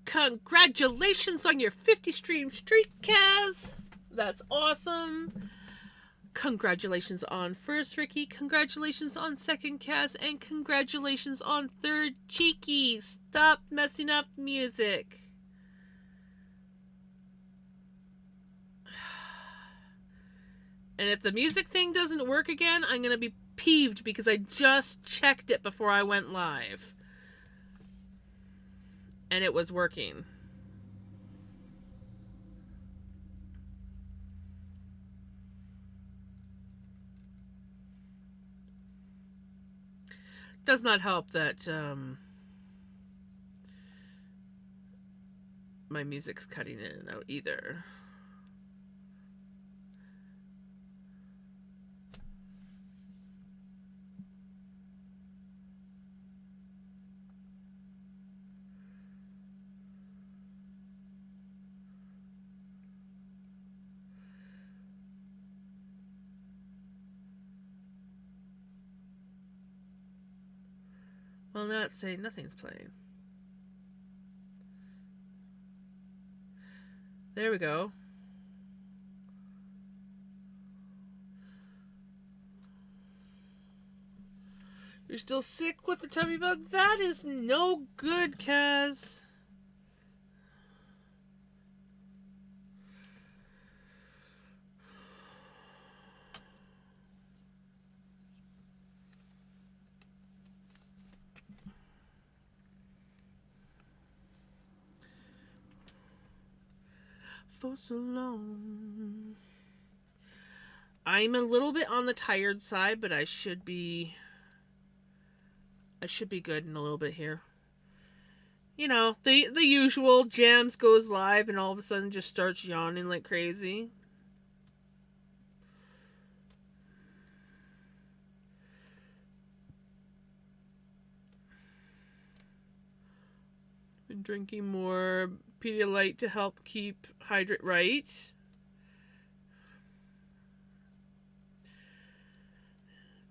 Congratulations on your 50 stream streak, Kaz. That's awesome. Congratulations on first, Ricky. Congratulations on second, Kaz. And congratulations on third, Cheeky. Stop messing up music. And if the music thing doesn't work again, I'm going to be peeved because I just checked it before I went live. And it was working. Does not help that my music's cutting in and out either. Well, now it's saying nothing's playing. There we go. You're still sick with the tummy bug? That is no good, Kaz. For so long. I'm a little bit on the tired side, but I should be good in a little bit here. You know, the usual. Jams goes live and all of a sudden just starts yawning like crazy. Been drinking more Pedialyte to help keep hydrate right.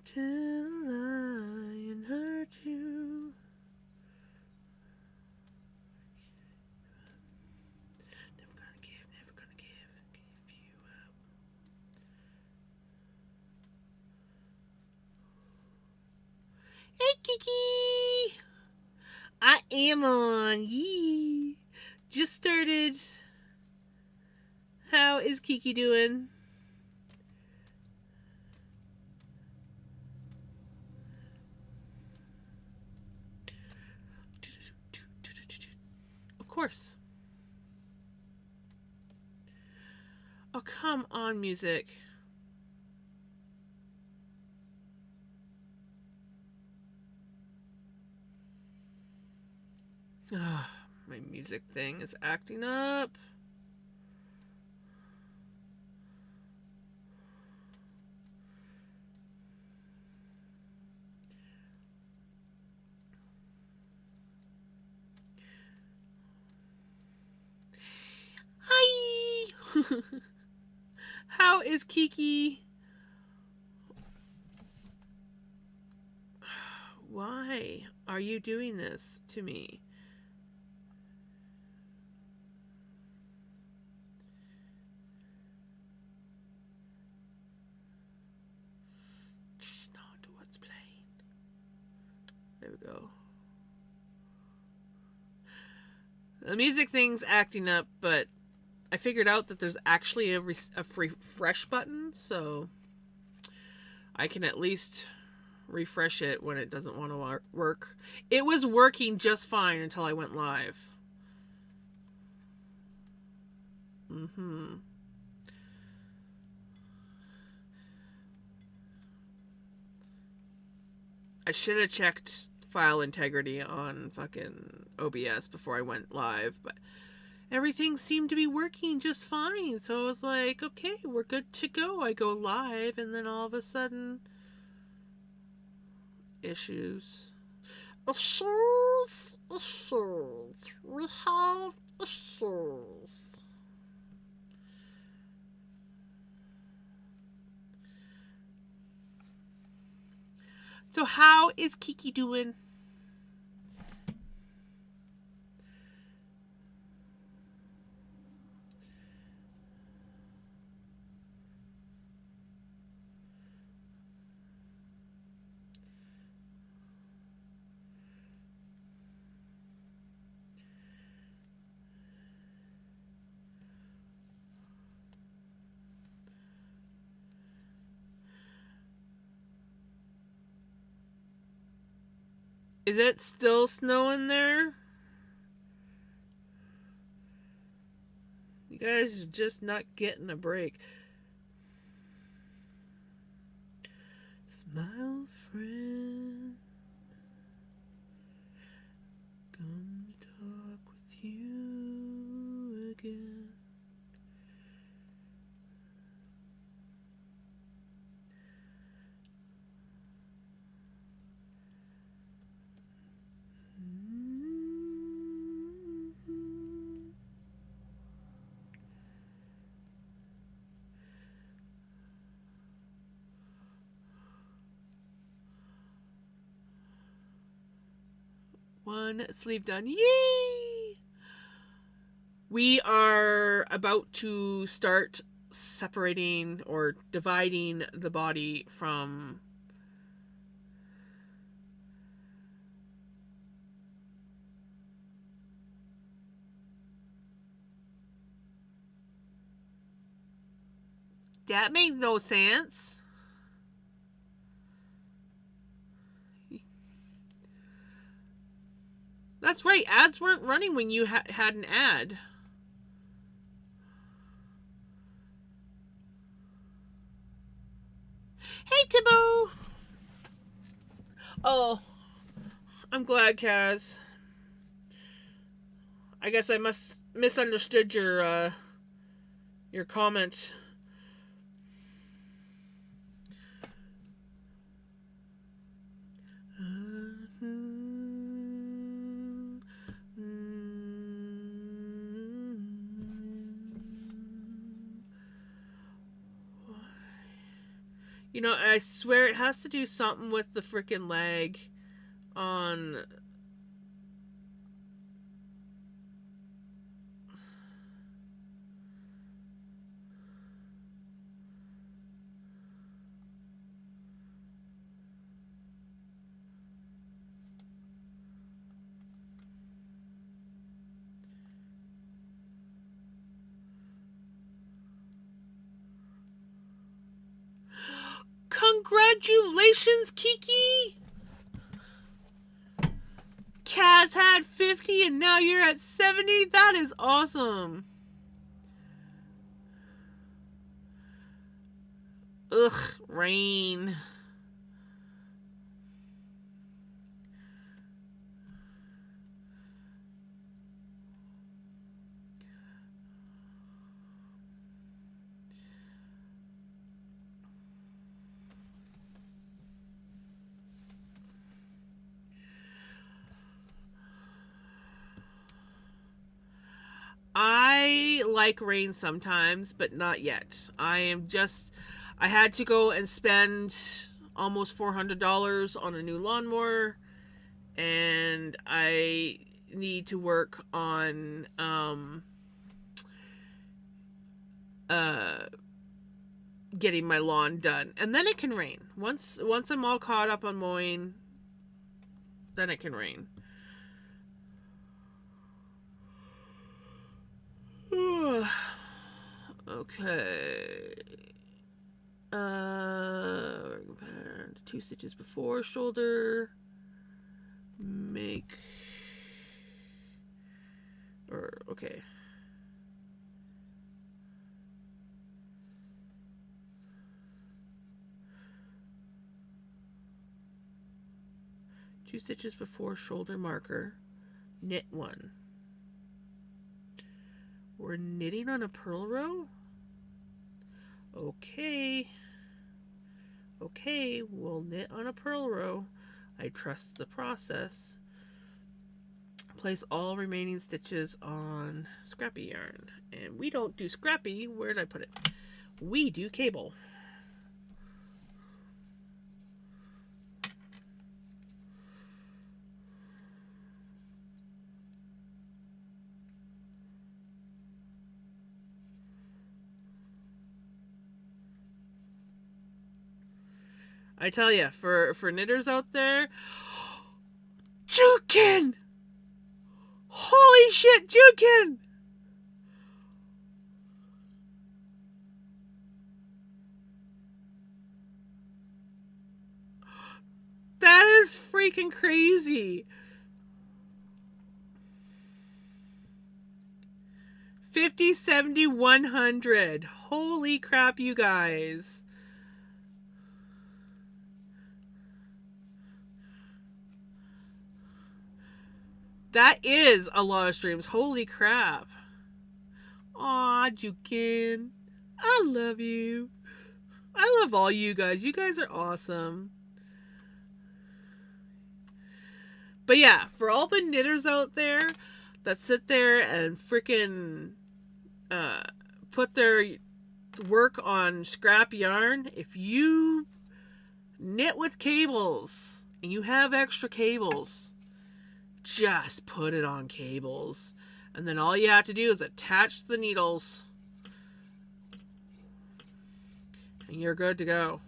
Till I hurt you. Never gonna give you up. Hey, Kiki! I am on. Yee. Just started. How is Kiki doing? Of course. Oh, come on, music. Ugh, my music thing is acting up. Hi! How is Kiki? Why are you doing this to me? Just not what's playing. There we go. The music thing's acting up, but I figured out that there's actually a refresh button, so I can at least refresh it when it doesn't want to work. It was working just fine until I went live. I should have checked file integrity on fucking OBS before I went live, but everything seemed to be working just fine. So I was like, okay, we're good to go. I go live, and then all of a sudden, issues. Issues. We have issues. So how is Kiki doing? Is it still snowing there? You guys are just not getting a break. Smile, friend. Come to talk with you again. One sleeve done. Yay! We are about to start separating or dividing the body from that makes no sense. That's right. Ads weren't running when you had an ad. Hey, Tibbo. Oh, I'm glad, Kaz. I guess I must misunderstood your comment. You know, I swear it has to do something with the freaking lag on. Congratulations, Kiki! Kaz had 50 and now you're at 70. That is awesome. Ugh, rain. I like rain sometimes, but not yet. I had to go and spend almost $400 on a new lawnmower, and I need to work on getting my lawn done, and then it can rain. Once I'm all caught up on mowing, then it can rain. Okay. Pattern, 2 stitches before shoulder. Make. Okay. Two stitches before shoulder marker. Knit 1. We're knitting on a purl row? Okay. Okay, we'll knit on a purl row. I trust the process. Place all remaining stitches on scrappy yarn. And we don't do scrappy. Where did I put it? We do cable. I tell you, for knitters out there, Jukin! Holy shit, Jukin! That are freaking crazy. 50, 70, 100. Holy crap, you guys. That is a lot of streams. Holy crap. Aw, Jukin. I love you. I love all you guys. You guys are awesome. But yeah, for all the knitters out there that sit there and freaking put their work on scrap yarn, if you knit with cables and you have extra cables, just put it on cables. And then all you have to do is attach the needles. And you're good to go.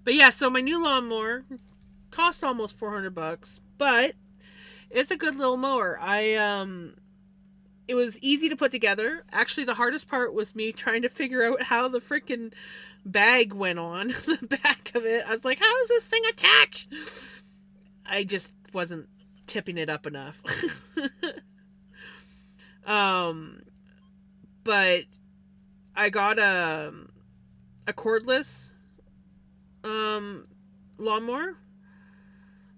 But yeah, so my new lawnmower cost almost $400, but it's a good little mower. It was easy to put together. Actually, the hardest part was me trying to figure out how the freaking bag went on the back of it. I was like, how does this thing attach? I just wasn't tipping it up enough. But I got a cordless lawnmower.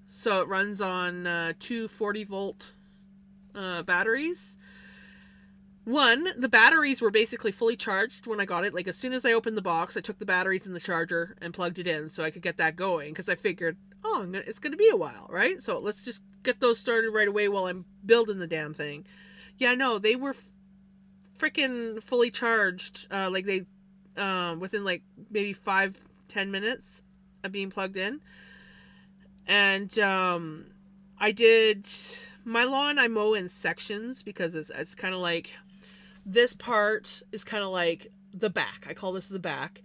So it runs on two 40-volt batteries. The batteries were basically fully charged when I got it. Like, as soon as I opened the box, I took the batteries in the charger and plugged it in so I could get that going. Because I figured, it's going to be a while, right? So let's just get those started right away while I'm building the damn thing. Yeah, no, they were freaking fully charged. Within like maybe 5-10 minutes of being plugged in. And I did my lawn. I mow in sections because it's kind of like, this part is kind of like the back. I call this the back.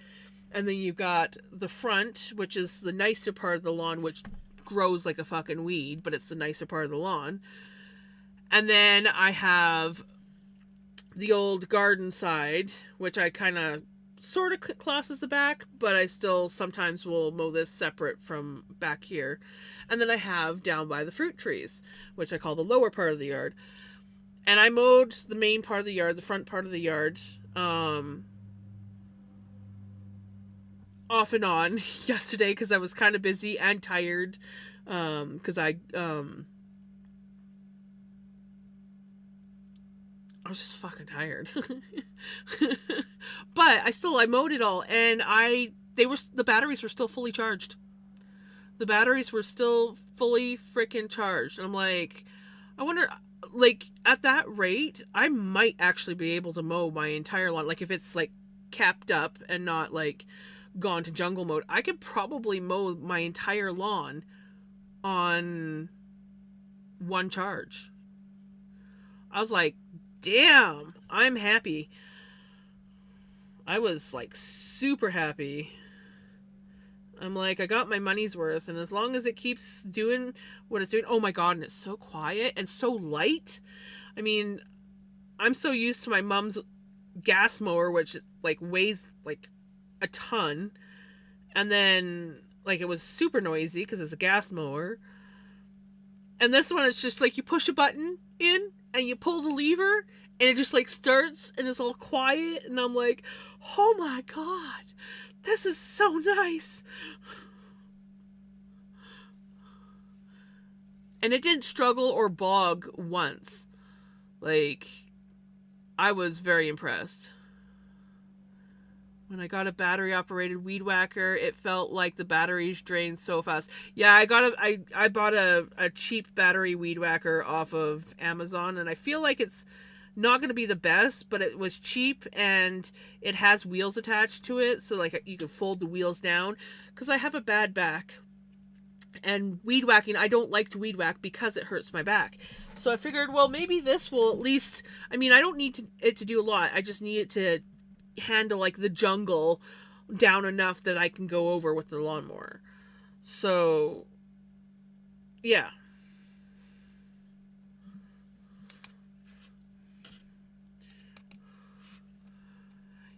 And then you've got the front, which is the nicer part of the lawn, which grows like a fucking weed, but it's the nicer part of the lawn. And then I have the old garden side, which I kind of sort of class as the back, but I still sometimes will mow this separate from back here. And then I have down by the fruit trees, which I call the lower part of the yard. And I mowed the main part of the yard, the front part of the yard, off and on yesterday because I was kind of busy and tired. Because I was just fucking tired. But I mowed it all, and the batteries were still fully charged. The batteries were still fully freaking charged. And I'm like, I wonder, like, at that rate, I might actually be able to mow my entire lawn. Like, if it's like capped up and not like gone to jungle mode, I could probably mow my entire lawn on one charge. I was like, damn, I'm happy. I was like super happy. I'm like, I got my money's worth, and as long as it keeps doing what it's doing, oh my god, and it's so quiet and so light. I mean, I'm so used to my mom's gas mower, which like weighs like a ton, and then like it was super noisy because it's a gas mower. And this one, it's just like you push a button in and you pull the lever and it just like starts and it's all quiet, and I'm like, oh my god, this is so nice. And it didn't struggle or bog once. Like, I was very impressed. When I got a battery-operated weed whacker, it felt like the batteries drained so fast. Yeah, I bought a cheap battery weed whacker off of Amazon, and I feel like it's not going to be the best, but it was cheap, and it has wheels attached to it, so like you can fold the wheels down, because I have a bad back. And weed whacking, I don't like to weed whack because it hurts my back. So I figured, well, maybe this will at least, I mean, I don't need it to do a lot. I just need it to handle like the jungle down enough that I can go over with the lawnmower. So yeah.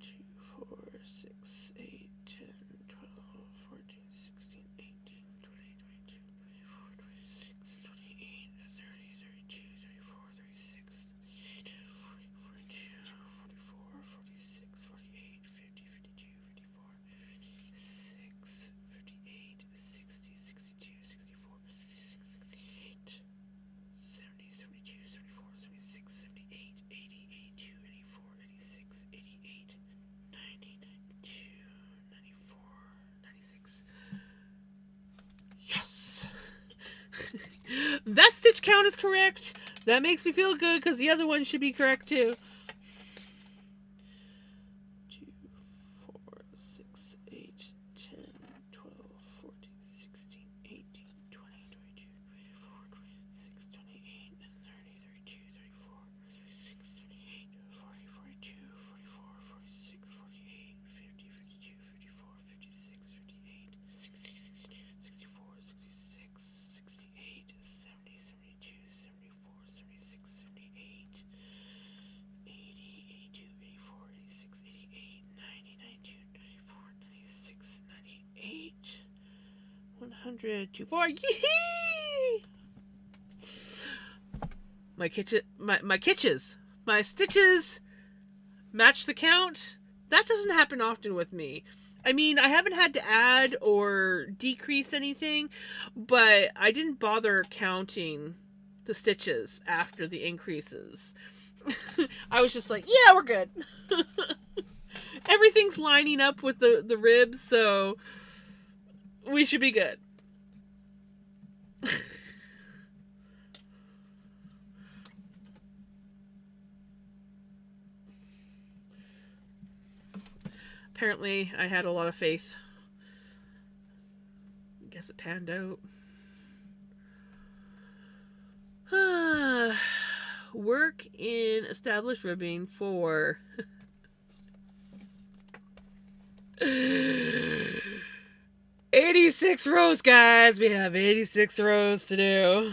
2, 4, 6, 8, 10, 12, 14, 16, 18, 20, 22, 24, 26, 28, 30, 32, 34, 36, 40, 42, 44, 46, 48, 50, 52, 54, 56, 58, 60, 62, 64, 68, 70, 72, 74, 76, 78, 80, 82, 84, 86, 88, 90, 92, 94, 96. Yes! That stitch count is correct. That makes me feel good because the other one should be correct too. 2, 4, 6, 8, 10, 12, 14, 16, 18, 20, 22, 24, 26, 28, 30, 32, 34, 36, 38, 40, 42, 44, 46, 48, 50, 52, 54, 56, 58, 100, 2, 4. Yee! My stitches match the count. That doesn't happen often with me. I mean, I haven't had to add or decrease anything, but I didn't bother counting the stitches after the increases. I was just like, yeah, we're good. Everything's lining up with the ribs, so we should be good. Apparently, I had a lot of faith. Guess it panned out. Work in established ribbing for 86 rows, guys. We have 86 rows to do.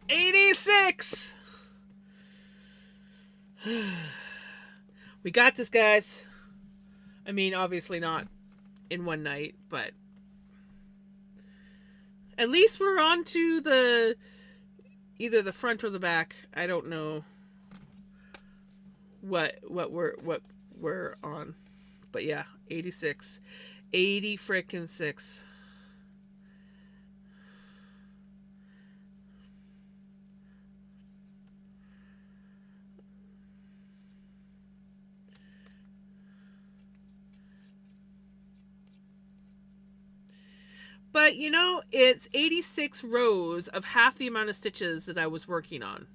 $86. We got this, guys. I mean, obviously not in one night, but at least we're on to the either the front or the back. I don't know what we're on, but yeah, 86, 80 frickin' 6. But, you know, it's 86 rows of half the amount of stitches that I was working on.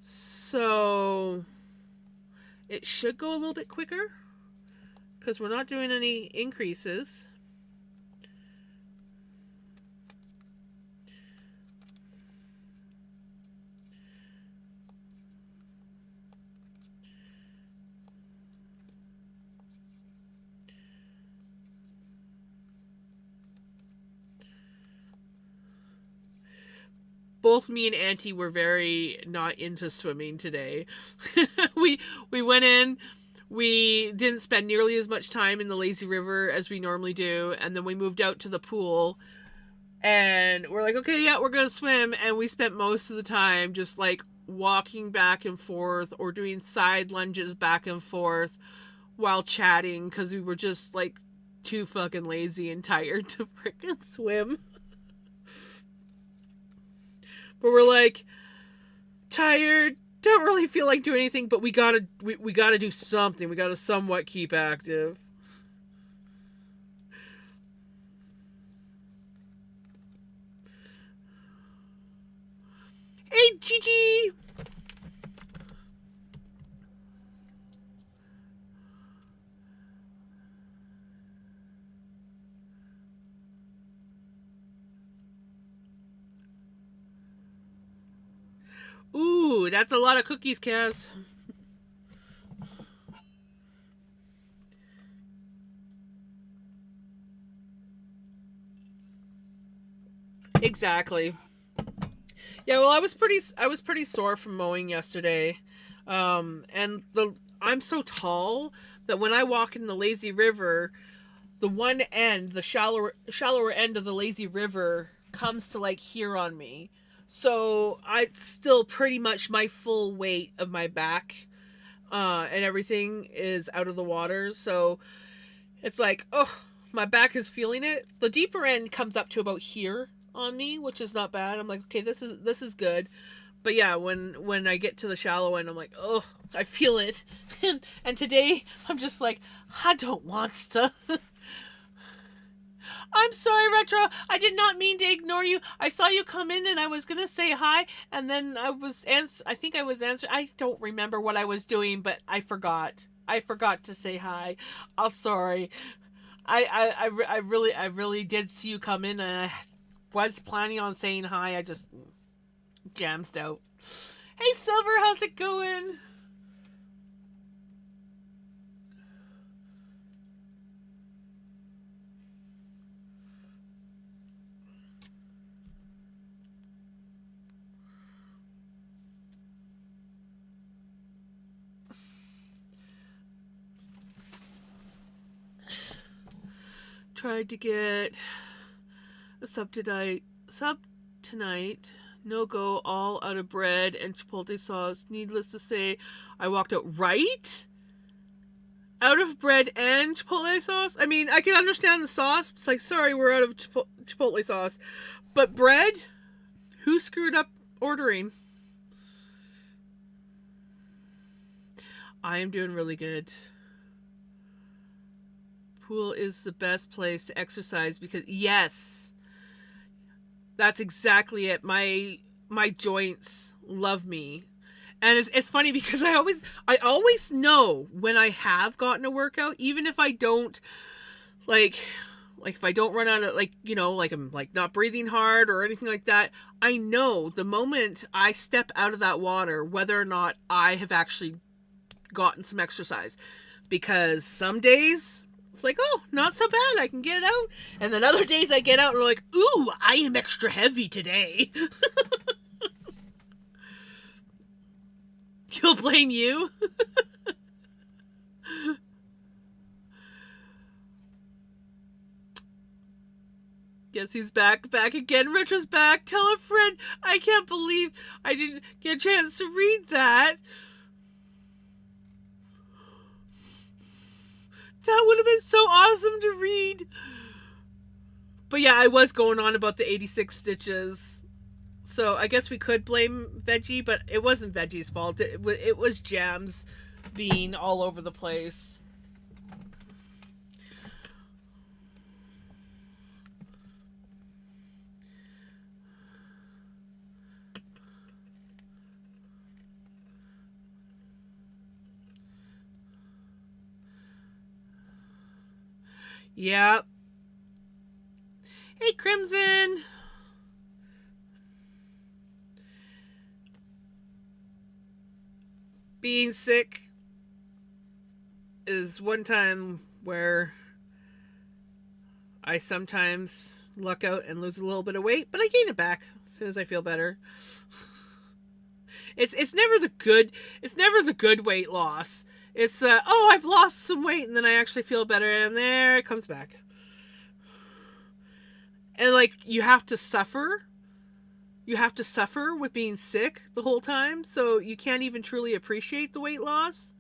So it should go a little bit quicker because we're not doing any increases. Both me and Auntie were very not into swimming today. we went in, we didn't spend nearly as much time in the lazy river as we normally do, and then we moved out to the pool, and we're like, okay, yeah, we're gonna swim, and we spent most of the time just like walking back and forth or doing side lunges back and forth while chatting because we were just like too fucking lazy and tired to freaking swim. But we're like tired, don't really feel like doing anything, but we gotta do something. We gotta somewhat keep active. Hey, Gigi! Ooh, that's a lot of cookies, Kaz. Exactly. Yeah, well, I was pretty sore from mowing yesterday, and I'm so tall that when I walk in the lazy river, the one end, the shallower end of the lazy river, comes to like here on me. So I still pretty much my full weight of my back and everything is out of the water. So it's like, oh, my back is feeling it. The deeper end comes up to about here on me, which is not bad. I'm like, okay, this is good. But yeah, when I get to the shallow end, I'm like, oh, I feel it. And today I'm just like, I don't want to. I'm sorry, Retro. I did not mean to ignore you. I saw you come in and I was going to say hi, and then I think I was answering. I don't remember what I was doing, but I forgot. I forgot to say hi. I'm sorry. I really did see you come in, and I was planning on saying hi. I just jammed out. Hey, Silver, how's it going? Tried to get a sub tonight. No go, all out of bread and chipotle sauce. Needless to say, I walked out. Right? Out of bread and chipotle sauce? I mean, I can understand the sauce. It's like, sorry, we're out of chipotle sauce. But bread? Who screwed up ordering? I am doing really good. Pool is the best place to exercise because, yes, that's exactly it. My joints love me. And it's funny because I always know when I have gotten a workout, even if I don't like if I don't run out of like I'm like not breathing hard or anything like that. I know the moment I step out of that water whether or not I have actually gotten some exercise, because some days it's like, oh, not so bad, I can get it out, and then other days I get out and I'm like, ooh, I am extra heavy today. You'll blame you. Guess he's back again. Retro's back. Tell a friend. I can't believe I didn't get a chance to read that. That would have been so awesome to read. But yeah, I was going on about the 86 stitches. So I guess we could blame Veggie, but it wasn't Veggie's fault. It was Jams being all over the place. Yep. Hey, Crimson. Being sick is one time where I sometimes luck out and lose a little bit of weight, but I gain it back as soon as I feel better. It's never the good weight loss. It's oh, I've lost some weight and then I actually feel better, and there it comes back. And like you have to suffer with being sick the whole time, so you can't even truly appreciate the weight loss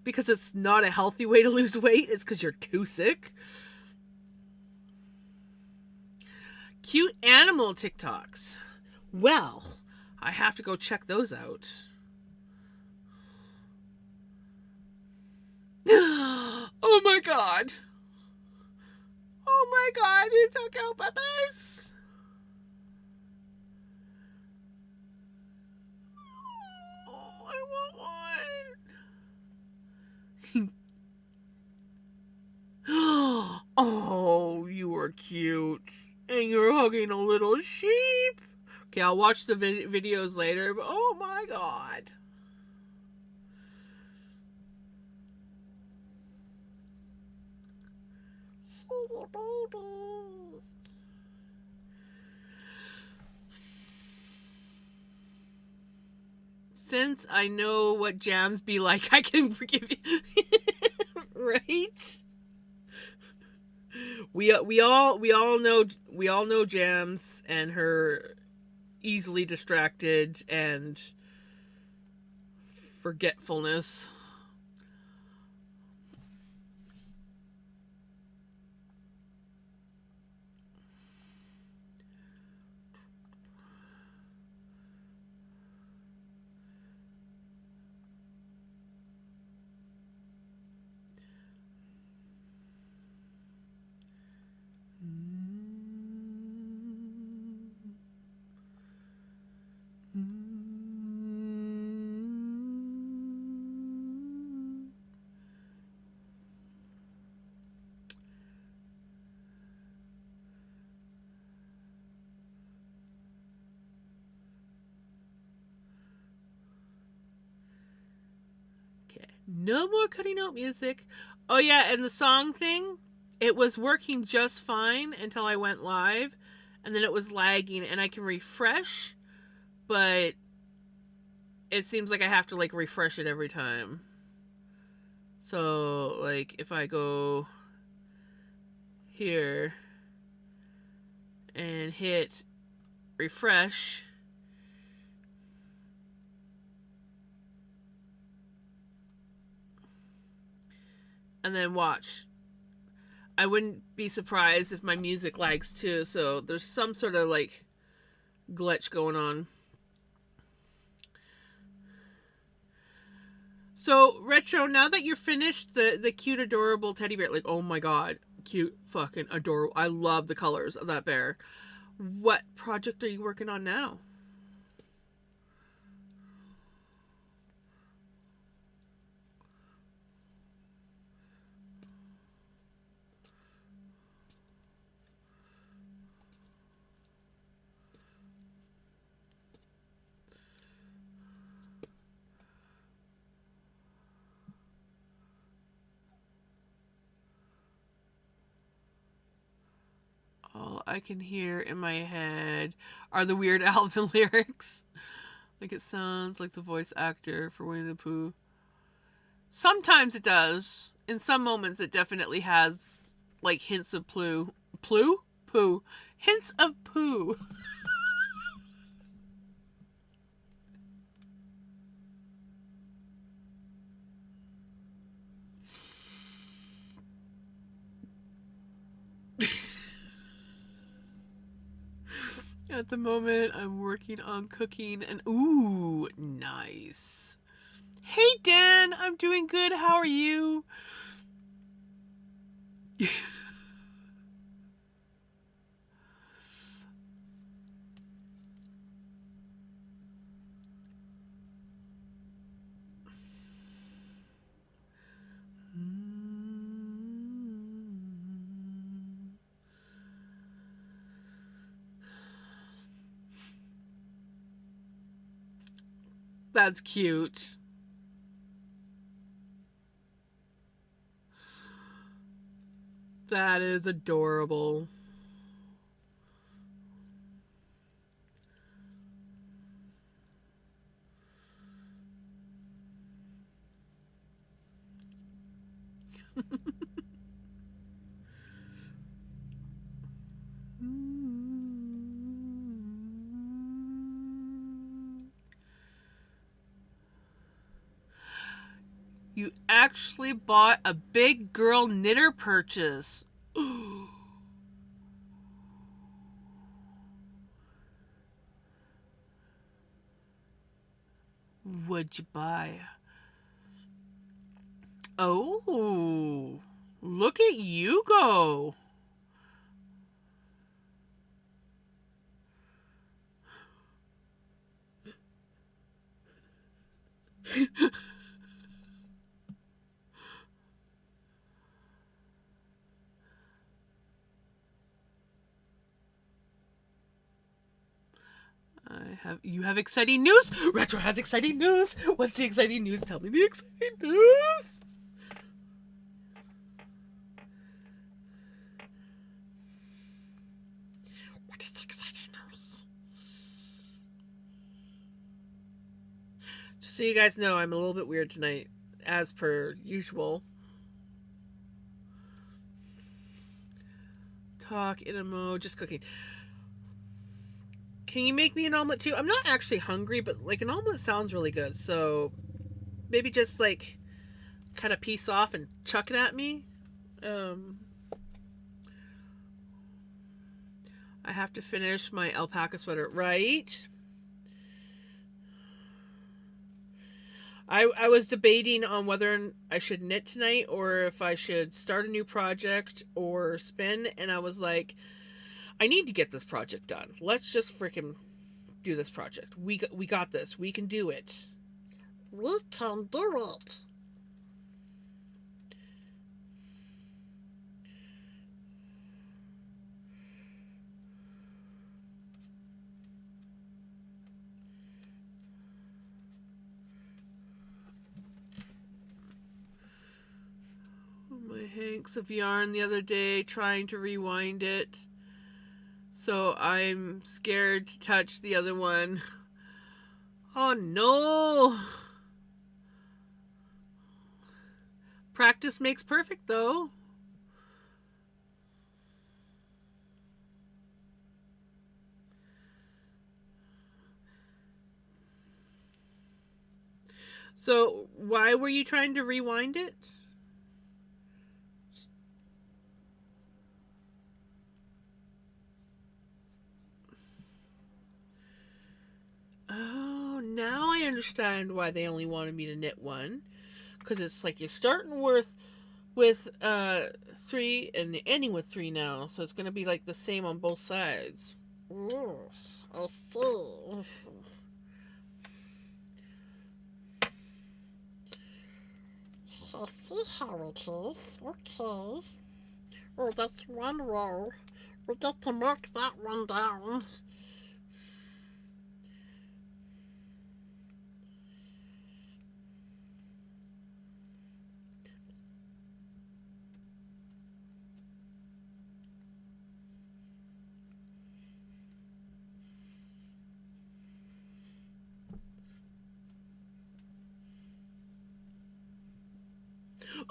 because it's not a healthy way to lose weight. It's because you're too sick. Cute animal TikToks. Well, I have to go check those out. Oh my god. Oh my god, you took out puppies. Oh, I want one. Oh, you were cute. And you're hugging a little sheep. Okay, I'll watch the videos later, but oh my god. Baby. Since I know what Jams be like, I can forgive you. Right? We all know Jams and her easily distracted and forgetfulness. No more cutting out music. Oh yeah, and the song thing, it was working just fine until I went live, and then it was lagging, and I can refresh, but it seems like I have to like refresh it every time. So like if I go here and hit refresh, and then watch, I wouldn't be surprised if my music lags too. So there's some sort of like glitch going on. So Retro, now that you're finished the cute adorable teddy bear, like oh my god, cute fucking adorable. I love the colors of that bear. What project are you working on now? All I can hear in my head are the Weird Alvin lyrics. Like it sounds like the voice actor for Winnie the Pooh. Sometimes it does. In some moments, it definitely has like hints of Pooh. Pooh. Hints of Pooh. At the moment, I'm working on cooking and ooh, nice. Hey Dan, I'm doing good. How are you? That's cute. That is adorable. You actually bought a big girl knitter purchase. What'd you buy? Oh, look at you go. You have exciting news? Retro has exciting news. What's the exciting news? Tell me the exciting news. What is the exciting news? Just so you guys know, I'm a little bit weird tonight, as per usual. Talk in a mode, just cooking. Can you make me an omelet too? I'm not actually hungry, but like an omelet sounds really good. So maybe just like kind of piece off and chuck it at me. I have to finish my alpaca sweater, right? I was debating on whether I should knit tonight or if I should start a new project or spin, and I was like, I need to get this project done. Let's just freaking do this project. We got this. We can do it. We can do it. hanks of yarn the other day trying to rewind it. So I'm scared to touch the other one. Oh no! Practice makes perfect though. So why were you trying to rewind it? Oh, now I understand why they only wanted me to knit one. Because it's like you're starting with 3 and ending with 3 now. So it's going to be like the same on both sides. I see. I see how it is. Okay. Oh, that's one row. We get to mark that one down.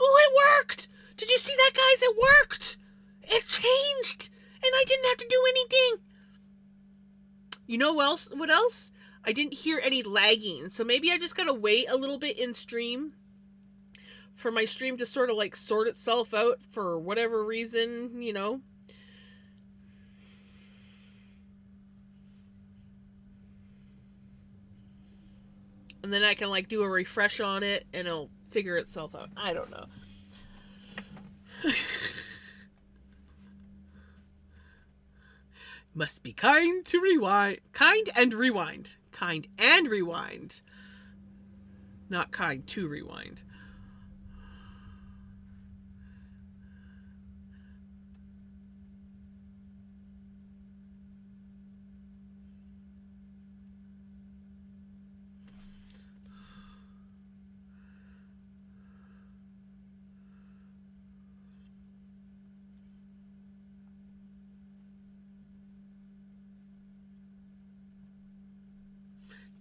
Oh, it worked! Did you see that, guys? It worked! It changed! And I didn't have to do anything! You know what else? I didn't hear any lagging. So maybe I just gotta wait a little bit in stream for my stream to sort of like sort itself out for whatever reason, you know. And then I can like do a refresh on it and it'll figure itself out. I don't know. Must be kind to rewind. Kind and rewind. Kind and rewind. Not kind to rewind.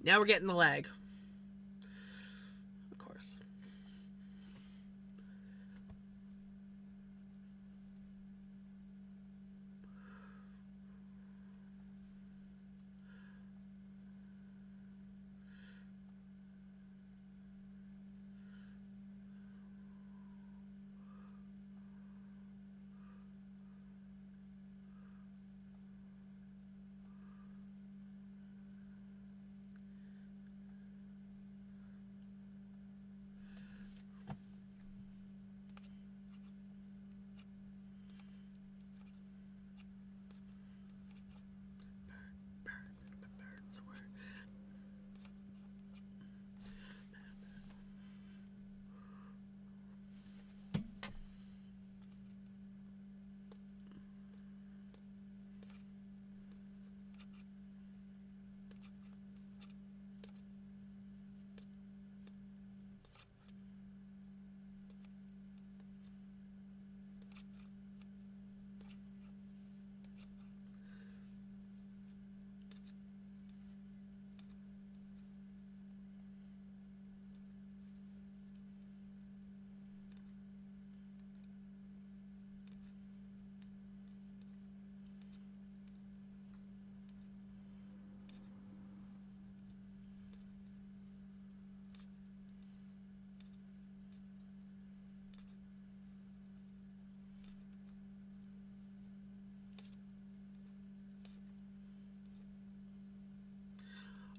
Now we're getting the lag. Of course.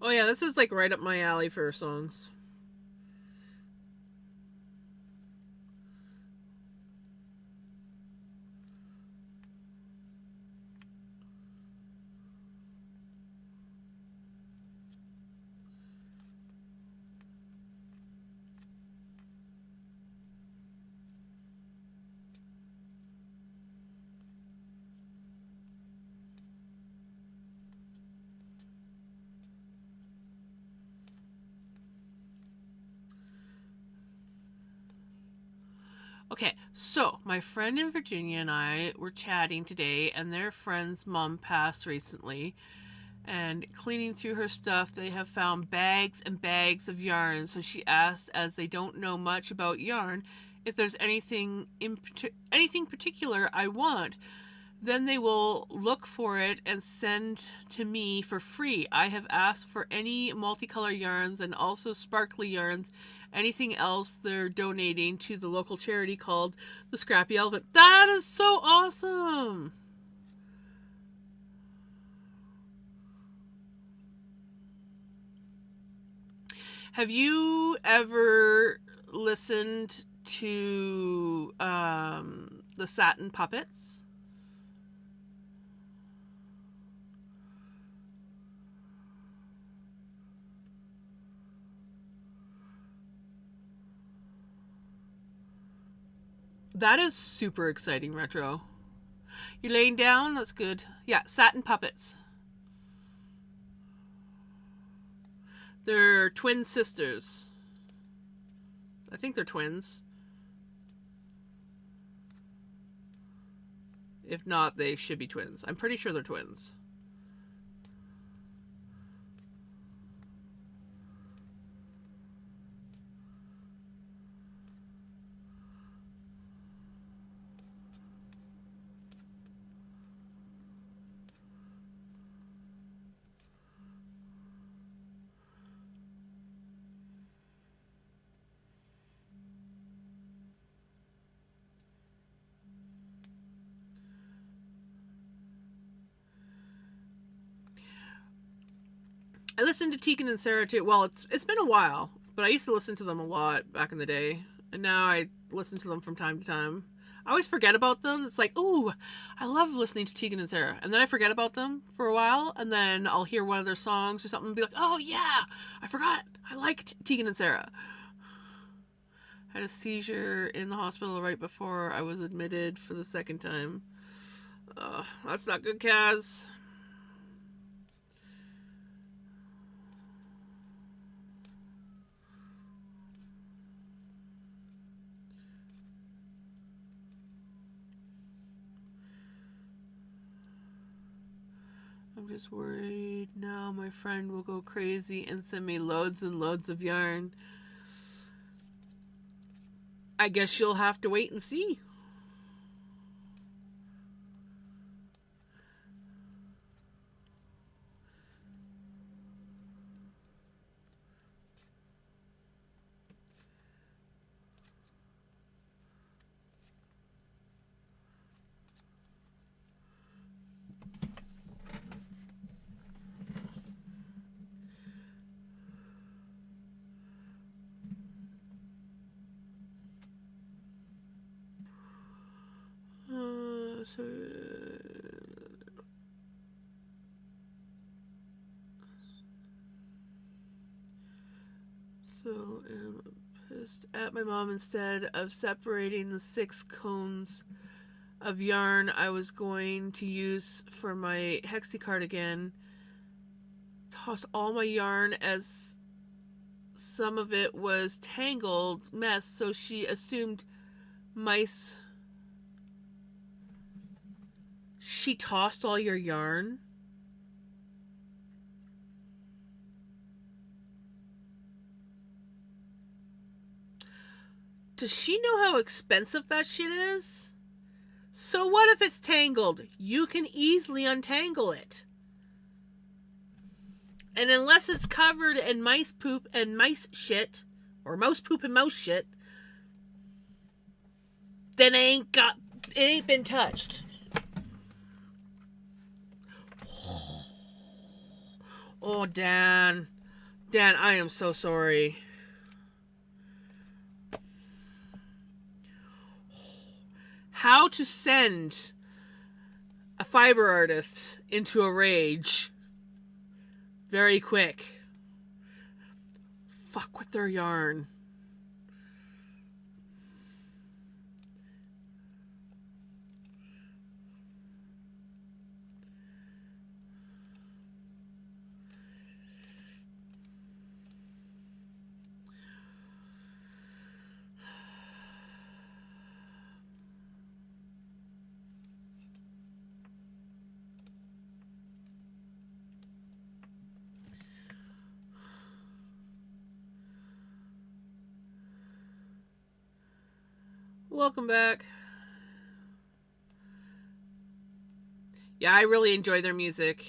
Oh yeah, this is like right up my alley for songs. Okay, so my friend in Virginia and I were chatting today, and their friend's mom passed recently. And cleaning through her stuff, they have found bags and bags of yarn. So she asked, as they don't know much about yarn, if there's anything particular I want. Then they will look for it and send to me for free. I have asked for any multicolor yarns and also sparkly yarns. Anything else they're donating to the local charity called the Scrappy Elephant. That is so awesome! Have you ever listened to the Satin Puppets? That is super exciting, Retro. You laying down? That's good. Yeah, Satin Puppets. They're twin sisters. I think they're twins. If not, they should be twins. I'm pretty sure they're twins. I listened to Tegan and Sarah too. Well, it's been a while, but I used to listen to them a lot back in the day, and now I listen to them from time to time. I always forget about them. It's like, oh, I love listening to Tegan and Sarah, and then I forget about them for a while, and then I'll hear one of their songs or something and be like, oh yeah, I forgot. I liked Tegan and Sarah. I had a seizure in the hospital right before I was admitted for the second time. That's not good, Kaz. I'm just worried now my friend will go crazy and send me loads and loads of yarn. I guess you'll have to wait and see. So am pissed at my mom. Instead of separating the 6 cones of yarn I was going to use for my hexie cardigan, tossed all my yarn as some of it was tangled mess, so she assumed mice. She tossed all your yarn? Does she know how expensive that shit is? So what if it's tangled? You can easily untangle it. And unless it's covered in mice poop and mice shit, or mouse poop and mouse shit, then it ain't been touched. Oh, Dan. Dan, I am so sorry. How to send a fiber artist into a rage very quick. Fuck with their yarn. Welcome back. Yeah, I really enjoy their music.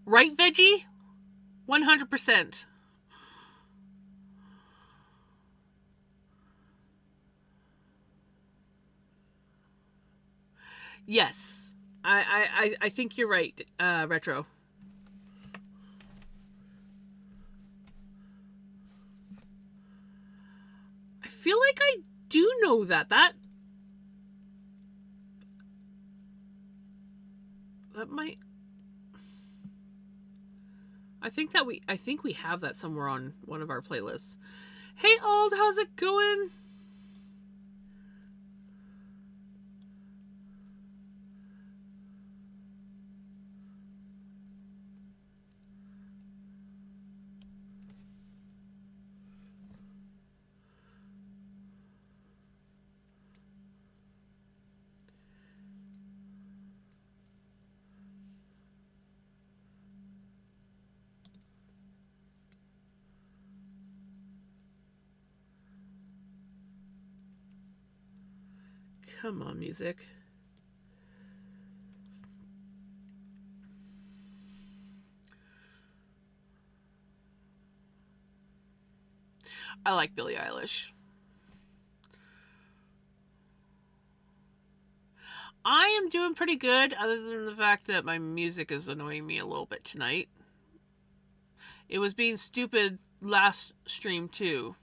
Right, Veggie? 100%. Yes. I think you're right, Retro. I feel like I do know that. That might. I think we have that somewhere on one of our playlists. Hey, Old, how's it going? Come on, music. I like Billie Eilish. I am doing pretty good, other than the fact that my music is annoying me a little bit tonight. It was being stupid last stream too.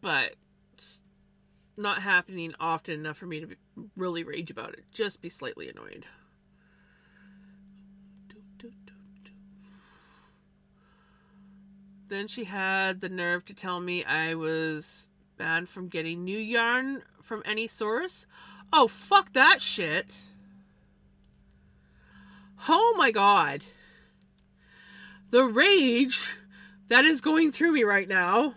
But it's not happening often enough for me to really rage about it. Just be slightly annoyed. Then she had the nerve to tell me I was banned from getting new yarn from any source. Oh, fuck that shit. Oh my god. The rage that is going through me right now.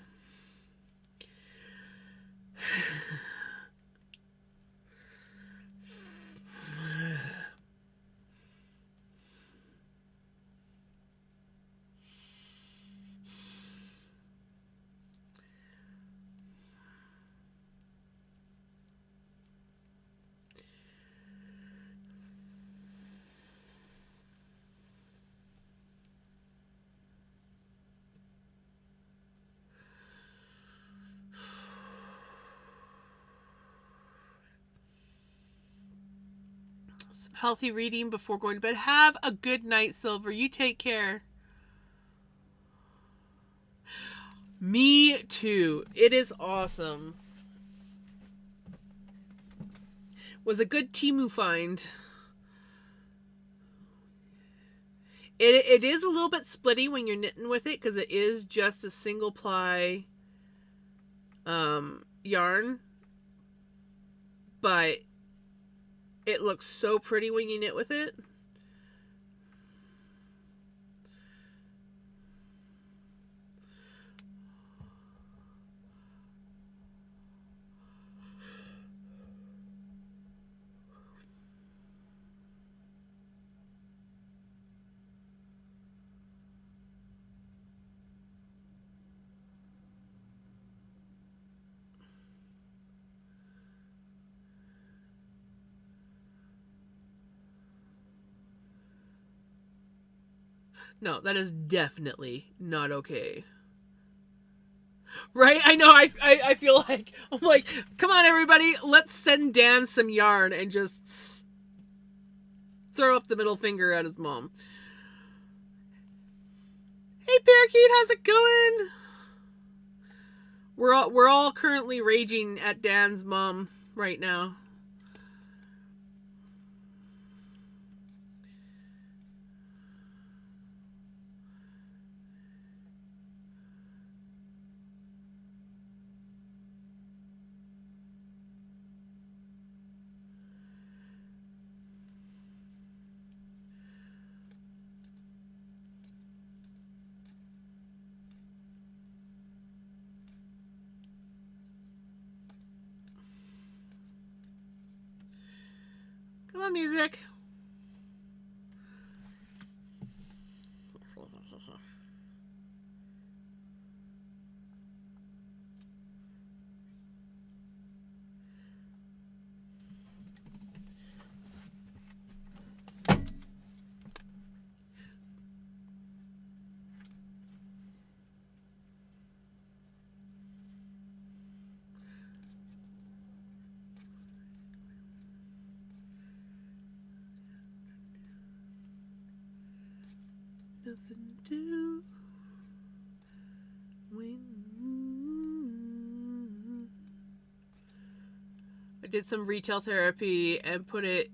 Healthy reading before going to bed. Have a good night, Silver. You take care. Me too. It is awesome. Was a good Temu find. It is a little bit splitty when you're knitting with it because it is just a single ply yarn, but it looks so pretty when you knit with it. No, that is definitely not okay. Right? I know. I feel like I'm like, come on, everybody, let's send Dan some yarn and just throw up the middle finger at his mom. Hey, Parakeet, how's it going? We're all currently raging at Dan's mom right now. on, music. Nothing to do. I did some retail therapy and put it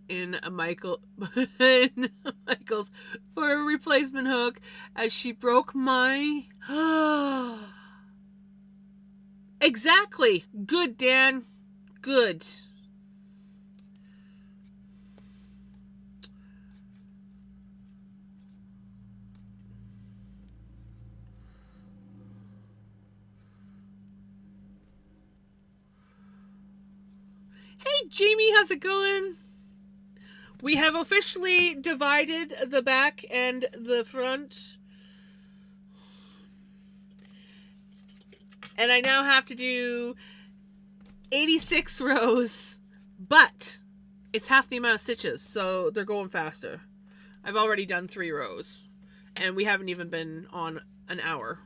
in a Michael's for a replacement hook as she broke my exactly. Good, Dan. Good. Hey, Jamie, how's it going? We have officially divided the back and the front. And I now have to do 86 rows, but it's half the amount of stitches, so they're going faster. I've already done 3 rows, and we haven't even been on an hour.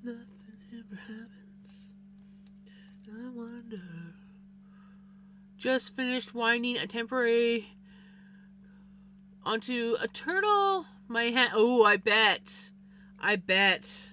Nothing ever happens. I wonder. Just finished winding a temporary onto a turtle. My hand. Oh, I bet. I bet.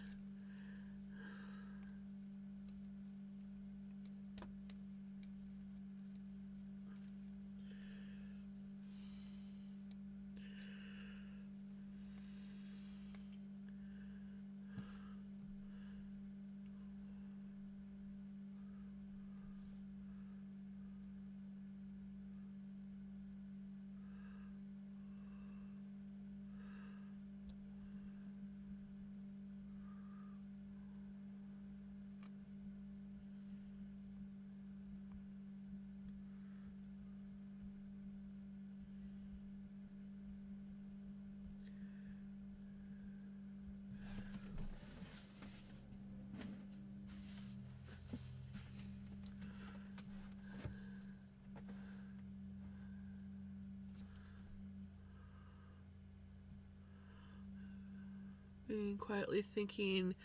Being quietly thinking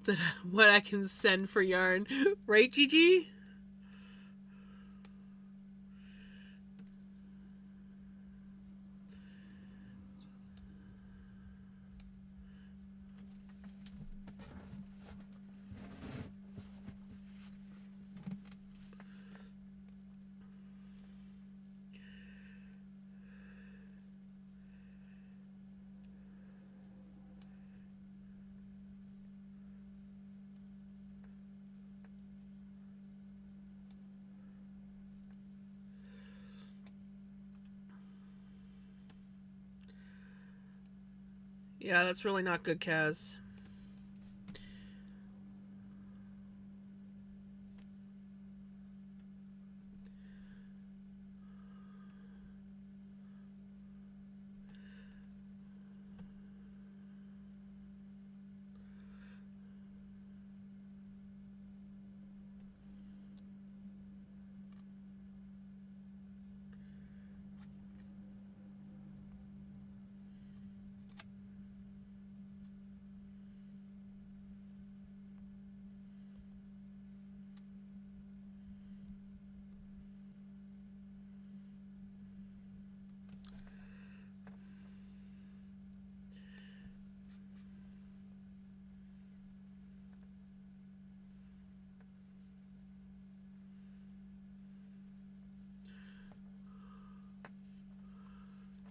that what I can send for yarn. Right, Gigi? Yeah, that's really not good, Kaz.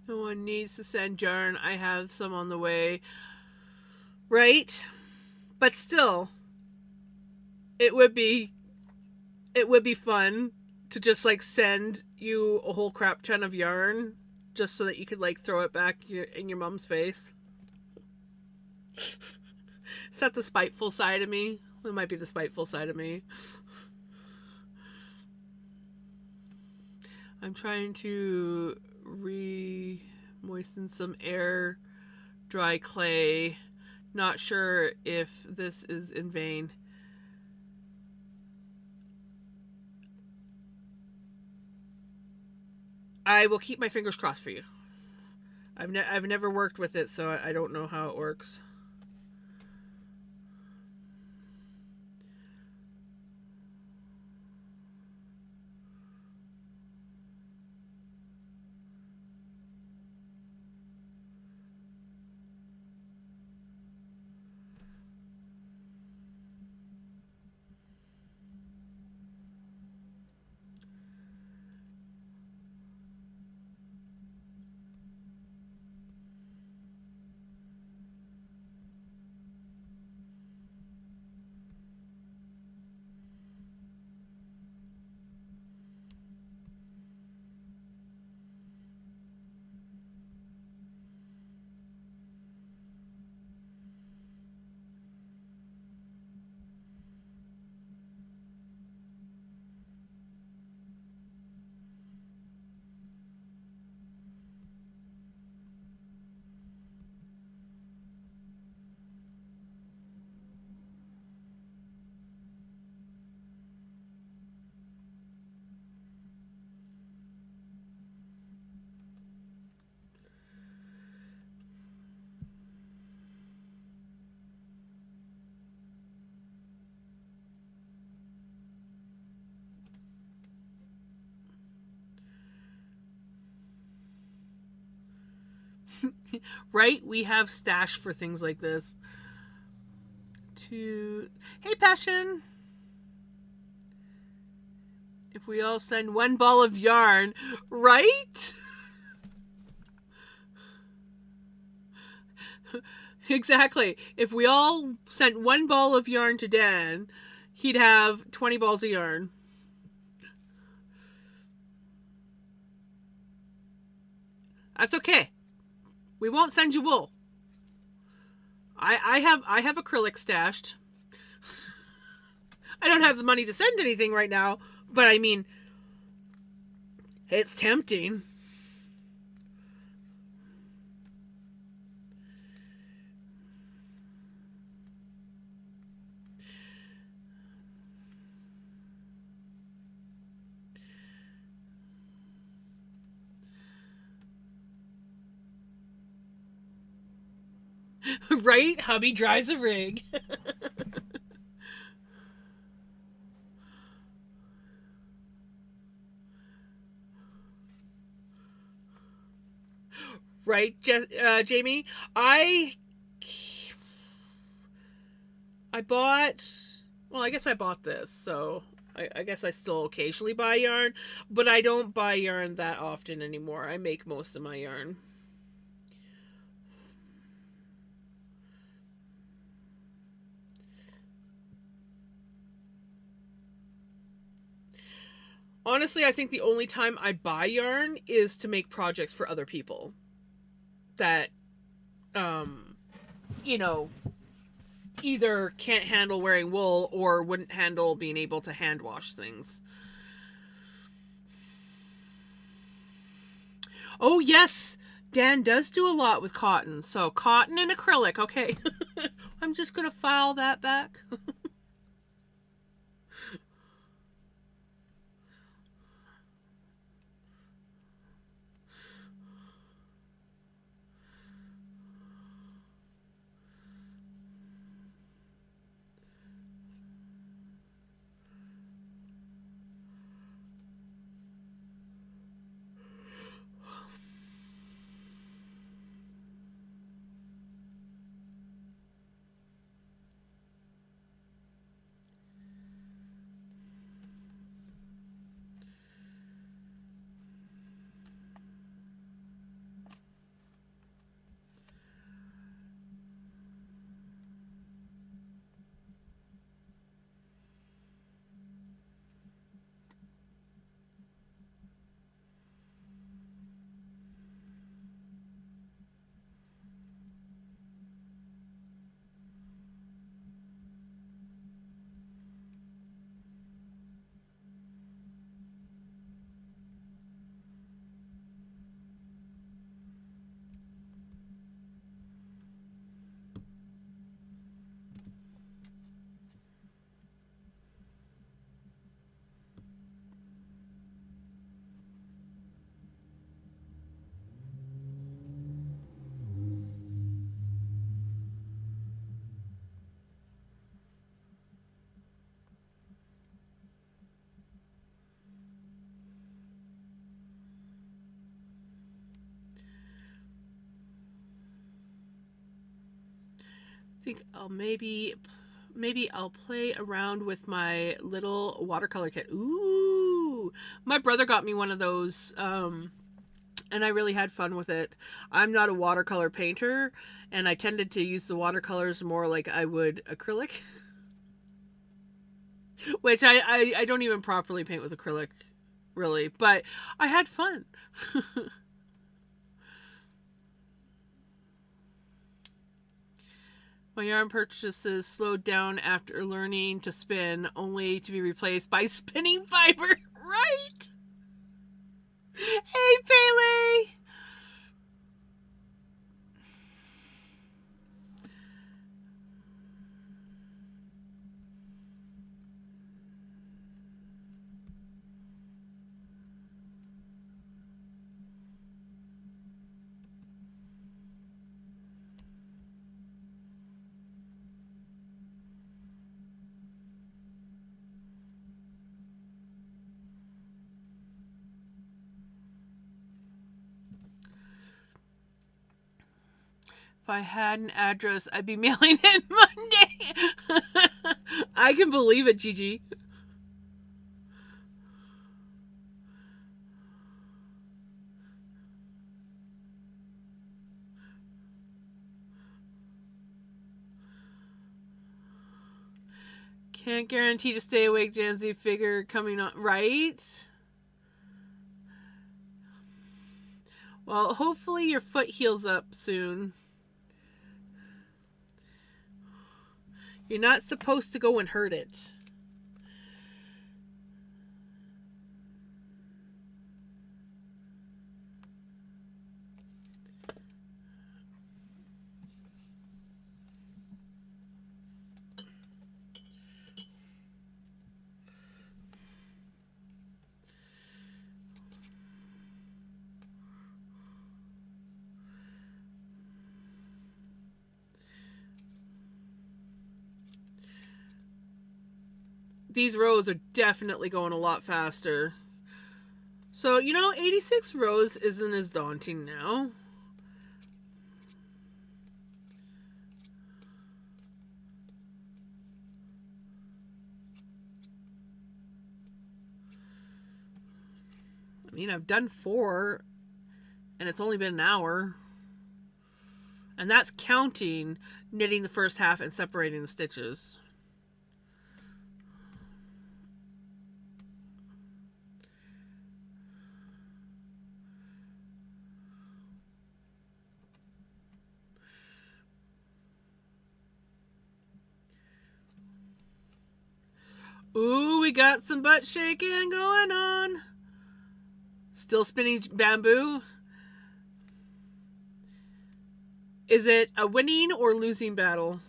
No one needs to send yarn. I have some on the way. Right? But still, it would be fun to just like send you a whole crap ton of yarn just so that you could like throw it back in your mom's face. Is that the spiteful side of me? It might be the spiteful side of me. I'm trying to moisten some air dry clay. Not sure if this is in vain. I will keep my fingers crossed for you. I've never worked with it, so I don't know how it works. Right? We have stash for things like this. Hey, Passion! If we all send one ball of yarn, right? Exactly. If we all sent one ball of yarn to Dan, he'd have 20 balls of yarn. That's okay. We won't send you wool. I have acrylic stashed. I don't have the money to send anything right now, but I mean, it's tempting. Right? Hubby drives a rig. Right, Jamie? I bought... Well, I guess I bought this, so I guess I still occasionally buy yarn, but I don't buy yarn that often anymore. I make most of my yarn. Honestly, I think the only time I buy yarn is to make projects for other people that, you know, either can't handle wearing wool or wouldn't handle being able to hand wash things. Oh, yes! Dan does do a lot with cotton. So, cotton and acrylic. Okay. I'm just going to file that back. think I'll maybe I'll play around with my little watercolor kit. Ooh, my brother got me one of those, and I really had fun with it. I'm not a watercolor painter, and I tended to use the watercolors more like I would acrylic, which I don't even properly paint with acrylic, really, but I had fun. My yarn purchases slowed down after learning to spin, only to be replaced by spinning fiber. Right? Hey, Pele! If I had an address, I'd be mailing it Monday. I can believe it, Gigi. Can't guarantee to stay awake, Jamsey. Figure coming on, right? Well, hopefully your foot heals up soon. You're not supposed to go and hurt it. These rows are definitely going a lot faster. So, 86 rows isn't as daunting now. I mean, I've done 4, and it's only been an hour. And that's counting knitting the first half and separating the stitches. Ooh, we got some butt shaking going on. Still spinning bamboo. Is it a winning or losing battle?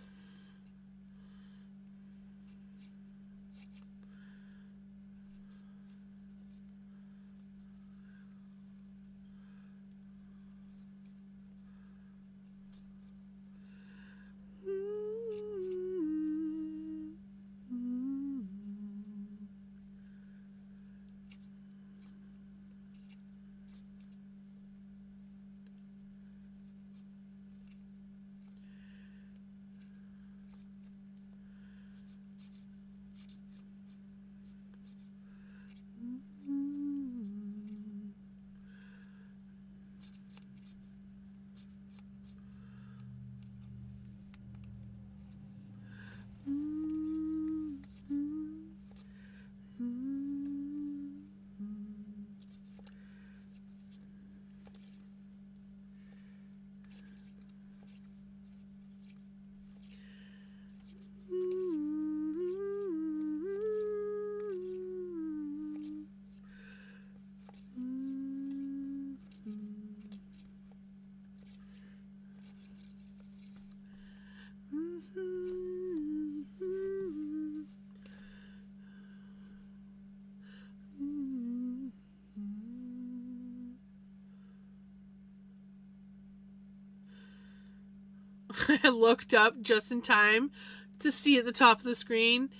I looked up just in time to see at the top of the screen.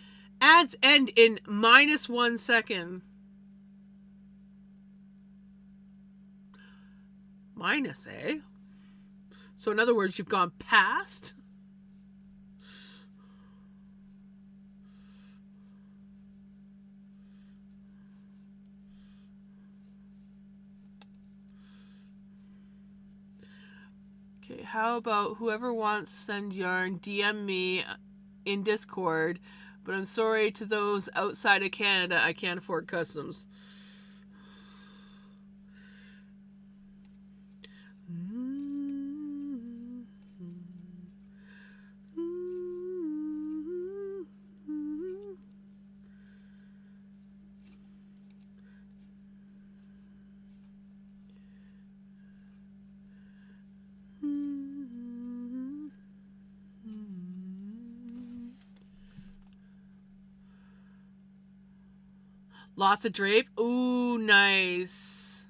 Ads end in -1 second. Minus, eh? So in other words, you've gone past? how about whoever wants to send yarn, DM me in Discord, but I'm sorry to those outside of Canada, I can't afford customs. Lots of drape. Ooh, nice.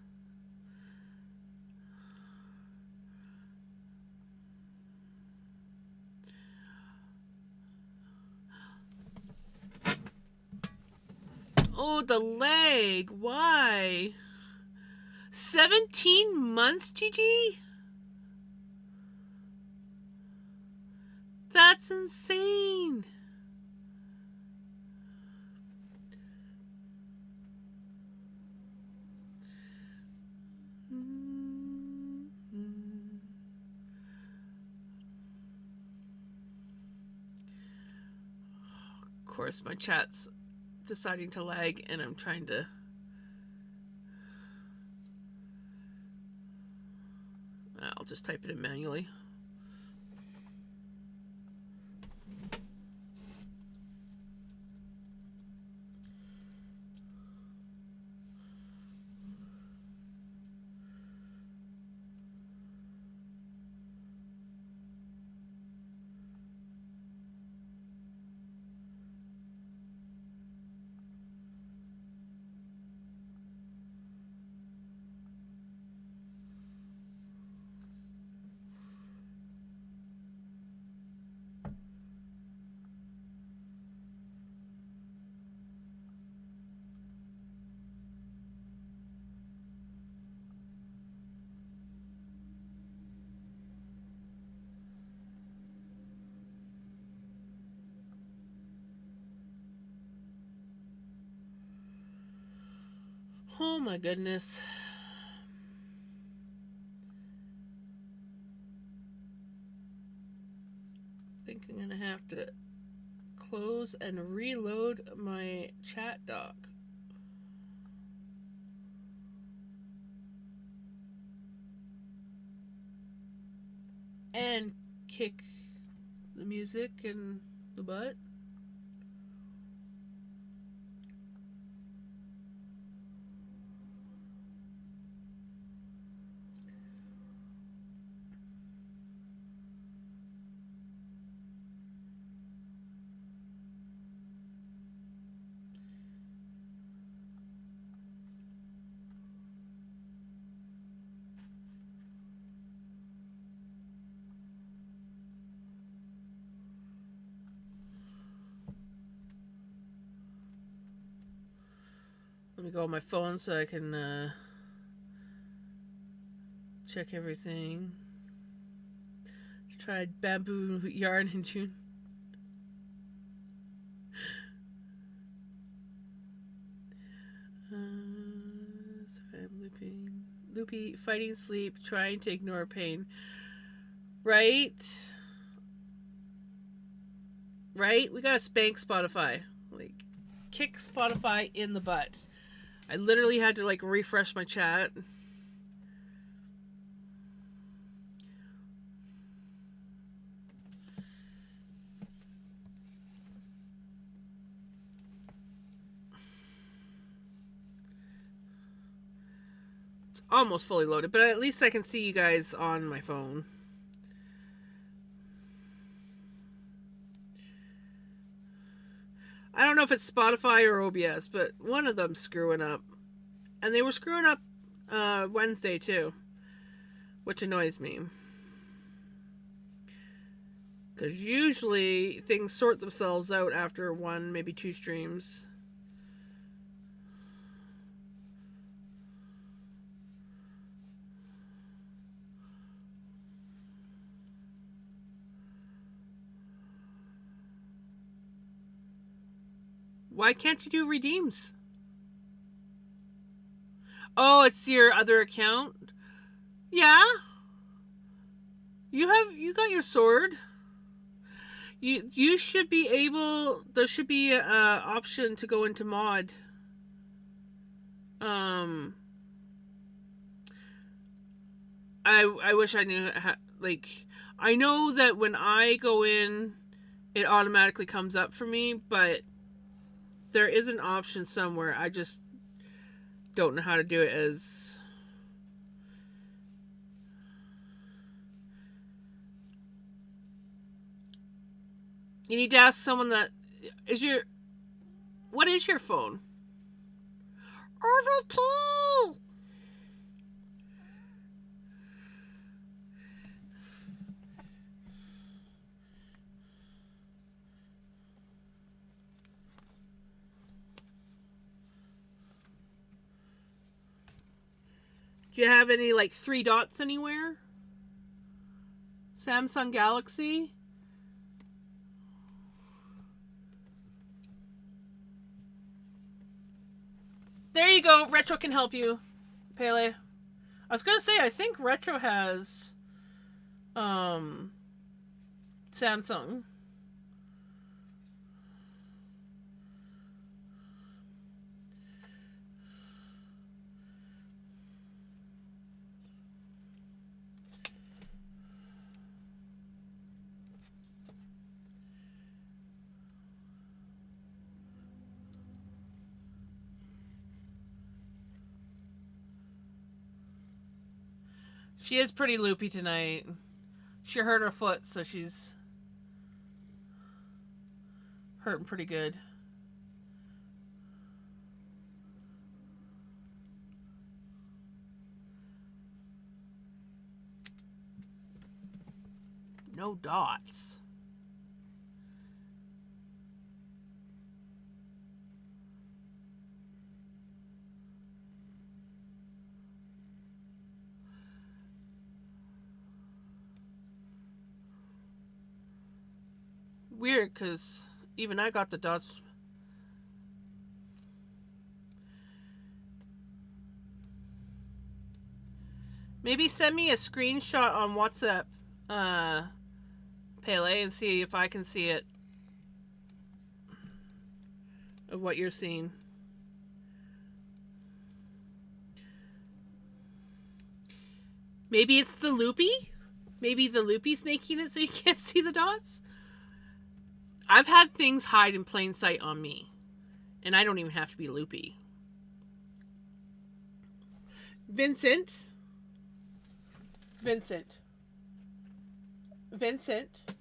Oh, the leg. Why? 17 months, Gigi? That's insane. Of course, my chat's deciding to lag, and I'm trying to... I'll just type it in manually. Oh my goodness. I think I'm gonna have to close and reload my chat dock. And kick the music in the butt. Let me go on my phone so I can check everything. Tried bamboo yarn in June. Sorry, I'm looping. Loopy, fighting sleep, trying to ignore pain. Right? Right? We gotta spank Spotify. Like, kick Spotify in the butt. I literally had to, like, refresh my chat. It's almost fully loaded, but at least I can see you guys on my phone. I don't know if it's Spotify or OBS, but one of them's screwing up. And they were screwing up Wednesday too, which annoys me. Because usually things sort themselves out after one, maybe two streams. Why can't you do redeems? Oh, it's your other account? Yeah? You got your sword. You should be able. There should be a option to go into mod. I wish I knew how, like, I know that when I go in, it automatically comes up for me, but there is an option somewhere. I just don't know how to do it as. You need to ask someone that is your. What is your phone? Overkey! Do you have any like 3 dots anywhere? Samsung Galaxy? There you go. Retro can help you, Pele. I was gonna say I think Retro has Samsung. She is pretty loopy tonight. She hurt her foot, so she's hurting pretty good. No dots. Weird, because even I got the dots. Maybe send me a screenshot on WhatsApp, Pele, and see if I can see it. Of what you're seeing. Maybe it's the loopy? Maybe the loopy's making it so you can't see the dots? I've had things hide in plain sight on me. And I don't even have to be loopy. Vincent. Vincent. Vincent.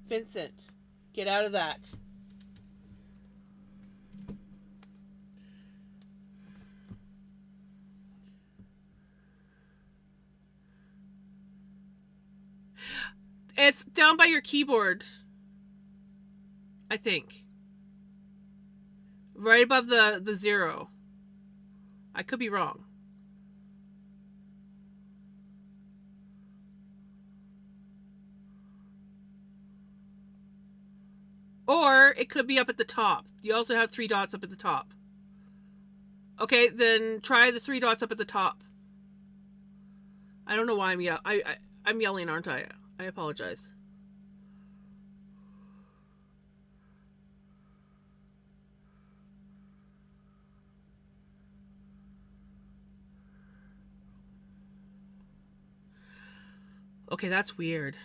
Vincent. Get out of that. It's down by your keyboard. I think. Right above the 0. I could be wrong. Or it could be up at the top. You also have 3 dots up at the top. Okay, then try the 3 dots up at the top. I don't know why I'm yelling, aren't I? I apologize. Okay, that's weird.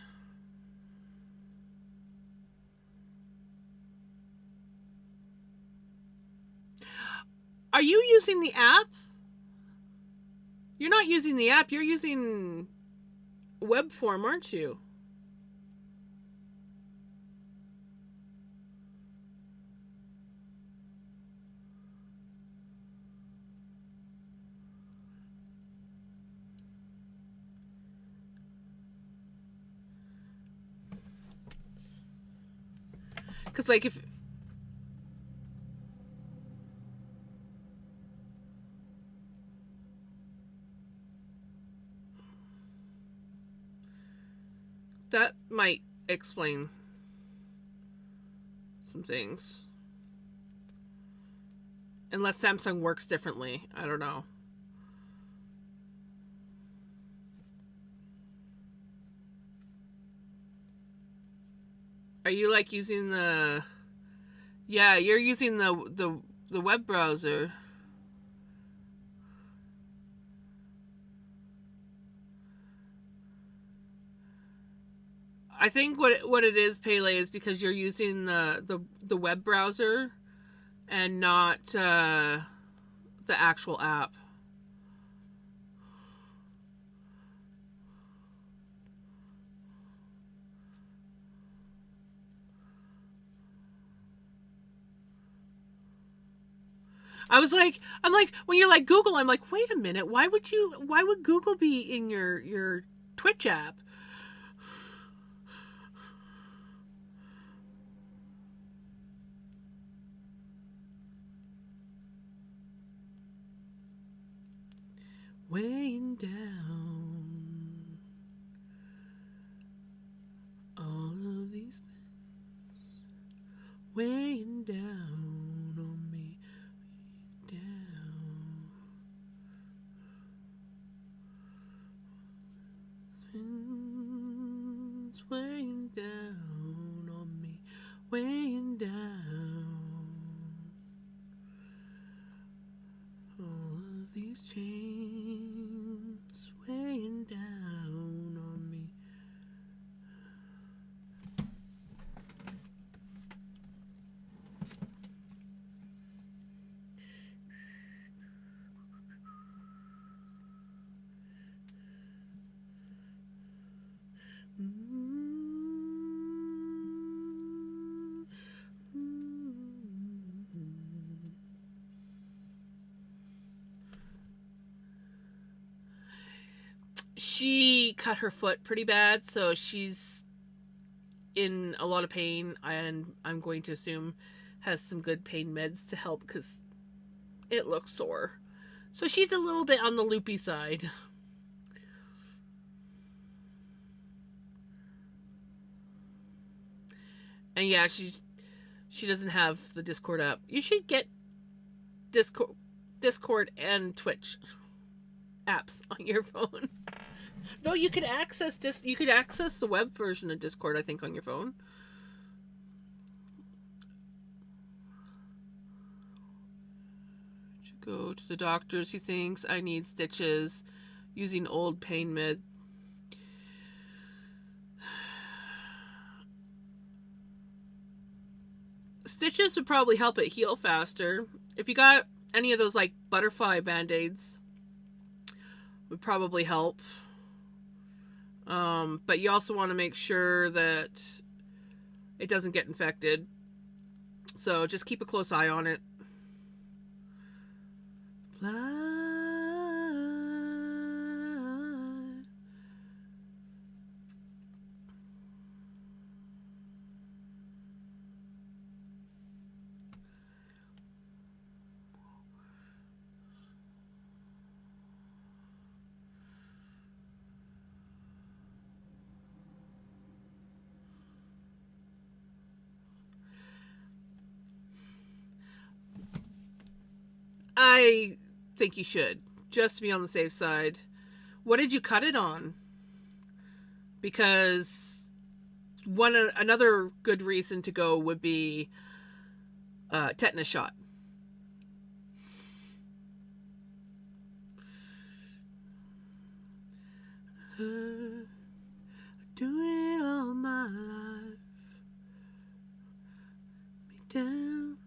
Are you using the app? You're not using the app. You're using web form, aren't you? Because, like, if... That might explain some things. Unless Samsung works differently. I don't know. Are you like using the? Yeah, you're using the web browser. I think what it is, Pele, is because you're using the web browser and not the actual app. I'm like, when you're like Google, I'm like, wait a minute, why would Google be in your Twitch app? Weighing down all of these things, weighing down on me, down. Things weighing down on me, weighing down. All of these chains weighing down on me. She cut her foot pretty bad, so she's in a lot of pain, and I'm going to assume has some good pain meds to help because it looks sore. So she's a little bit on the loopy side. And yeah, she doesn't have the Discord app. You should get Discord and Twitch apps on your phone. Though you could access the web version of Discord, I think, on your phone. Go to the doctors. He thinks I need stitches using old pain med. Stitches would probably help it heal faster. If you got any of those like butterfly band-aids, would probably help. But you also want to make sure that it doesn't get infected. So just keep a close eye on it. Fly. I think you should, just to be on the safe side. What did you cut it on? Because another good reason to go would be tetanus shot. Do it all my life. Me down.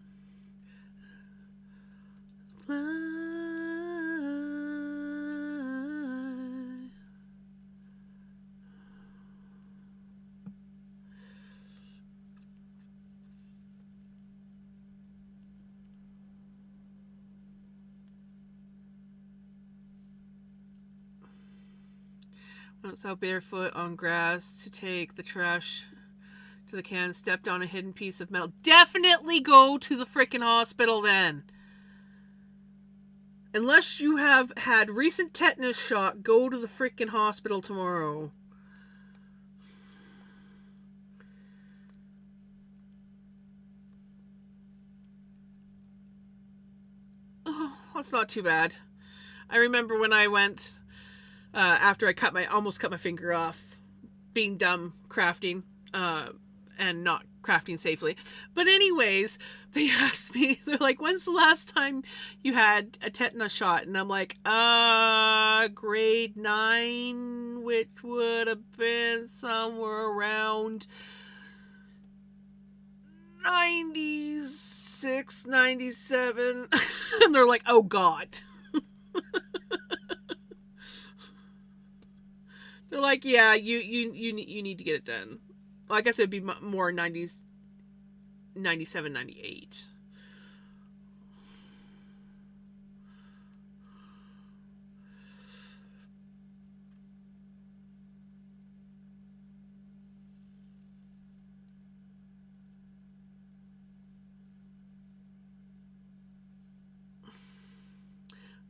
Fly. Once out barefoot on grass to take the trash to the can, stepped on a hidden piece of metal. Definitely go to the freaking hospital then. Unless you have had recent tetanus shot, go to the freaking hospital tomorrow. Oh, that's not too bad. I remember when I went after I almost cut my finger off, being dumb crafting and not crafting safely. But anyways, they asked me, they're like, when's the last time you had a tetanus shot? And I'm like, grade 9, which would have been somewhere around 96, 97. And they're like, oh God. They're like, yeah, you need to get it done. Well, I guess it'd be more 90s, 97, 98.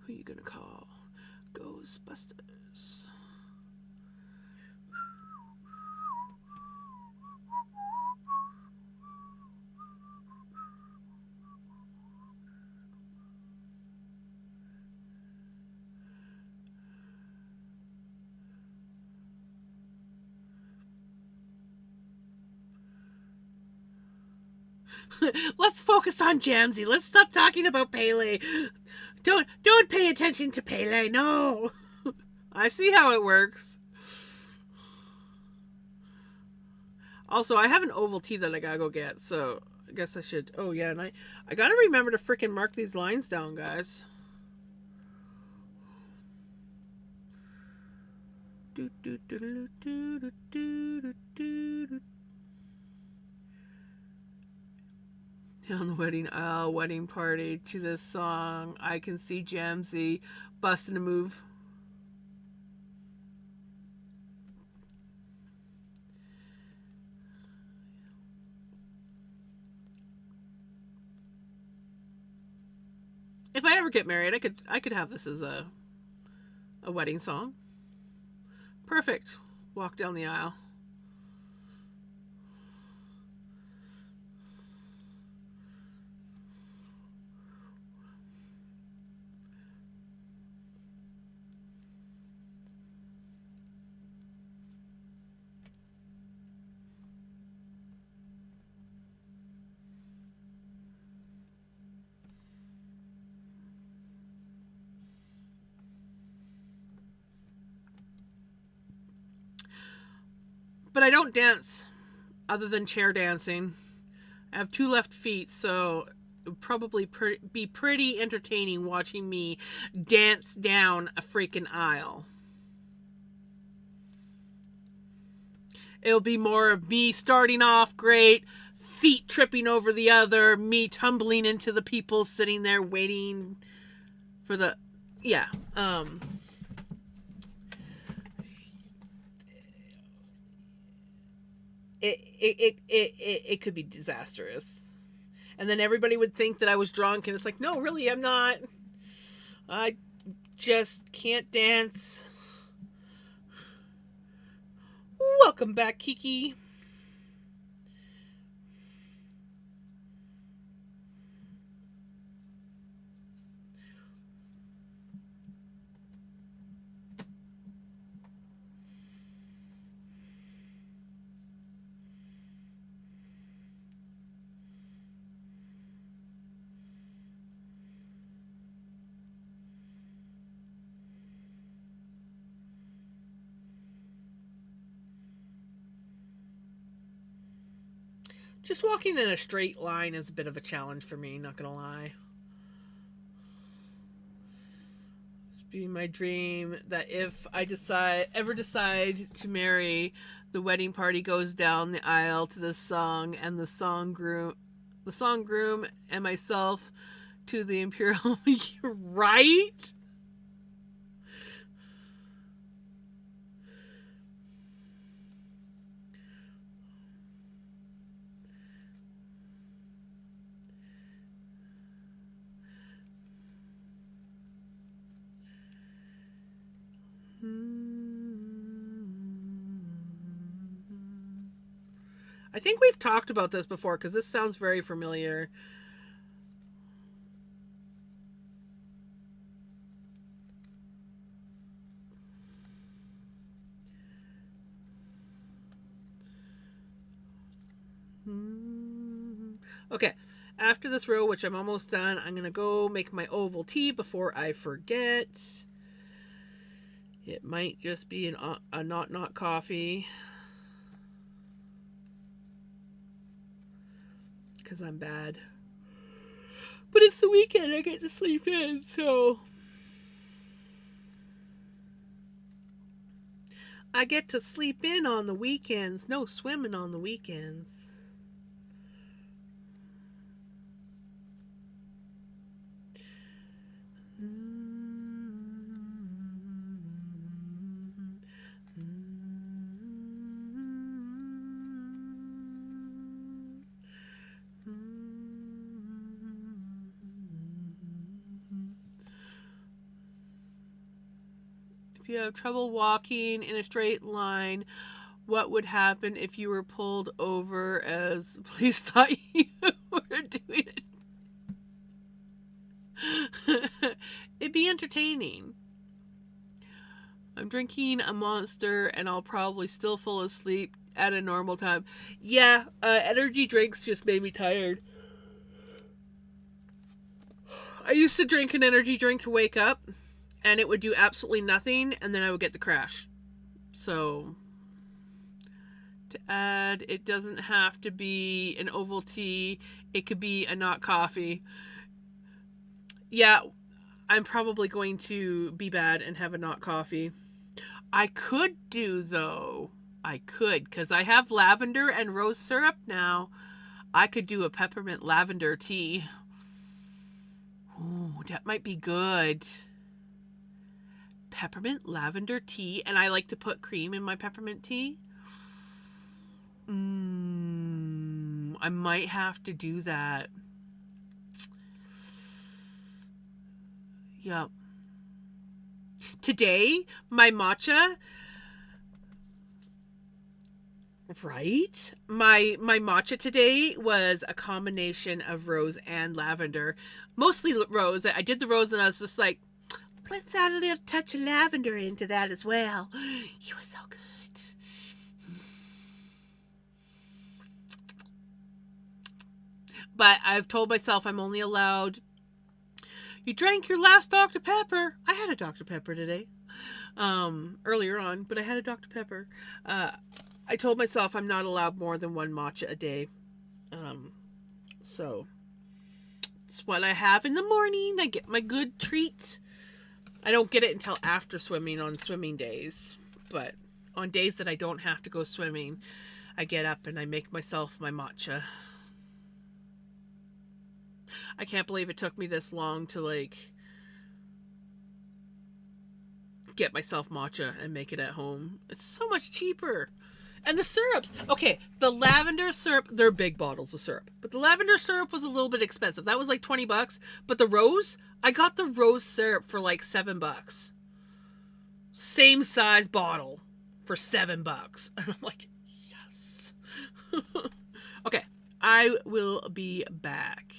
Who are you gonna call? Ghostbusters. Let's focus on Jamsey. Let's stop talking about Pele. Don't pay attention to Pele. No. I see how it works. Also, I have an oval tee that I gotta go get, so I guess I should. Oh yeah, and I gotta remember to freaking mark these lines down, guys. Down the wedding aisle, wedding party to this song. I can see Jamsey busting a move. If I ever get married, I could have this as a wedding song. Perfect. Walk down the aisle. But I don't dance other than chair dancing. I have 2 left feet, so it would probably be pretty entertaining watching me dance down a freaking aisle. It'll be more of me starting off great, feet tripping over the other, me tumbling into the people sitting there waiting for the... Yeah. It could be disastrous. And then everybody would think that I was drunk, and it's like, no, really, I'm not. I just can't dance. Welcome back, Kiki. Just walking in a straight line is a bit of a challenge for me, not gonna lie. It's been my dream that if I ever decide to marry, the wedding party goes down the aisle to this song, and the song groom and myself to the Imperial. You're right? I think we've talked about this before because this sounds very familiar. Okay, after this row, which I'm almost done, I'm going to go make my oval tea before I forget. It might just be a not coffee. Because I'm bad. But it's the weekend, I get to sleep in, so... I get to sleep in on the weekends. No swimming on the weekends. If you have trouble walking in a straight line, what would happen if you were pulled over as police thought you were doing it? It'd be entertaining. I'm drinking a Monster and I'll probably still fall asleep at a normal time. Yeah, energy drinks just made me tired. I used to drink an energy drink to wake up, and it would do absolutely nothing, and then I would get the crash. So, to add, it doesn't have to be an oval tea. It could be a not coffee. Yeah, I'm probably going to be bad and have a not coffee. I could do, though. I could, because I have lavender and rose syrup now. I could do a peppermint lavender tea. Ooh, that might be good. Peppermint lavender tea, and I like to put cream in my peppermint tea. I might have to do that. Yep. Today, my matcha, right? My matcha today was a combination of rose and lavender. Mostly rose. I did the rose and I was just like, let's add a little touch of lavender into that as well. It was so good. But I've told myself I'm only allowed... You drank your last Dr. Pepper. I had a Dr. Pepper today. Earlier on, but I had a Dr. Pepper. I told myself I'm not allowed more than one matcha a day. So it's what I have in the morning. I get my good treat. I don't get it until after swimming on swimming days. But on days that I don't have to go swimming, I get up and I make myself my matcha. I can't believe it took me this long to like get myself matcha and make it at home. It's so much cheaper. And the syrups. Okay, the lavender syrup, they're big bottles of syrup. But the lavender syrup was a little bit expensive. That was like $20. But the rose, I got the rose syrup for like $7. Same size bottle for $7. And I'm like, yes. Okay, I will be back.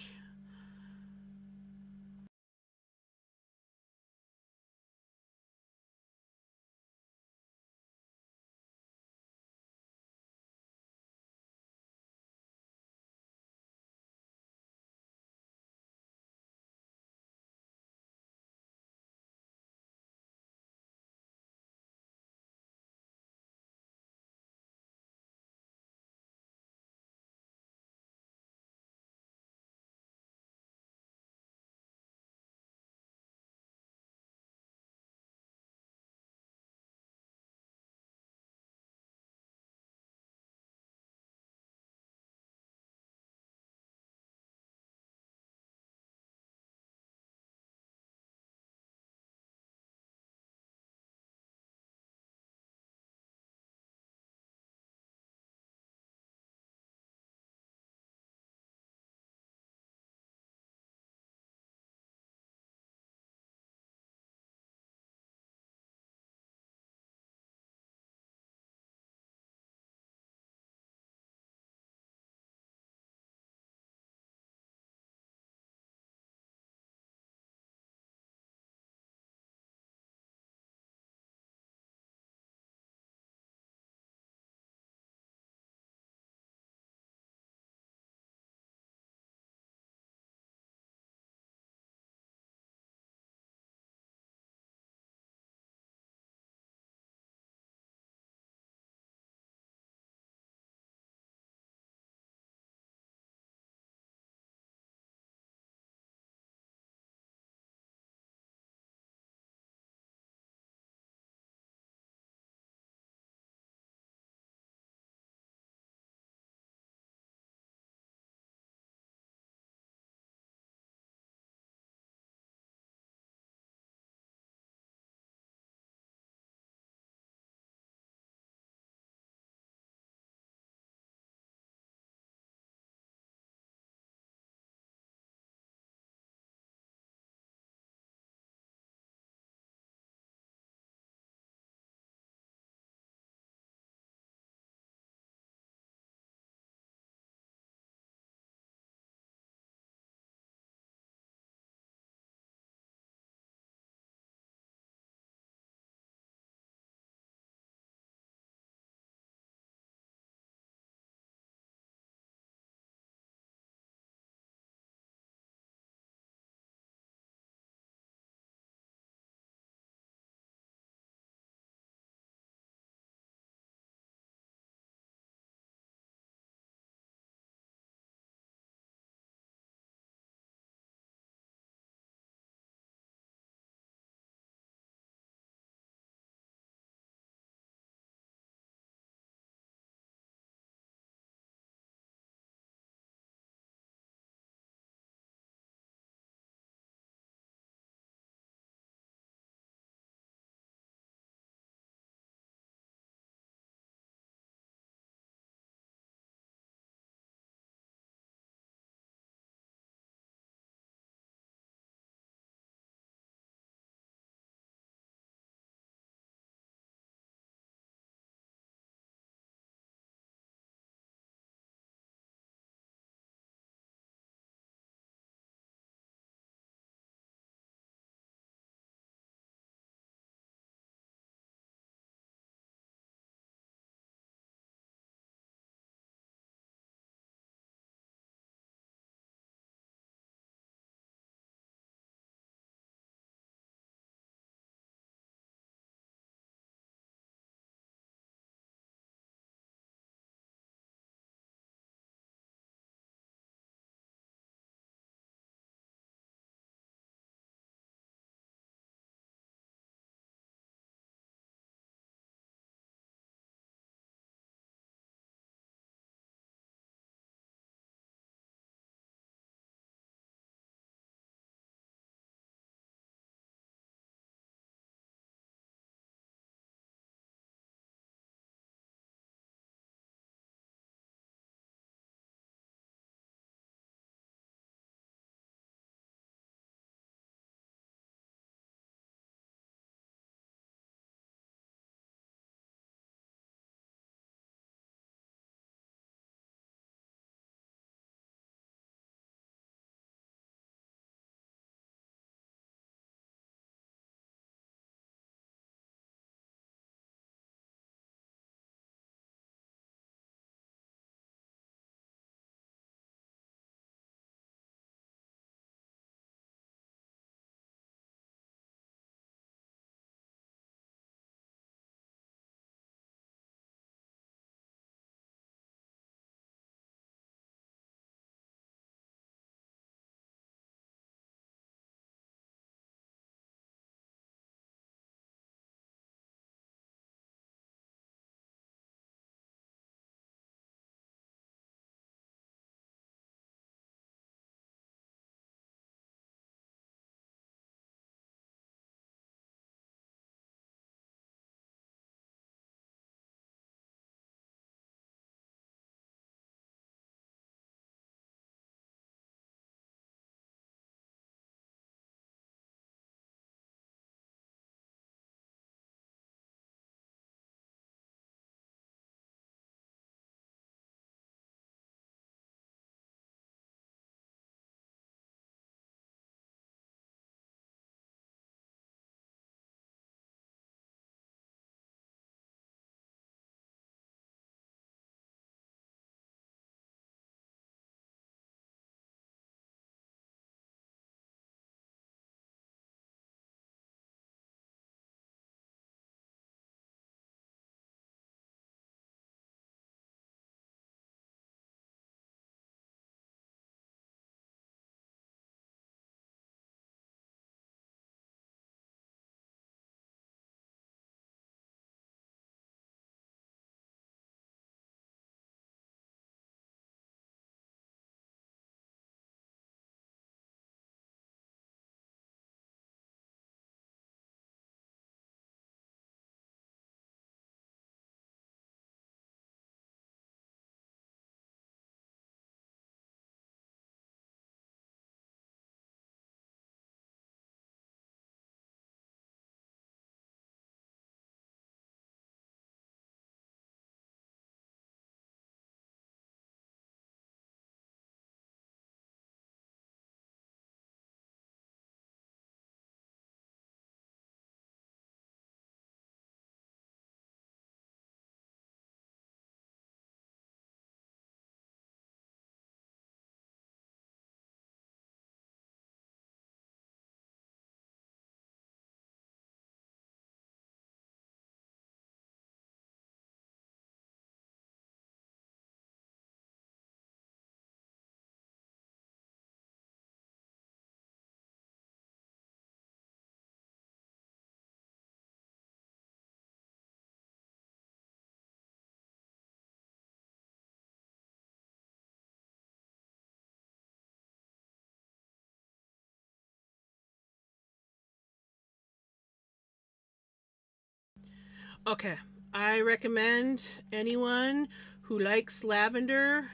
Okay. I recommend anyone who likes lavender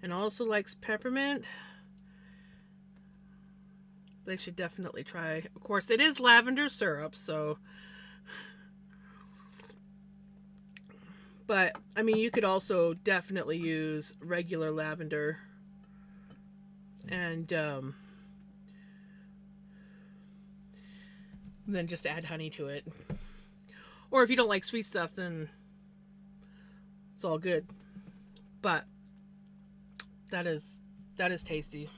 and also likes peppermint, they should definitely try. Of course, it is lavender syrup, so. But, I mean, you could also definitely use regular lavender. And then just add honey to it. Or if you don't like sweet stuff, then it's all good. But that is tasty.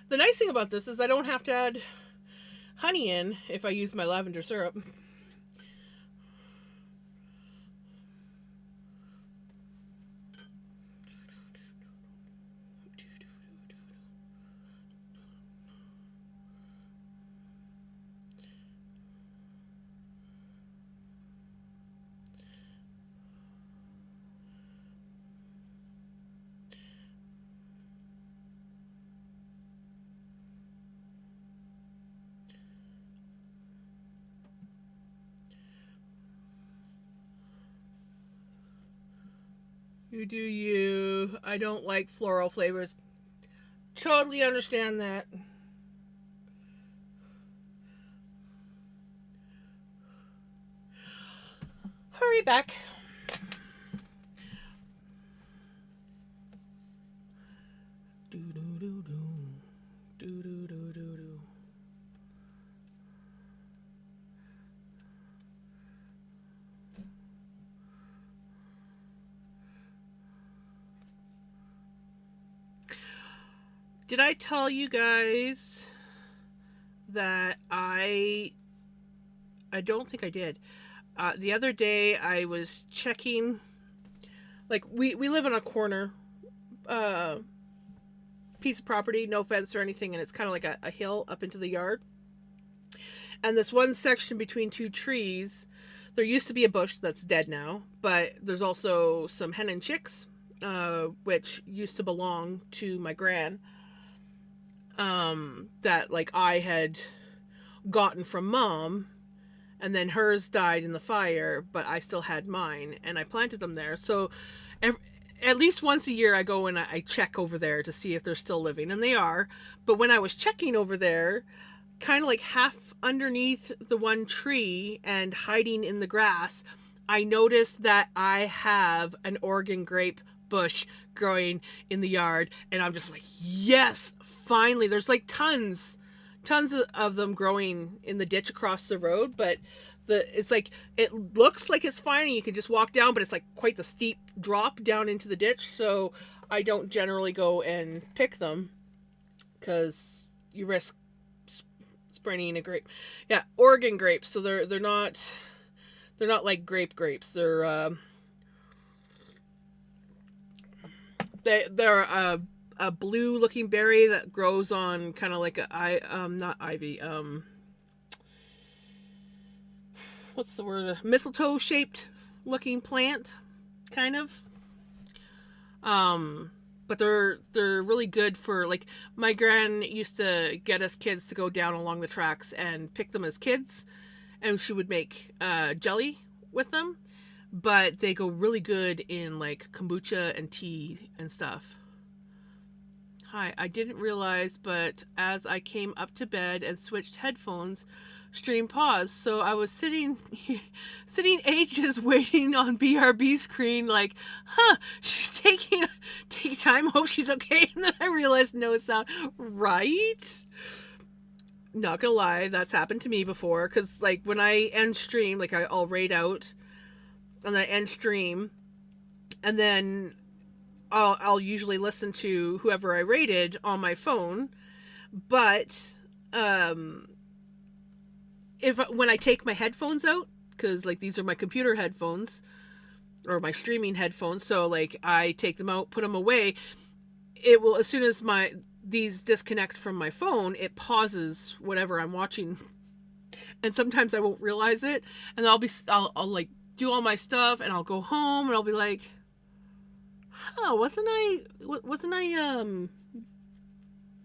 The nice thing about this is I don't have to add honey in if I use my lavender syrup. You do you. I don't like floral flavors. Totally understand that. Hurry back. Do do do do. Do do do do do. Did I tell you guys that I don't think I did. The other day I was checking, like we live on a corner piece of property, no fence or anything, and it's kind of like a hill up into the yard. And this one section between two trees, there used to be a bush that's dead now, but there's also some hen and chicks, which used to belong to my gran. That like I had gotten from mom, and then hers died in the fire, but I still had mine, and I planted them there. So at least once a year I go and I check over there to see if they're still living, and they are. But when I was checking over there, kind of like half underneath the one tree and hiding in the grass, I noticed that I have an Oregon grape bush growing in the yard, and I'm just like, yes, finally. There's like tons of them growing in the ditch across the road, but it's like, it looks like it's fine and you can just walk down, but it's like quite the steep drop down into the ditch, so I don't generally go and pick them because you risk spraining a grape. Yeah, Oregon grapes, so they're not like grapes. They're a blue looking berry that grows on kind of like not ivy, what's the word, mistletoe shaped looking plant, kind of. But they're really good for, like, my gran used to get us kids to go down along the tracks and pick them as kids, and she would make jelly with them. But they go really good in like kombucha and tea and stuff. Hi, I didn't realize, but as I came up to bed and switched headphones, stream paused. So I was sitting ages waiting on BRB screen, like, she's taking time, hope she's okay. And then I realized, no, it's not right. Not gonna lie, that's happened to me before, because like when I end stream, like I'll raid out and then I end stream, and then I'll usually listen to whoever I rated on my phone. But when I take my headphones out, because like these are my computer headphones or my streaming headphones, so like I take them out, put them away, it will, as soon as these disconnect from my phone, it pauses whatever I'm watching, and sometimes I won't realize it, and I'll like do all my stuff, and I'll go home and I'll be like, wasn't I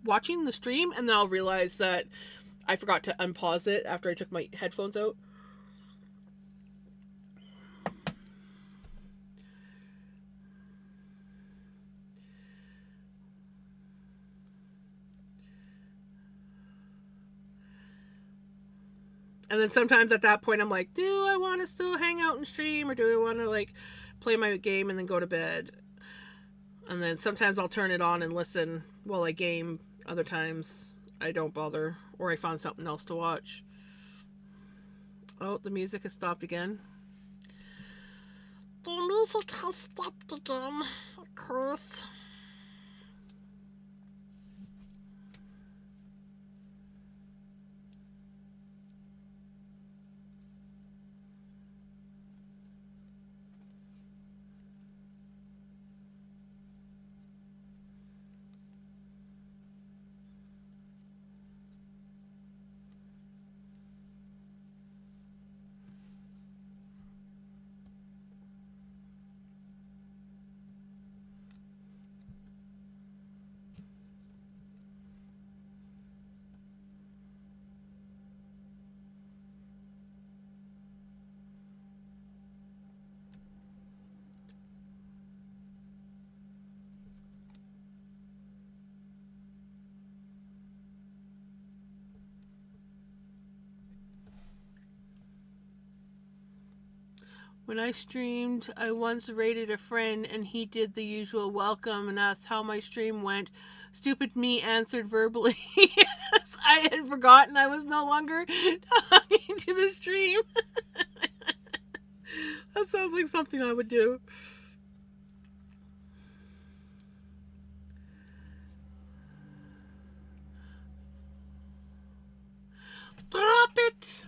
watching the stream? And then I'll realize that I forgot to unpause it after I took my headphones out. And then sometimes at that point I'm like, do I want to still hang out and stream, or do I want to like play my game and then go to bed? And then sometimes I'll turn it on and listen while I game. Other times I don't bother, or I find something else to watch. Oh, the music has stopped again. The music has stopped again, of course. When I streamed, I once raided a friend and he did the usual welcome and asked how my stream went. Stupid me answered verbally. Yes, I had forgotten I was no longer talking to the stream. That sounds like something I would do. Drop it!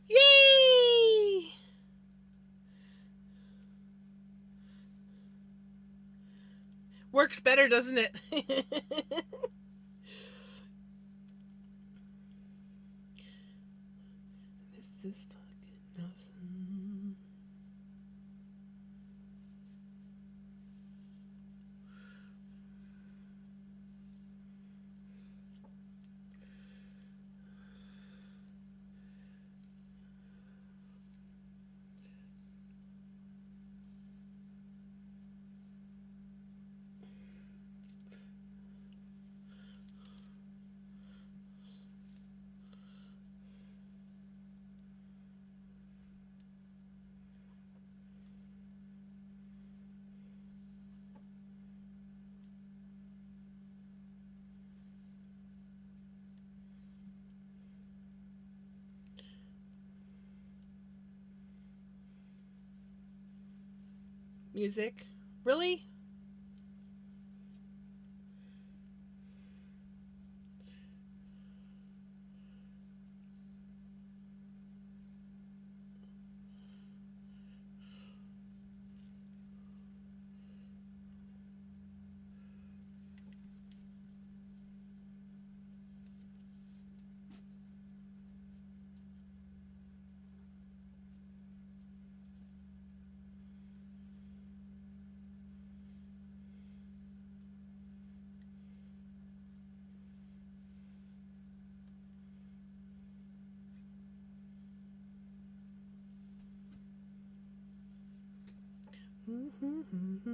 Yay! Works better, doesn't it? This is fucking awesome. Music? Really? Here we go.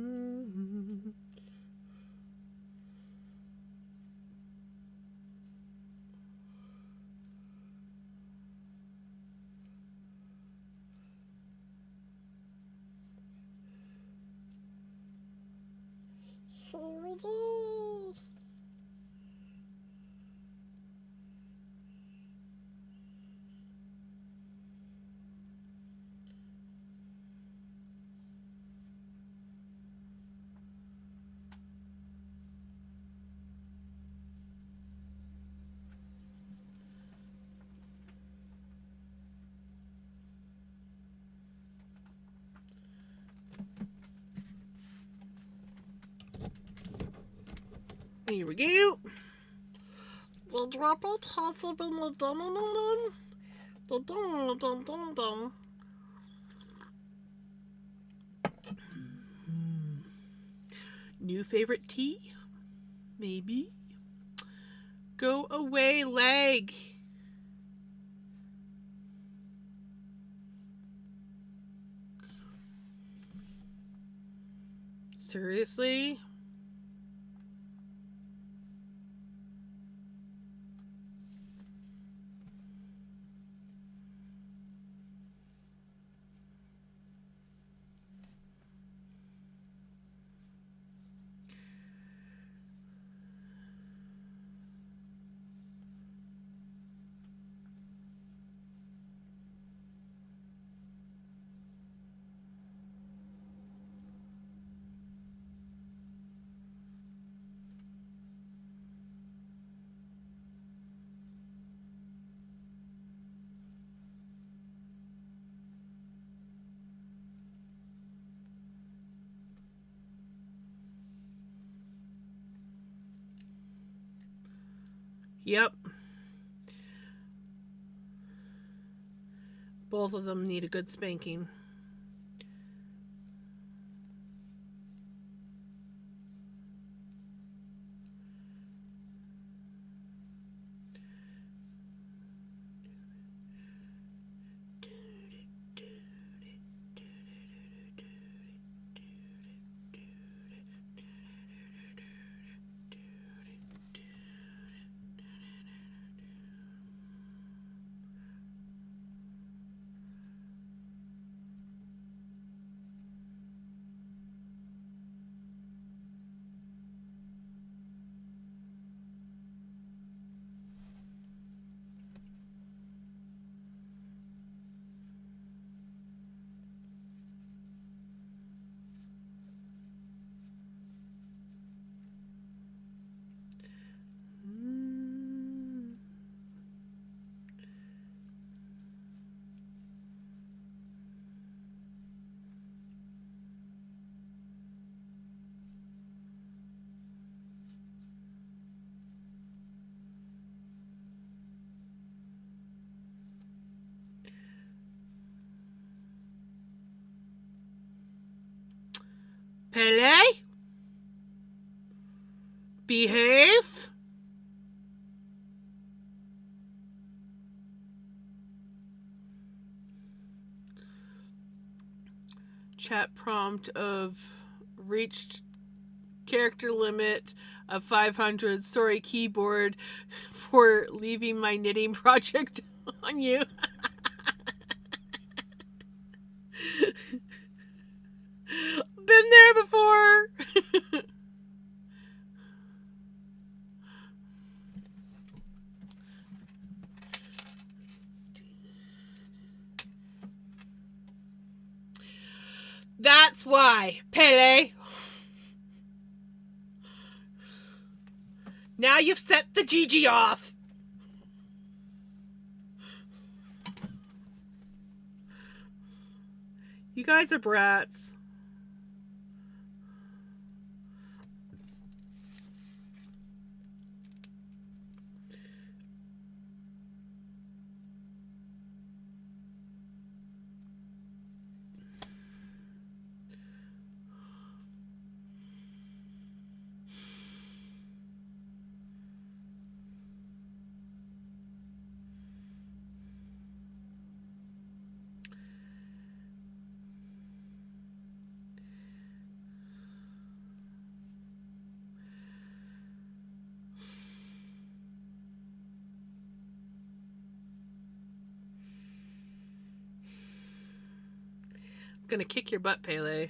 Here we go. The drop it has been the dun dun dun dun dun dun dun dun. New favorite tea? Maybe. Go away, leg. Seriously? Yep. Both of them need a good spanking. Pele? Behave? Chat prompt of reached character limit of 500. Sorry, keyboard, for leaving my knitting project on you. Been there before. That's why, Pele. Now you've set the Gigi off. You guys are brats. I'm gonna kick your butt, Pele.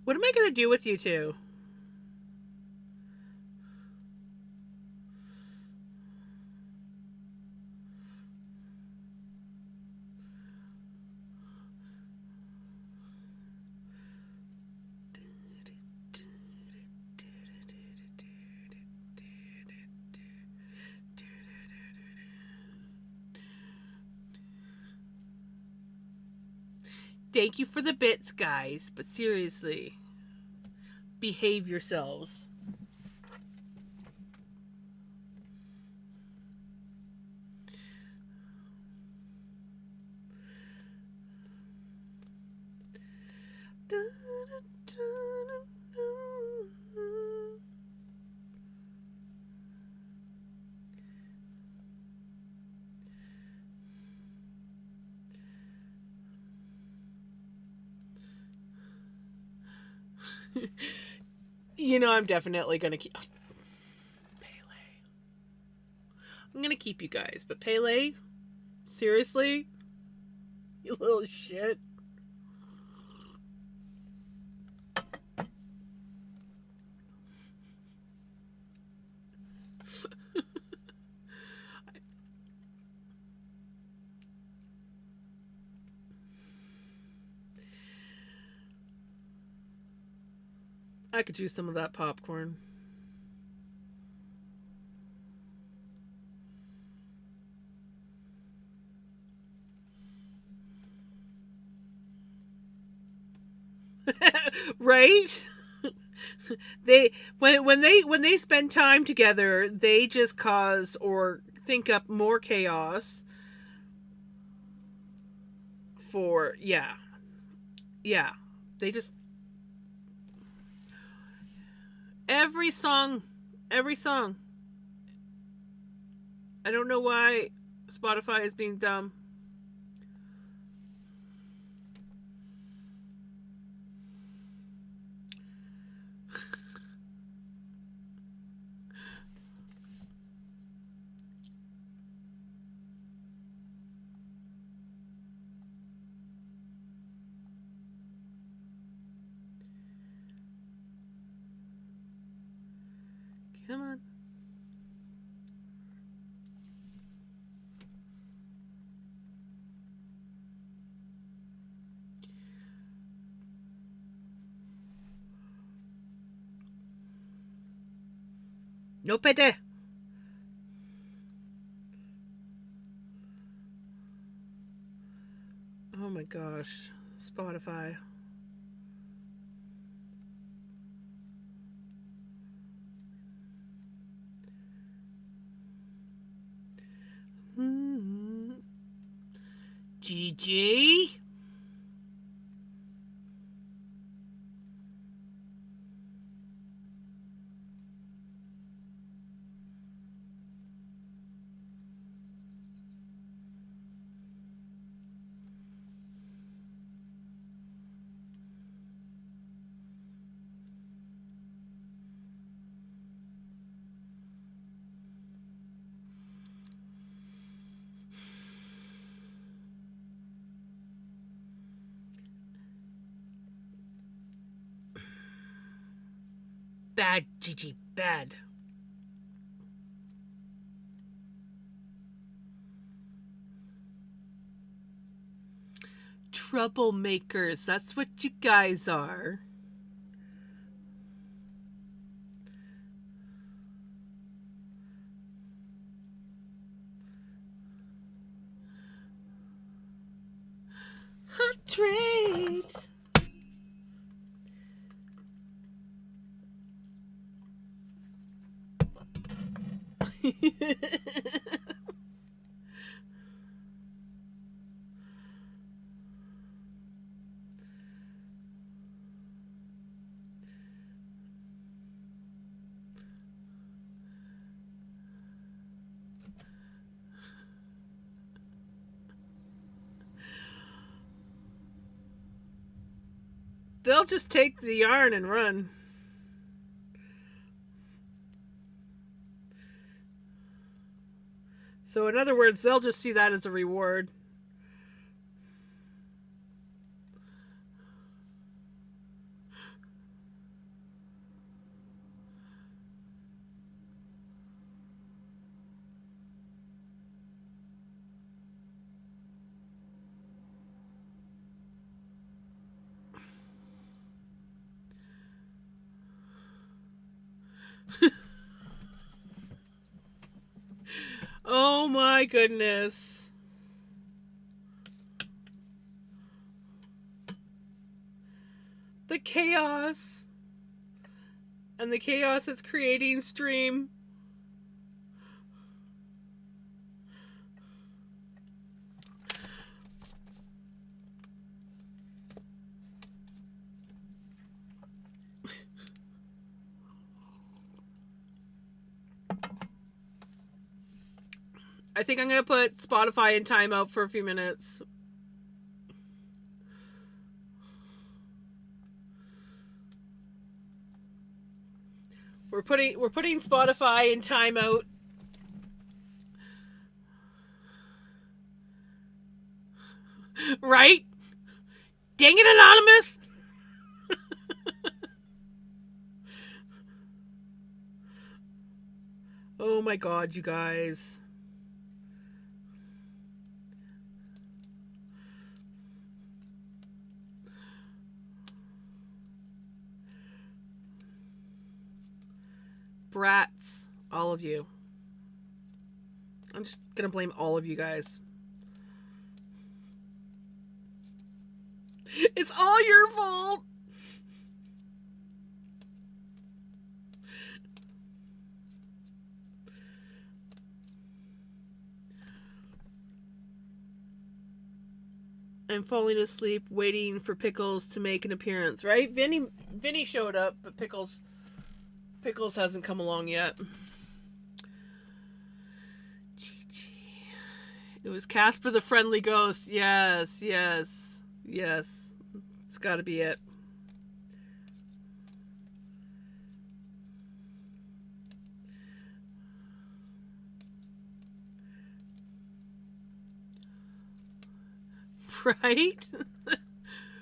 What am I gonna do with you two? thank you for the bits, guys, but seriously, behave yourselves. You know, I'm definitely gonna keep Pele. I'm gonna keep you guys, but Pele, seriously, you little shit. I could use some of that popcorn. Right? They when they spend time together, they just cause or think up more chaos for yeah. They just every song. I don't know why Spotify is being dumb. Come on. No pete. Oh my gosh. Spotify. GG. Bad, GG, bad. Troublemakers, that's what you guys are. Hot trade. They'll just take the yarn and run. So, in other words, they'll just see that as a reward. Oh my goodness. chaos. And the chaos it's creating stream. I think I'm going to put Spotify in timeout for a few minutes. We're putting Spotify in timeout. Right? Dang it, Anonymous! Oh my god, you guys. Brats. All of you. I'm just gonna blame all of you guys. It's all your fault! I'm falling asleep waiting for Pickles to make an appearance, right? Vinny showed up, but Pickles hasn't come along yet. It was Casper the Friendly Ghost. Yes. It's gotta be it. Right?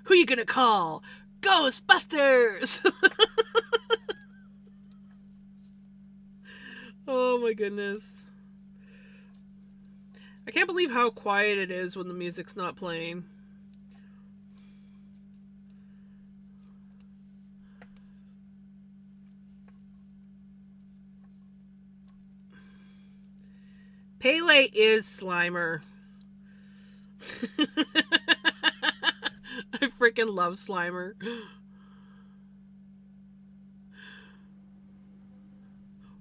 Who you gonna call? Ghostbusters! Oh my goodness. I can't believe how quiet it is when the music's not playing. Pele is Slimer. I freaking love Slimer.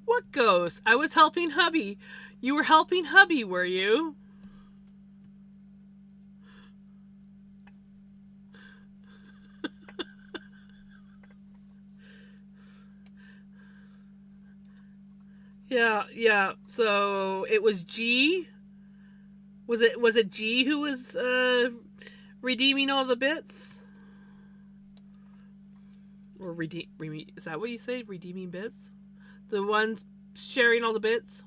What ghost? I was helping hubby. You were helping hubby, were you? Yeah. So it was G. Was it G who was redeeming all the bits? Or is that what you say? Redeeming bits? The ones sharing all the bits?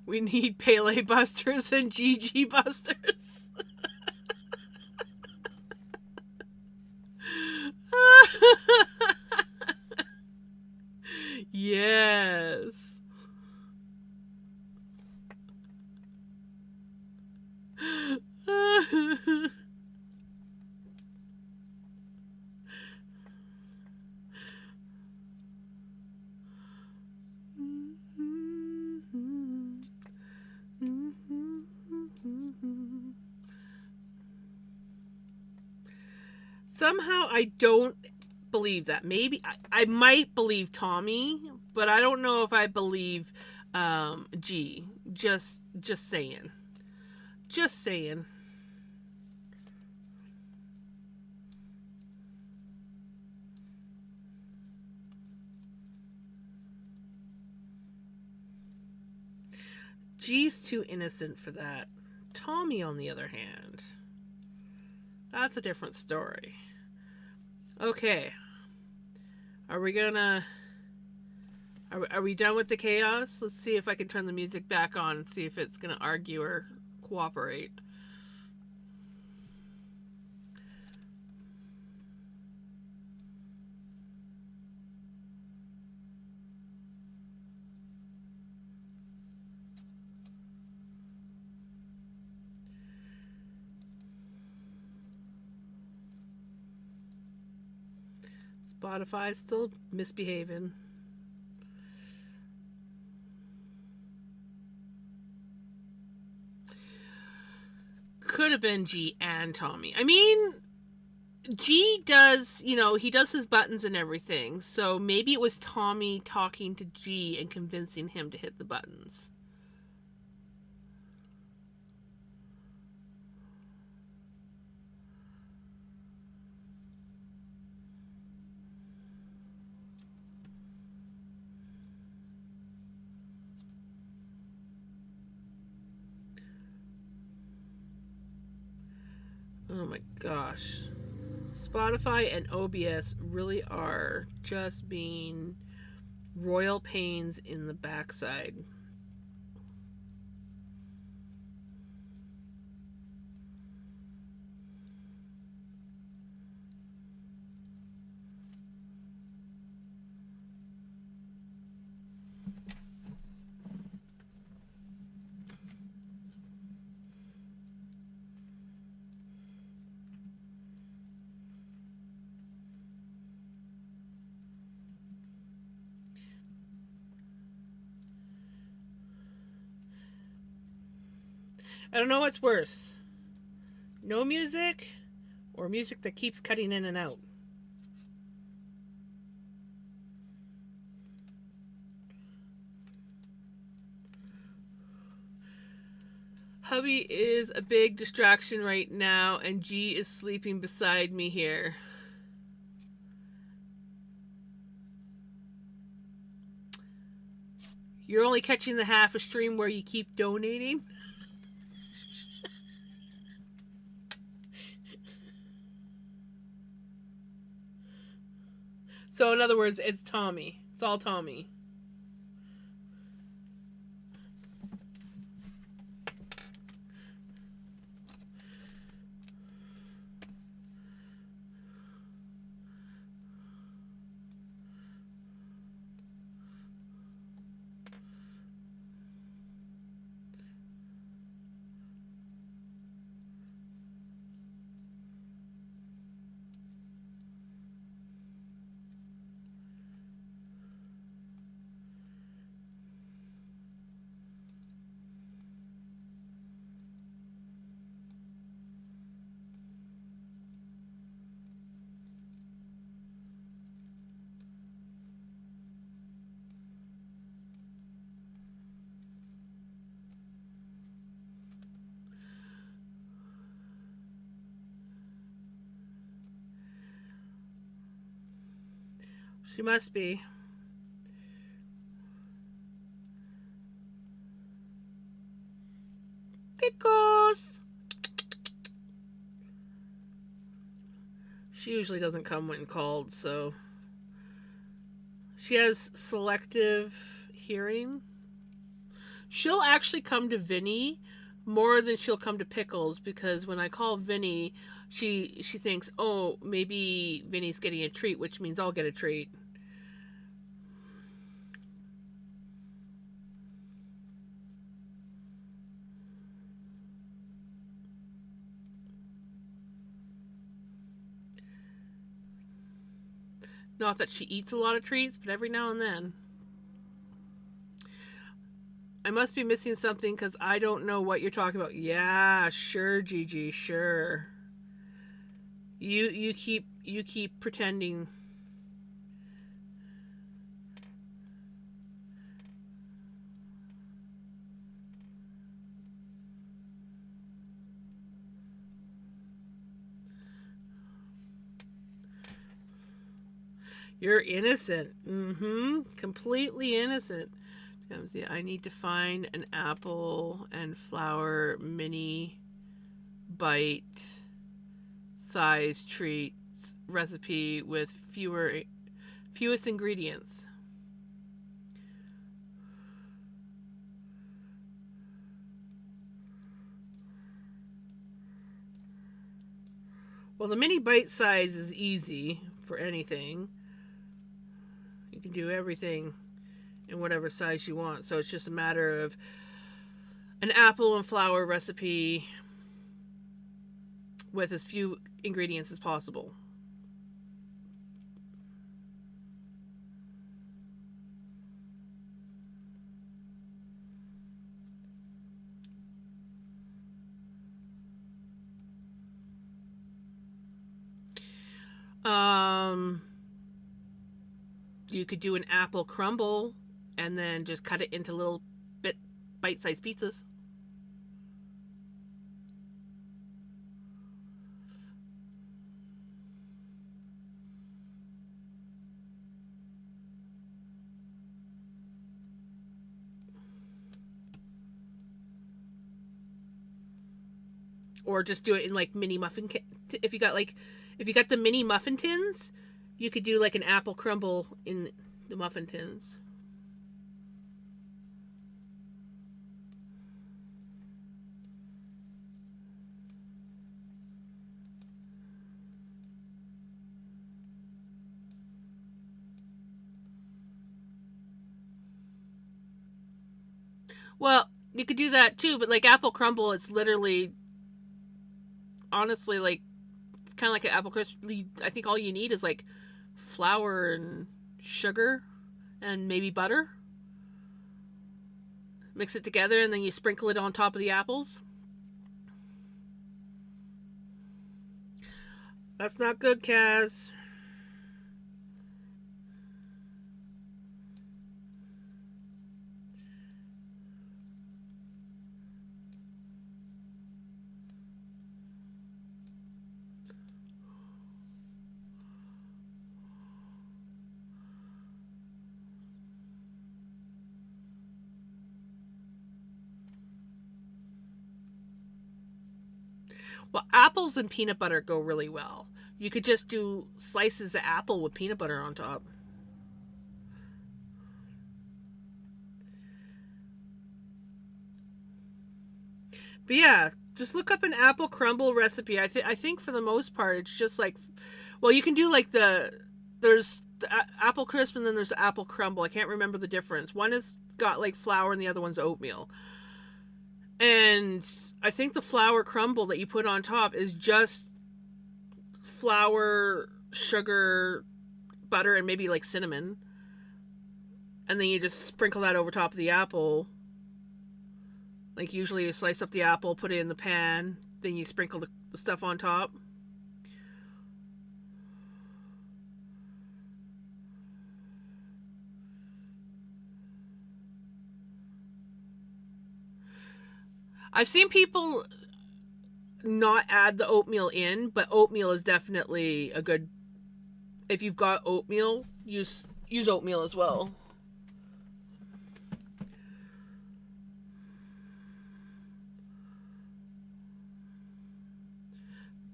We need Pele Busters and GG Busters. Yes. Somehow I don't believe that. Maybe I might believe Tommy, but I don't know if I believe G. Just saying. Just saying. G's too innocent for that. Tommy, on the other hand, that's a different story. Okay. Are we gonna... Are we done with the chaos? Let's see if I can turn the music back on and see if it's gonna argue or cooperate. Spotify's still misbehaving. Could have been G and Tommy. I mean, G does, he does his buttons and everything. So maybe it was Tommy talking to G and convincing him to hit the buttons. Oh my gosh. Spotify and OBS really are just being royal pains in the backside. I don't know what's worse. No music or music that keeps cutting in and out. Hubby is a big distraction right now, and G is sleeping beside me here. You're only catching the half a stream where you keep donating. So in other words, it's Tommy. It's all Tommy. She must be. Pickles! She usually doesn't come when called, so... She has selective hearing. She'll actually come to Vinny more than she'll come to Pickles, because when I call Vinny, she thinks, oh, maybe Vinny's getting a treat, which means I'll get a treat. Not that she eats a lot of treats, but every now and then. I must be missing something because I don't know what you're talking about. Yeah, sure, Gigi, sure. You keep pretending. You're innocent. Completely innocent. I need to find an apple and flour mini bite size treats recipe with fewest ingredients. Well, the mini bite size is easy for anything. You can do everything in whatever size you want. So it's just a matter of an apple and flour recipe with as few ingredients as possible. You could do an apple crumble and then just cut it into little bite-sized pizzas. Or just do it in like mini muffin if you got the mini muffin tins, you could do like an apple crumble in the muffin tins. Well, you could do that too, but like apple crumble, it's literally, honestly, like kind of like an apple crisp. I think all you need is like flour and sugar and maybe butter. Mix it together and then you sprinkle it on top of the apples. That's not good, Kaz. Well, apples and peanut butter go really well. You could just do slices of apple with peanut butter on top. But yeah, just look up an apple crumble recipe. I think for the most part, it's just like, well, you can do like there's the apple crisp and then there's the apple crumble. I can't remember the difference. One has got like flour and the other one's oatmeal. And I think the flour crumble that you put on top is just flour, sugar, butter, and maybe like cinnamon. And then you just sprinkle that over top of the apple. Like usually you slice up the apple, put it in the pan, then you sprinkle the stuff on top. I've seen people not add the oatmeal in, but oatmeal is definitely a good. If you've got oatmeal, use oatmeal as well.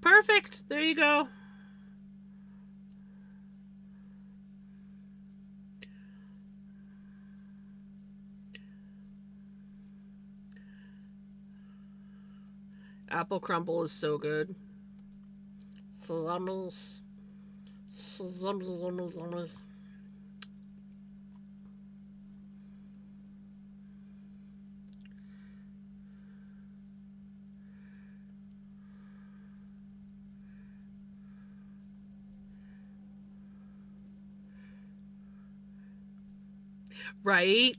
Perfect. There you go. Apple crumble is so good. Yummy. Yummy, yummy, yummy. Right?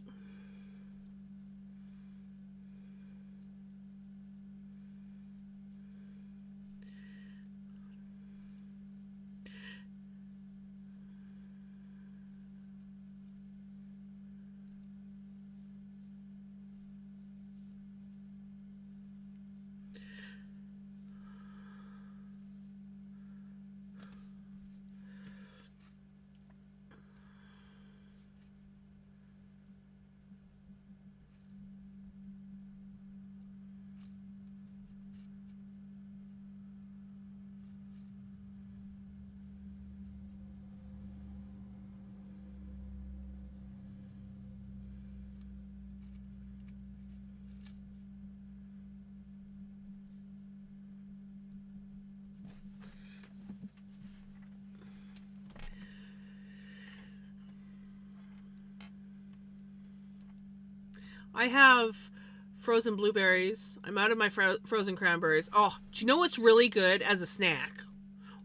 I have frozen blueberries. I'm out of my frozen cranberries. Oh, do you know what's really good as a snack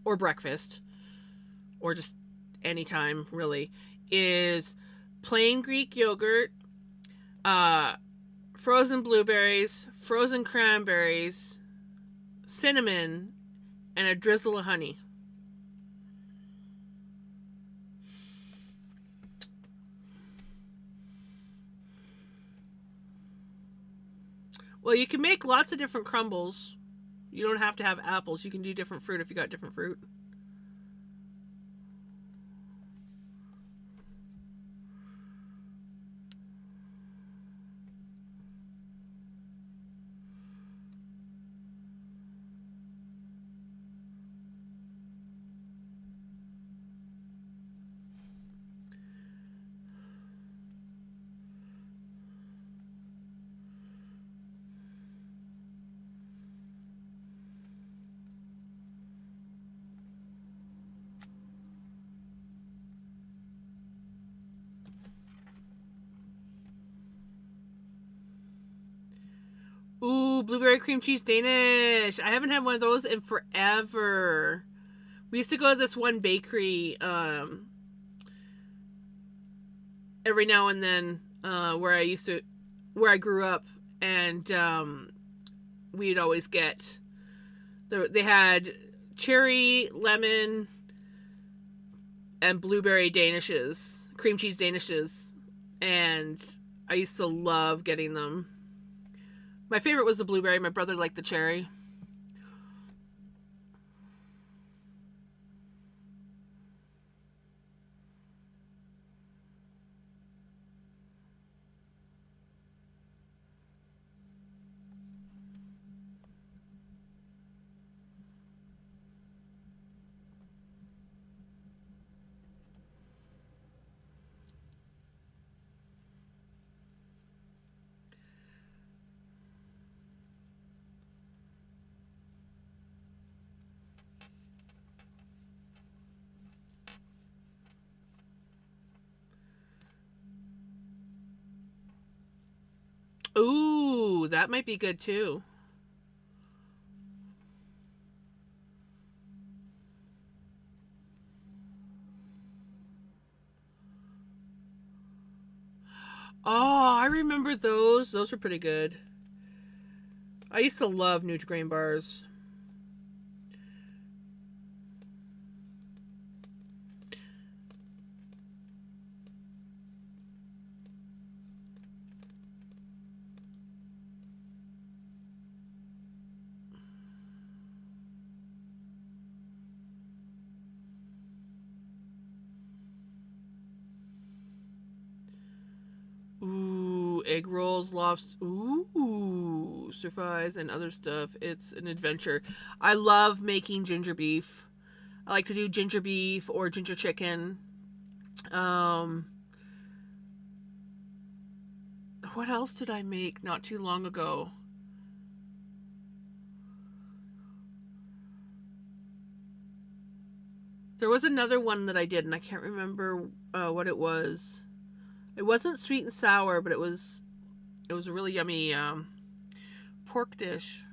or breakfast or just anytime really is plain Greek yogurt, frozen blueberries, frozen cranberries, cinnamon, and a drizzle of honey. Well, you can make lots of different crumbles. You don't have to have apples. You can do different fruit if you got different fruit. Ooh, blueberry cream cheese Danish. I haven't had one of those in forever. We used to go to this one bakery every now and then where I grew up, and we'd always get they had cherry, lemon, and blueberry danishes, cream cheese danishes, and I used to love getting them. My favorite was the blueberry. My brother liked the cherry. Ooh, that might be good too. Oh, I remember those. Those were pretty good. I used to love Nutri-Grain bars. Ooh, egg rolls, lobster. Ooh, stir fries and other stuff. It's an adventure. I love making ginger beef. I like to do ginger beef or ginger chicken. Um, what else did I make not too long ago? There was another one that I did, and I can't remember what it was. It wasn't sweet and sour, but it was a really yummy pork dish.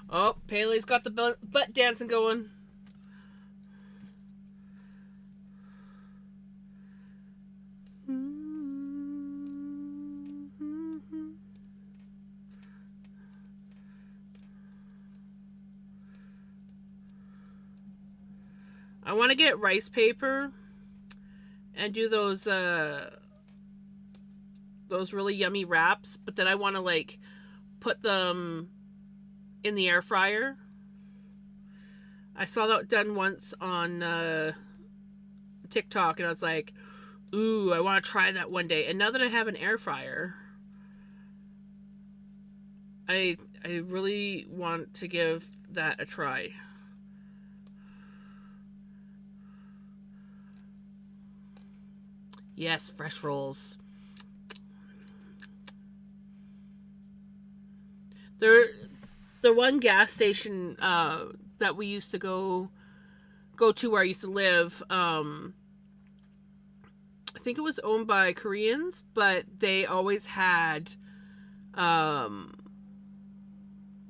Oh, Paley's got the butt dancing going. I want to get rice paper and do those really yummy wraps, but then I want to like put them in the air fryer. I saw that done once on TikTok, and I was like, ooh, I want to try that one day. And now that I have an air fryer, I really want to give that a try. Yes, fresh rolls. The one gas station that we used to go to where I used to live. I think it was owned by Koreans, but they always had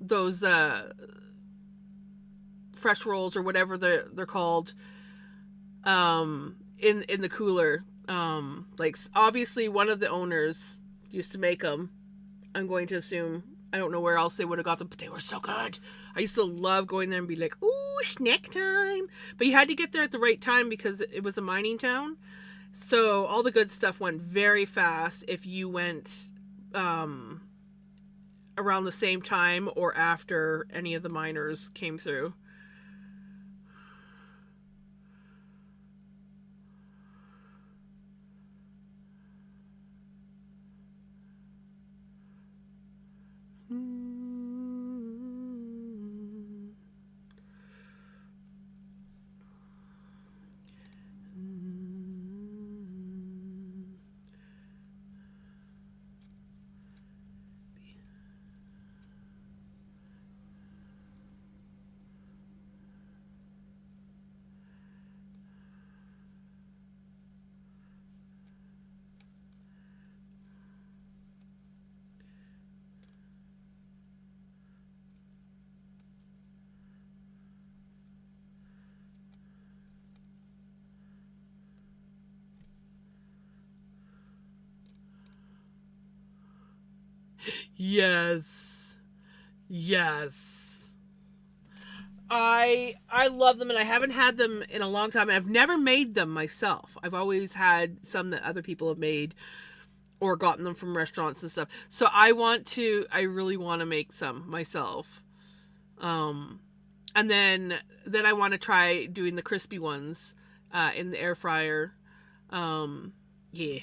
those fresh rolls or whatever they're called in the cooler. Like obviously one of the owners used to make them. I'm going to assume. I don't know where else they would have got them, but they were so good. I used to love going there and be like, ooh, snack time. But you had to get there at the right time because it was a mining town. So all the good stuff went very fast if you went around the same time or after any of the miners came through. Yes. Yes. I love them, and I haven't had them in a long time. I've never made them myself. I've always had some that other people have made or gotten them from restaurants and stuff. So I really want to make some myself. And then I want to try doing the crispy ones in the air fryer. Yeah.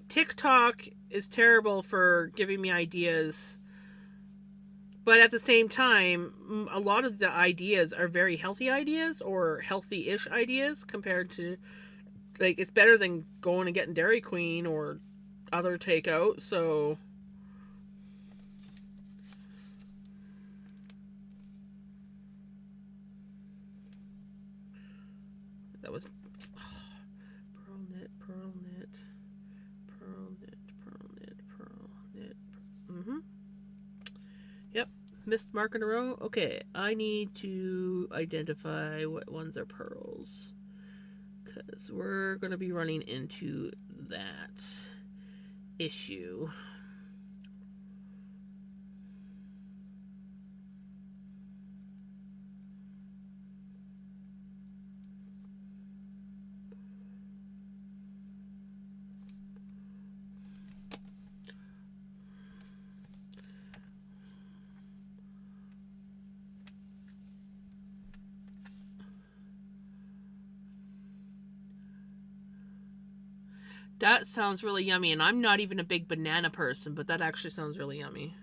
TikTok is terrible for giving me ideas. But at the same time, a lot of the ideas are very healthy ideas or healthy-ish ideas compared to, like, it's better than going and getting Dairy Queen or other takeout. So that was pearl knit, pearl knit, pearl knit, pearl knit, pearl knit. Yep, missed mark in a row. Okay, I need to identify what ones are pearls, because we're going to be running into that issue. That sounds really yummy, and I'm not even a big banana person, but that actually sounds really yummy.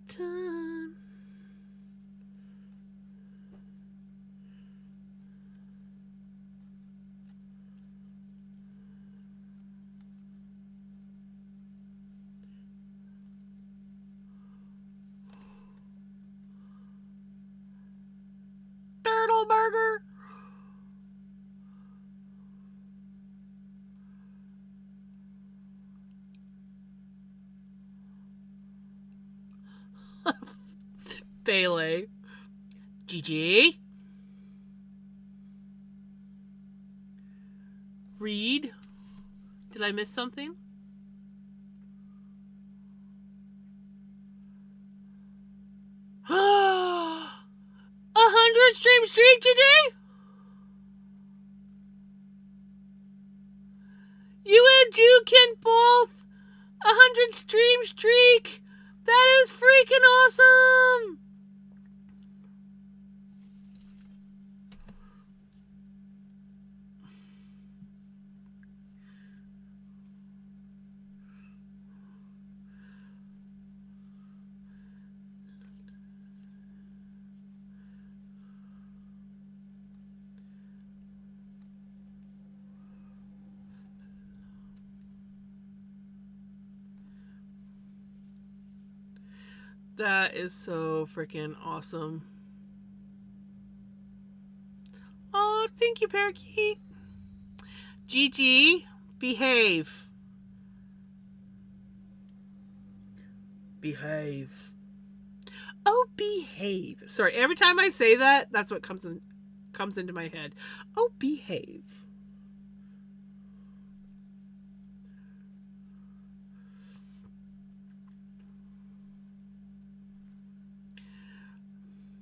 Time. Turtle burger. Bailey. Gigi. Reed. Did I miss something? 100 stream streak today? You and Juke can both 100 stream streak. That is freaking awesome. That is so freaking awesome. Oh, thank you, Parakeet. Gigi, behave. Behave. Oh, behave. Sorry, every time I say that, that's what comes into my head. Oh, behave.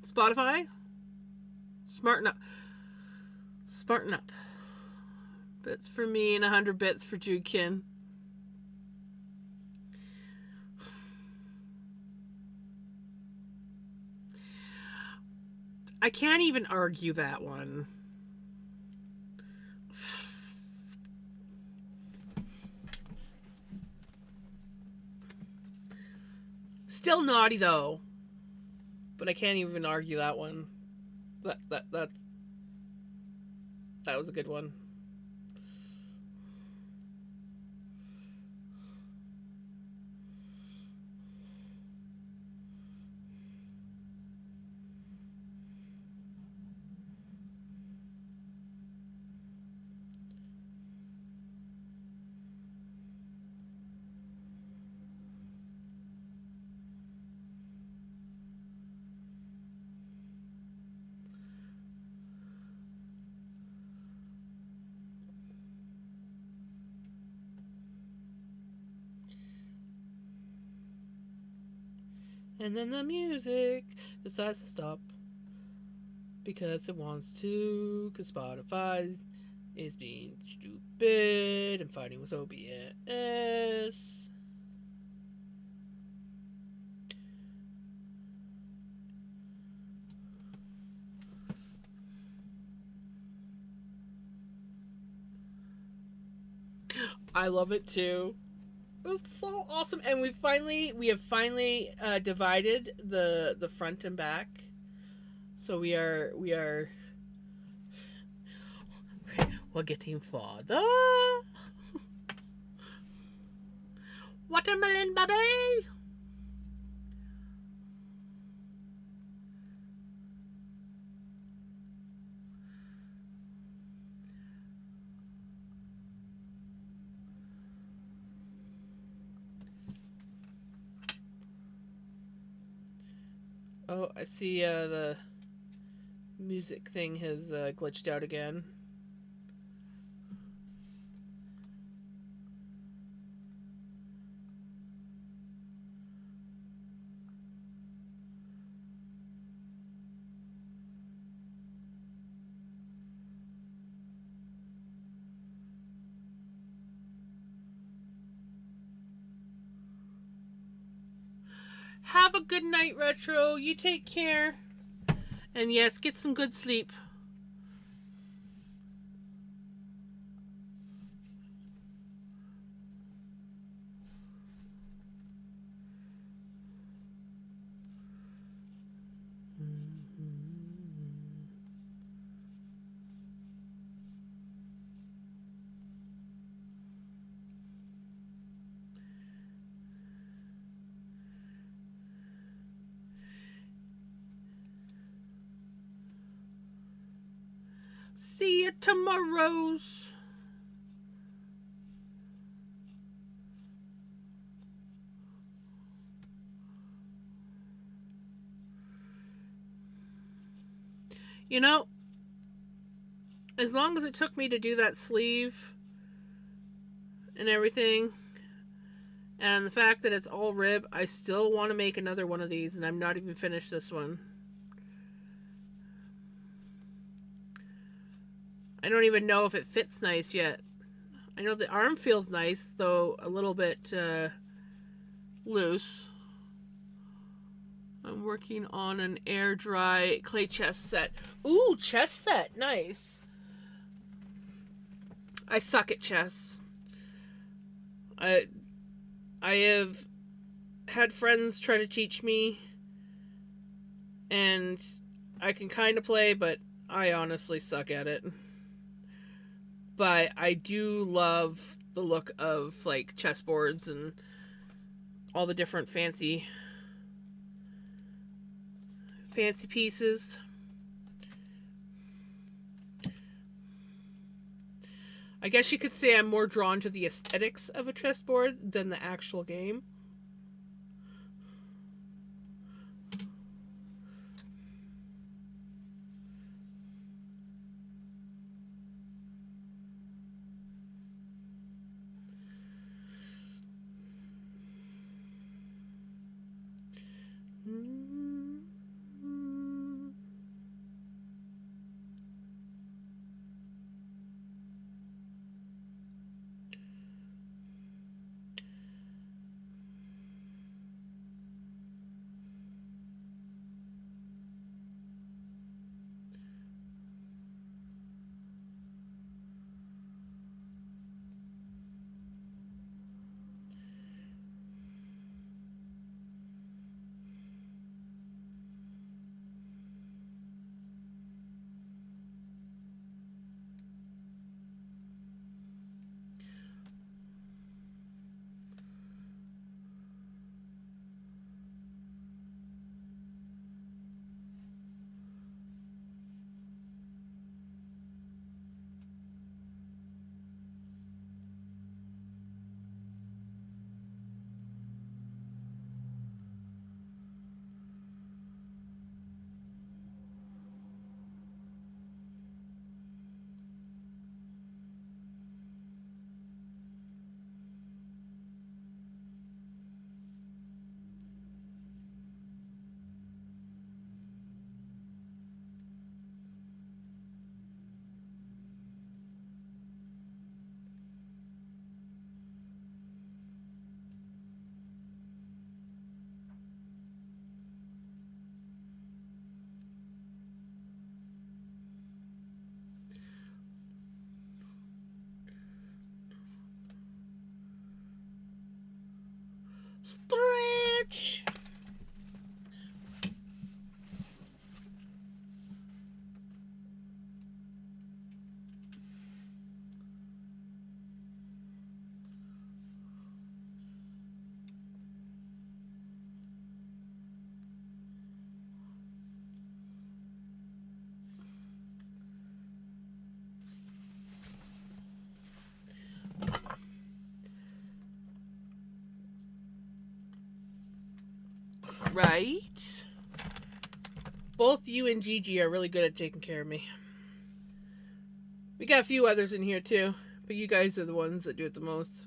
Spotify, smarten up. Smarten up. Bits for me and 100 bits for Judekin. I can't even argue that one. Still naughty though. But I can't even argue that one. That was a good one. And then the music decides to stop because it wants to, because Spotify is being stupid and fighting with OBS. I love it too. It was so awesome, and we have finally divided the front and back. So we're getting farther. Watermelon baby. Oh, I see the music thing has glitched out again. Have a good night, Retro. You take care. And yes, get some good sleep. See you tomorrows. You know, as long as it took me to do that sleeve and everything, and the fact that it's all rib, I still want to make another one of these, and I'm not even finished this one. I don't even know if it fits nice yet. I know the arm feels nice, though a little bit loose. I'm working on an air dry clay chest set. Ooh, chest set. Nice. I suck at chess. I have had friends try to teach me, and I can kind of play, but I honestly suck at it. But I do love the look of like chessboards and all the different fancy fancy pieces. I guess you could say I'm more drawn to the aesthetics of a chessboard than the actual game. Stretch! Right? Both you and Gigi are really good at taking care of me. We got a few others in here too, but you guys are the ones that do it the most.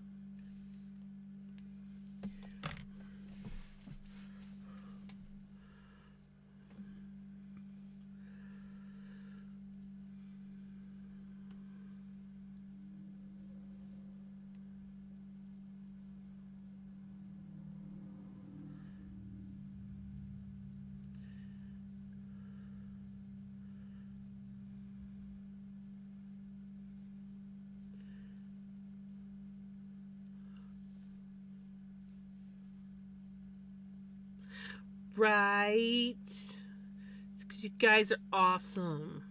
Right? It's because you guys are awesome.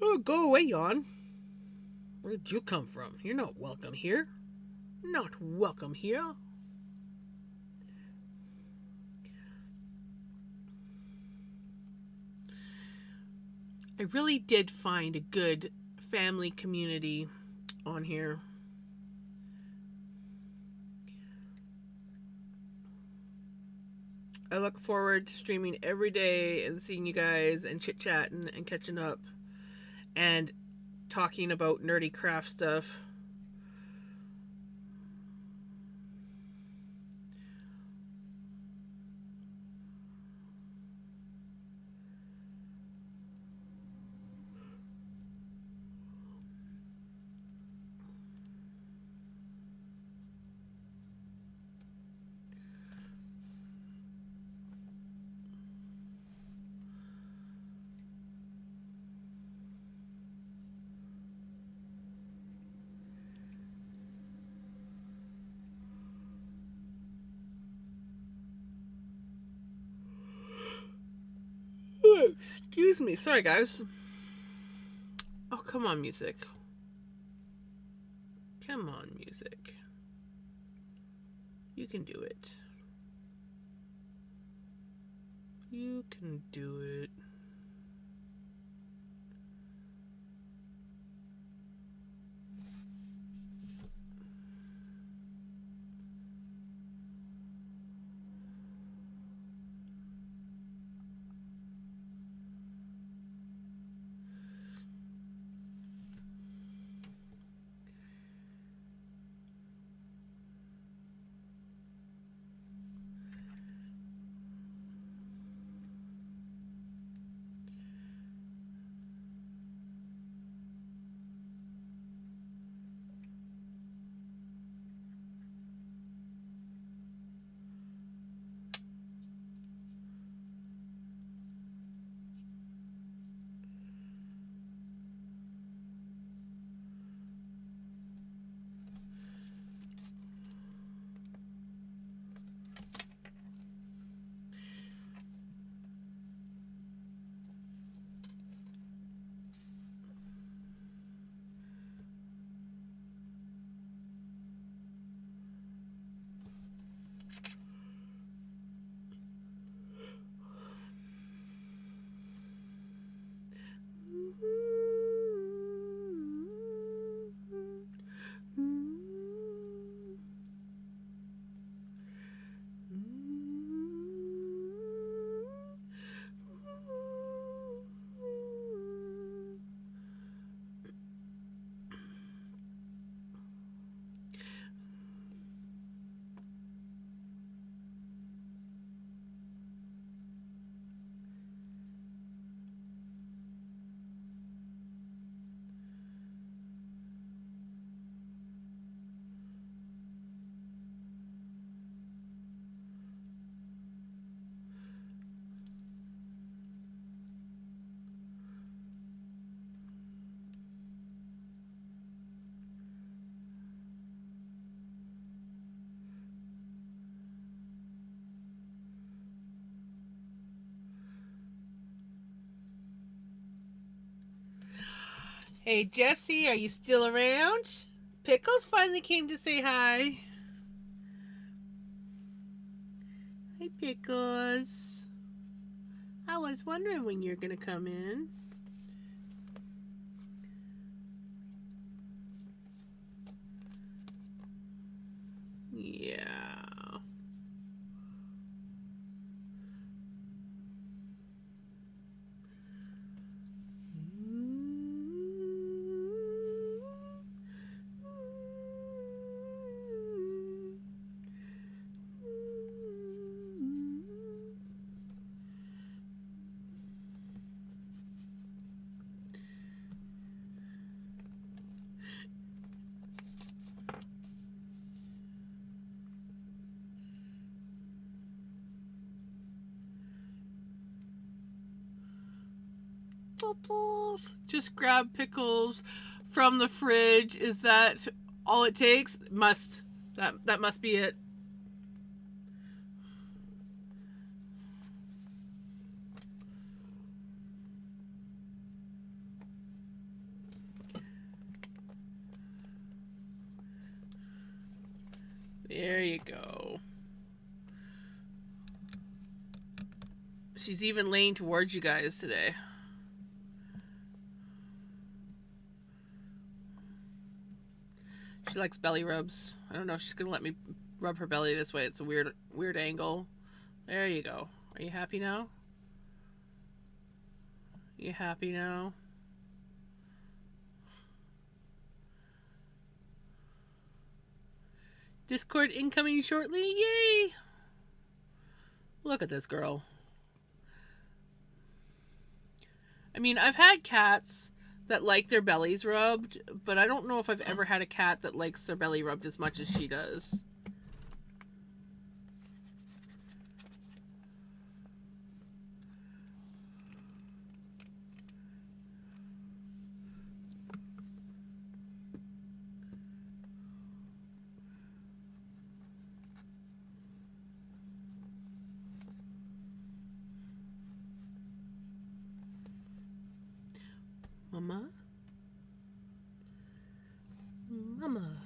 Oh, go away, Yawn. Where'd you come from? You're not welcome here. Not welcome here. I really did find a good family community on here. I look forward to streaming every day and seeing you guys and chit-chatting and catching up and talking about nerdy craft stuff. Excuse me. Sorry, guys. Oh, come on, music. Come on, music. You can do it. You can do it. Hey, Jesse, are you still around? Pickles finally came to say hi. Hey, Pickles. I was wondering when you're gonna come in. Yeah. Pickles. Just grab Pickles from the fridge. Is that all it takes? That must be it. There you go. She's even laying towards you guys today. She likes belly rubs. I don't know if she's gonna let me rub her belly this way. It's a weird angle. There you go. Are you happy now? You happy now? Discord incoming shortly. Yay! Look at this girl. I mean, I've had cats that like their bellies rubbed, but I don't know if I've ever had a cat that likes their belly rubbed as much as she does. Mama? Mama.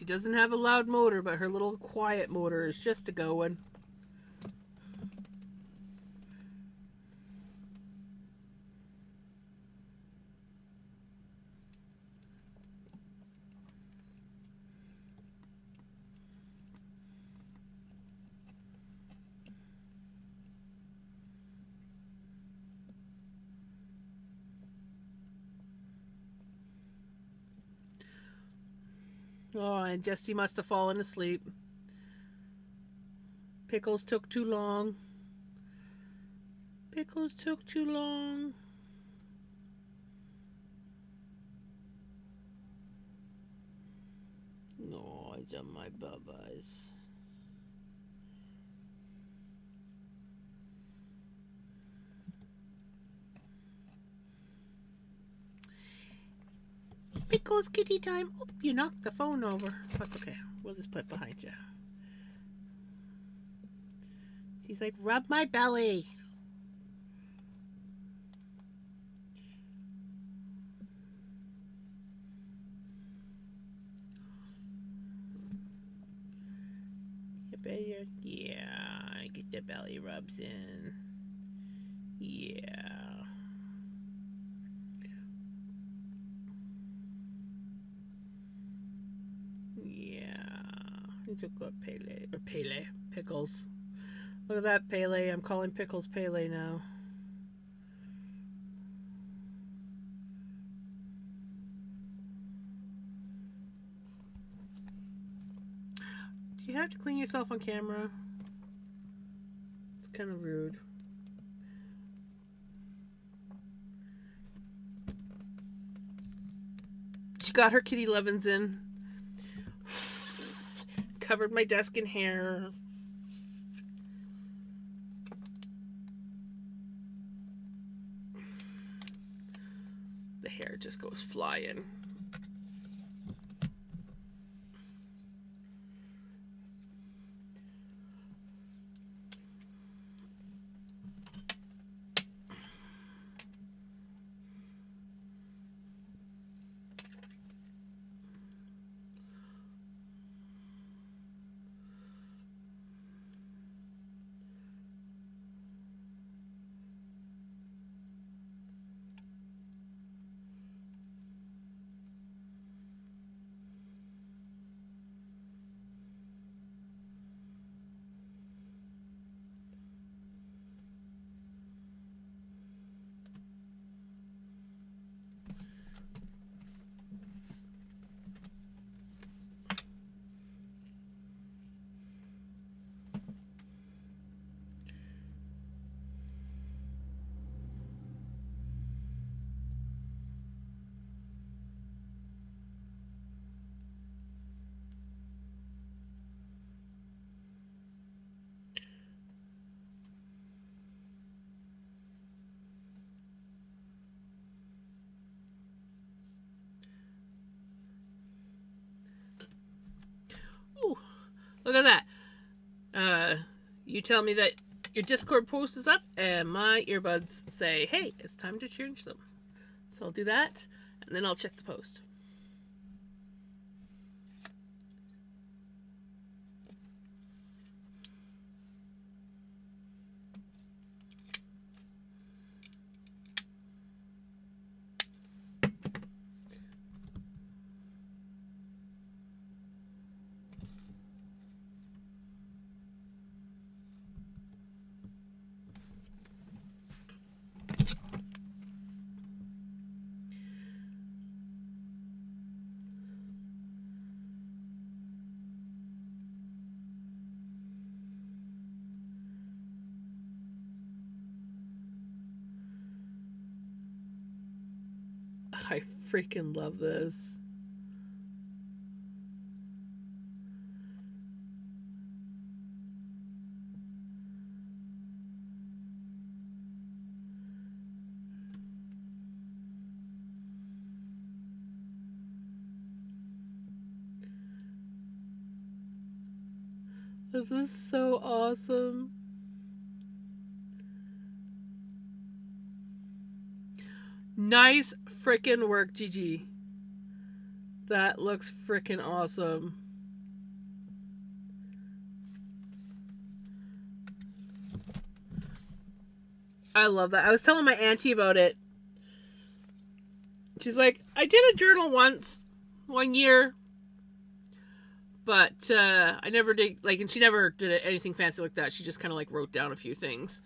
She doesn't have a loud motor, but her little quiet motor is just a going. Oh, and Jessie must have fallen asleep. Pickles took too long. Pickles took too long. No, I done my bubbles. Pickles kitty time. Oh, you knocked the phone over. That's okay. We'll just put it behind you. She's like, rub my belly. Yeah, get the belly rubs in. Yeah. He's a good Pele. Or Pele. Pickles. Look at that, Pele. I'm calling Pickles Pele now. Do you have to clean yourself on camera? It's kind of rude. She got her kitty lovins in. Covered my desk in hair. The hair just goes flying. Ooh, look at that. You tell me that your Discord post is up, and my earbuds say, hey, it's time to change them. So I'll do that, and then I'll check the post. I freaking love this. This is so awesome. Nice freaking work, Gigi. That looks freaking awesome. I love that. I was telling my auntie about it. She's like, I did a journal once, 1 year, but I never did, like, and she never did anything fancy like that. She just kind of like wrote down a few things.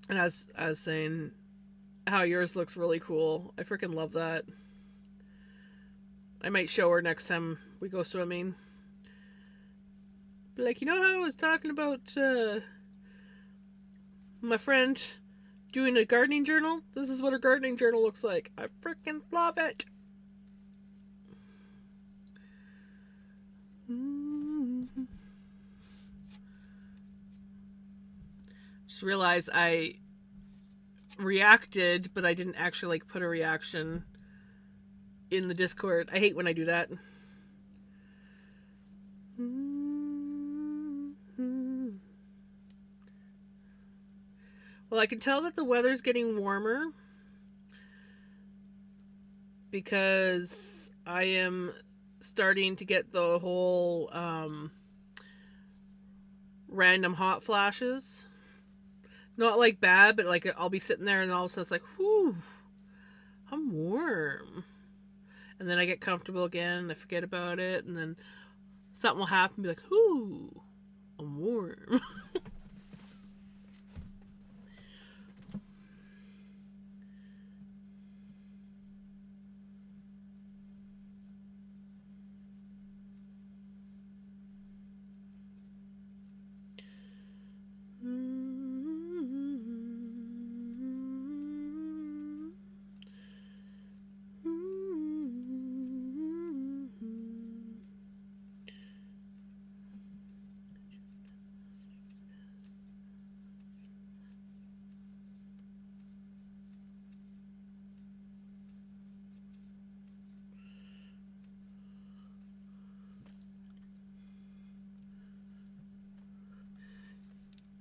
And I was saying how yours looks really cool. I freaking love that. I might show her next time we go swimming. Be like, you know how I was talking about my friend doing a gardening journal? This is what her gardening journal looks like. I freaking love it. Just realized I reacted, but I didn't actually like put a reaction in the Discord. I hate when I do that. Well, I can tell that the weather's getting warmer because I am starting to get the whole random hot flashes. Not like bad, but like I'll be sitting there and all of a sudden it's like, whew, I'm warm. And then I get comfortable again and I forget about it. And then something will happen and be like, whew, I'm warm.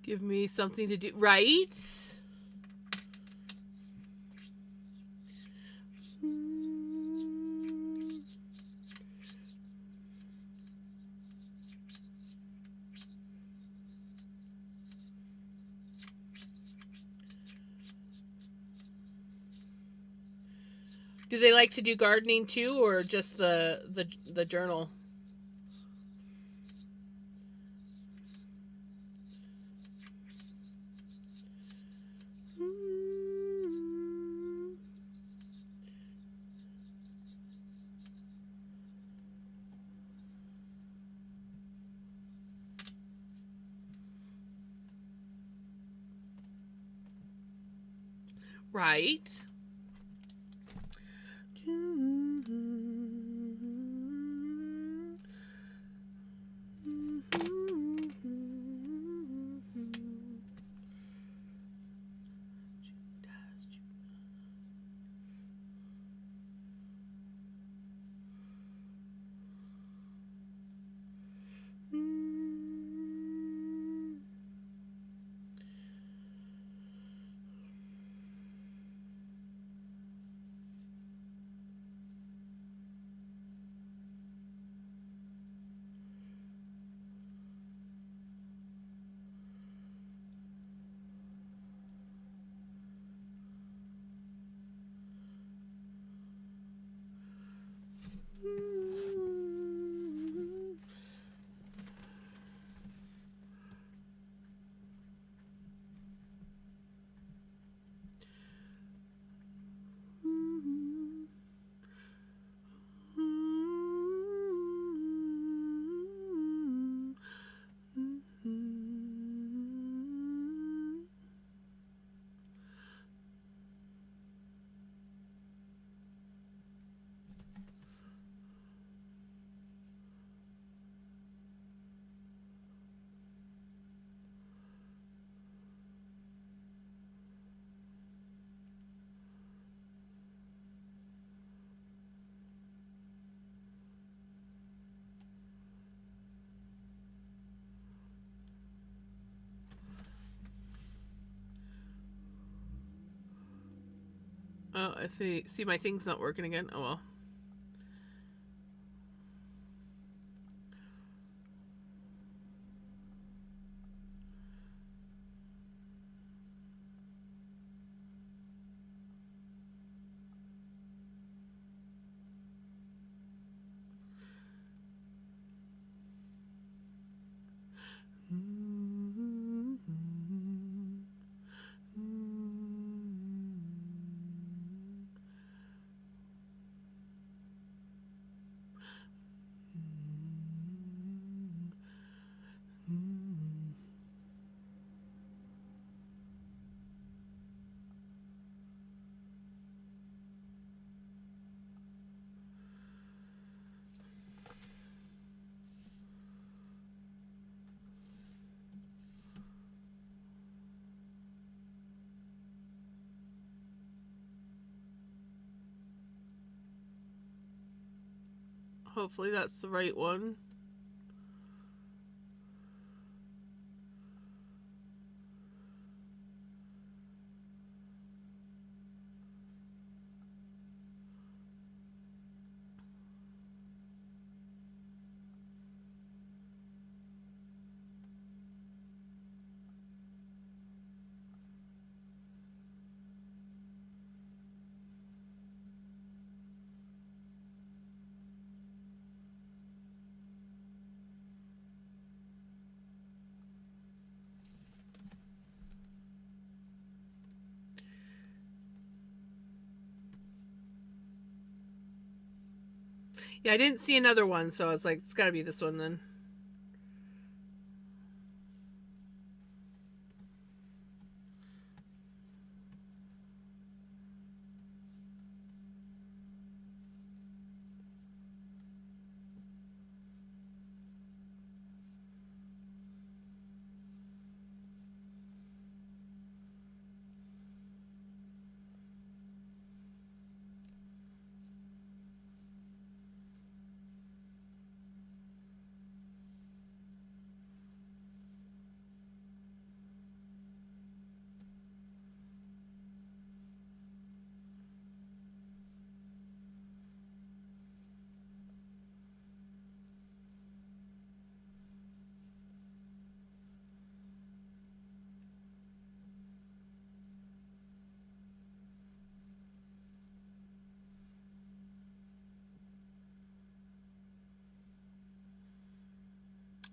Give me something to do. Right? Do they like to do gardening too, or just the journal? Right? Oh, I see. See, my thing's not working again. Oh well. Hopefully that's the right one. Yeah, I didn't see another one, so I was like, it's gotta be this one then.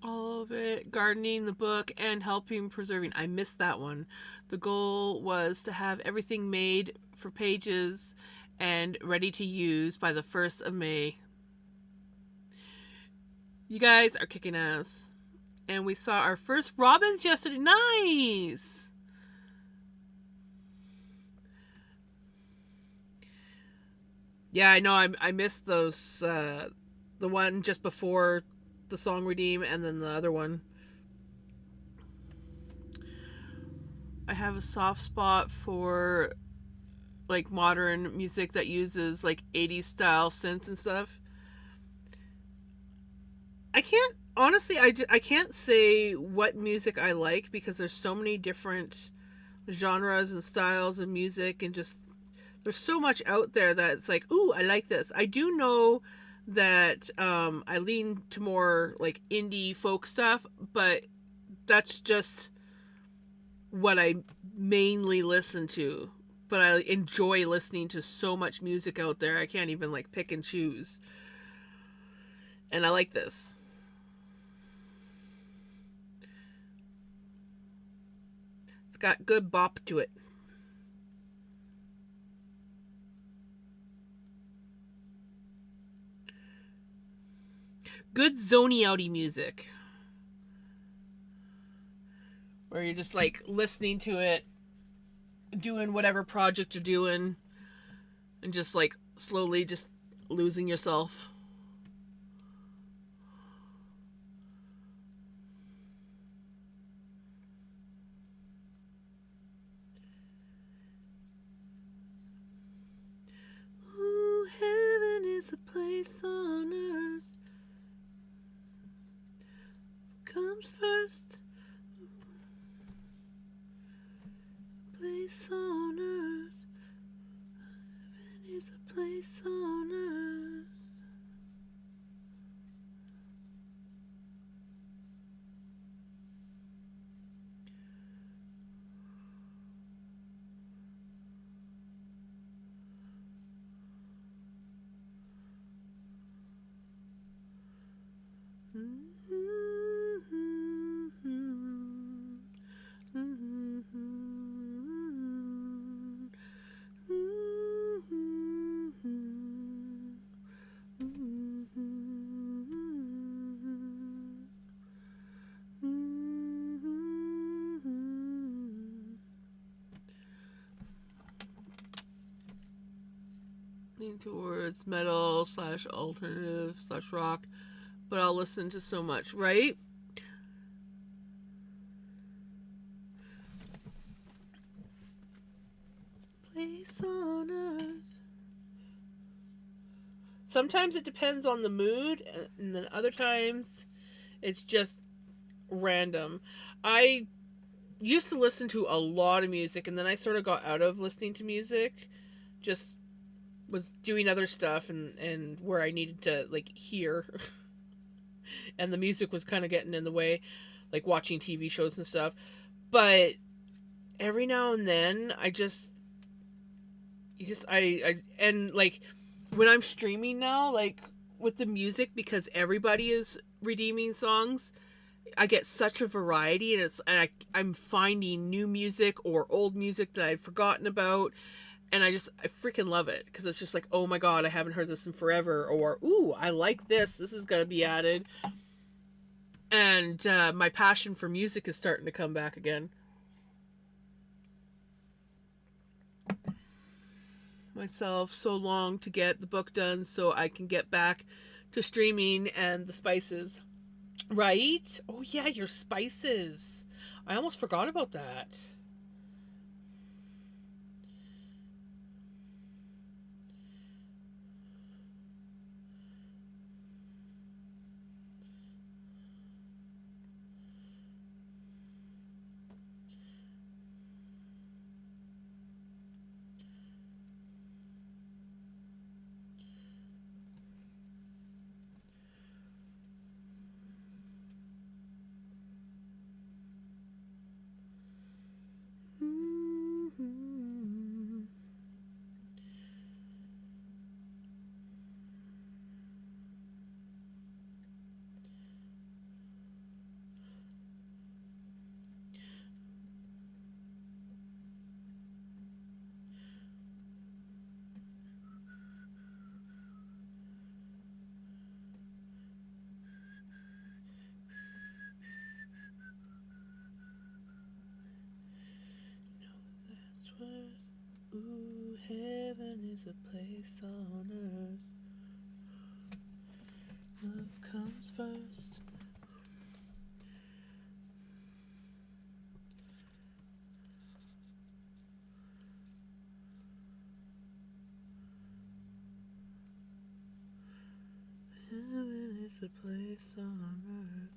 All of it, gardening, the book, and helping preserving. I missed that one. The goal was to have everything made for pages and ready to use by the 1st of May. You guys are kicking ass. And we saw our first robins yesterday. Nice! Yeah, I know. I missed those. The one just before the song redeem, and then the other one. I have a soft spot for like modern music that uses like 80s style synth and stuff. I can't honestly. I can't say what music I like because there's so many different genres and styles of music, and just there's so much out there that it's like, ooh, I like this. I do know that I lean to more like indie folk stuff, but that's just what I mainly listen to. But I enjoy listening to so much music out there. I can't even like pick and choose. And I like this. It's got good bop to it. Good zony outy music. Where you're just like listening to it, doing whatever project you're doing, and just like slowly just losing yourself. Ooh, heaven is a place on earth. Comes first. Place on earth. Heaven is a place on earth. Lean towards metal / alternative / rock, but I'll listen to so much, right? Place on earth. Sometimes it depends on the mood, and then other times it's just random. I used to listen to a lot of music, and then I sort of got out of listening to music. Just was doing other stuff, and where I needed to like hear, and the music was kind of getting in the way, like watching TV shows and stuff. But every now and then, I and like when I'm streaming now, like with the music, because everybody is redeeming songs, I get such a variety, I'm finding new music or old music that I'd forgotten about, and I freaking love it because it's just like, oh my god, I haven't heard this in forever, or ooh, I like this. This is gonna be added, and my passion for music is starting to come back again. Myself so long to get the book done so I can get back to streaming and the spices. Right? Oh yeah, your spices. I almost forgot about that. Mm-hmm. That's what. Ooh, heaven is a place on earth. Love comes first. Heaven is a place on earth.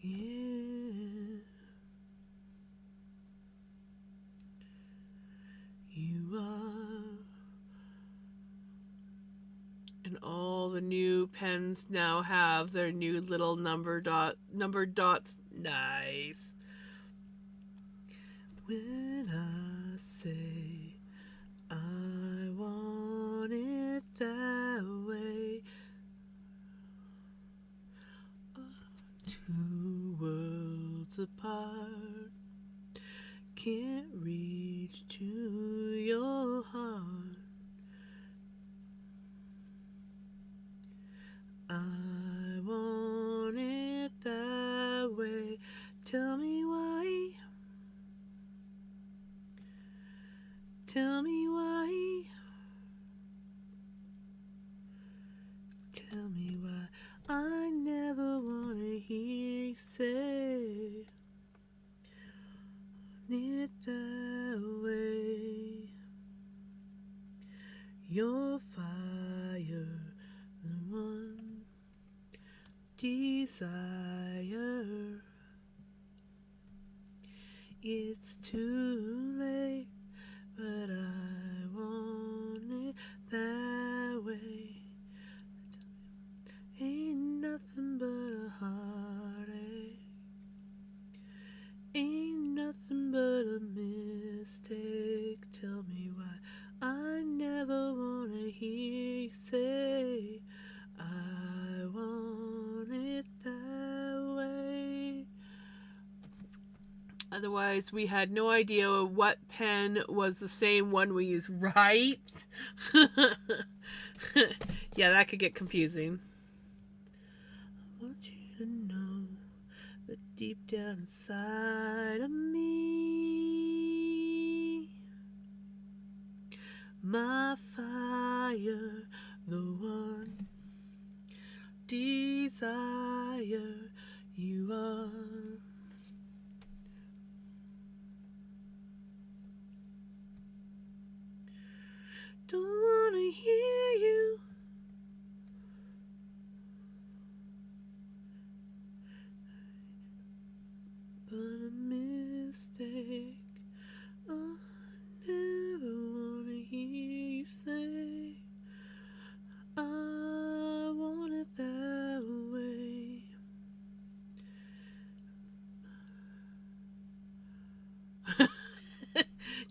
Yeah. You are. And all the new pens now have their new little numbered dots. Nice. When I say I want it that way, two worlds apart, can't reach to your heart. I want it that way. Tell me why. Tell me why. Tell me why. I never want to hear you say it that way. Your fire, the one desire. It's too late, but I want it that way. Ain't nothing but a heartache. Ain't nothing but a mistake. Tell me why I never wanna hear you say I want it that way. Otherwise, we had no idea what pen was the same one we used, right? Yeah, that could get confusing. I want you to know that deep down inside of me, my fire, the one desire you are. Don't wanna hear you, but a mistake. I never wanna hear you say I want it that way.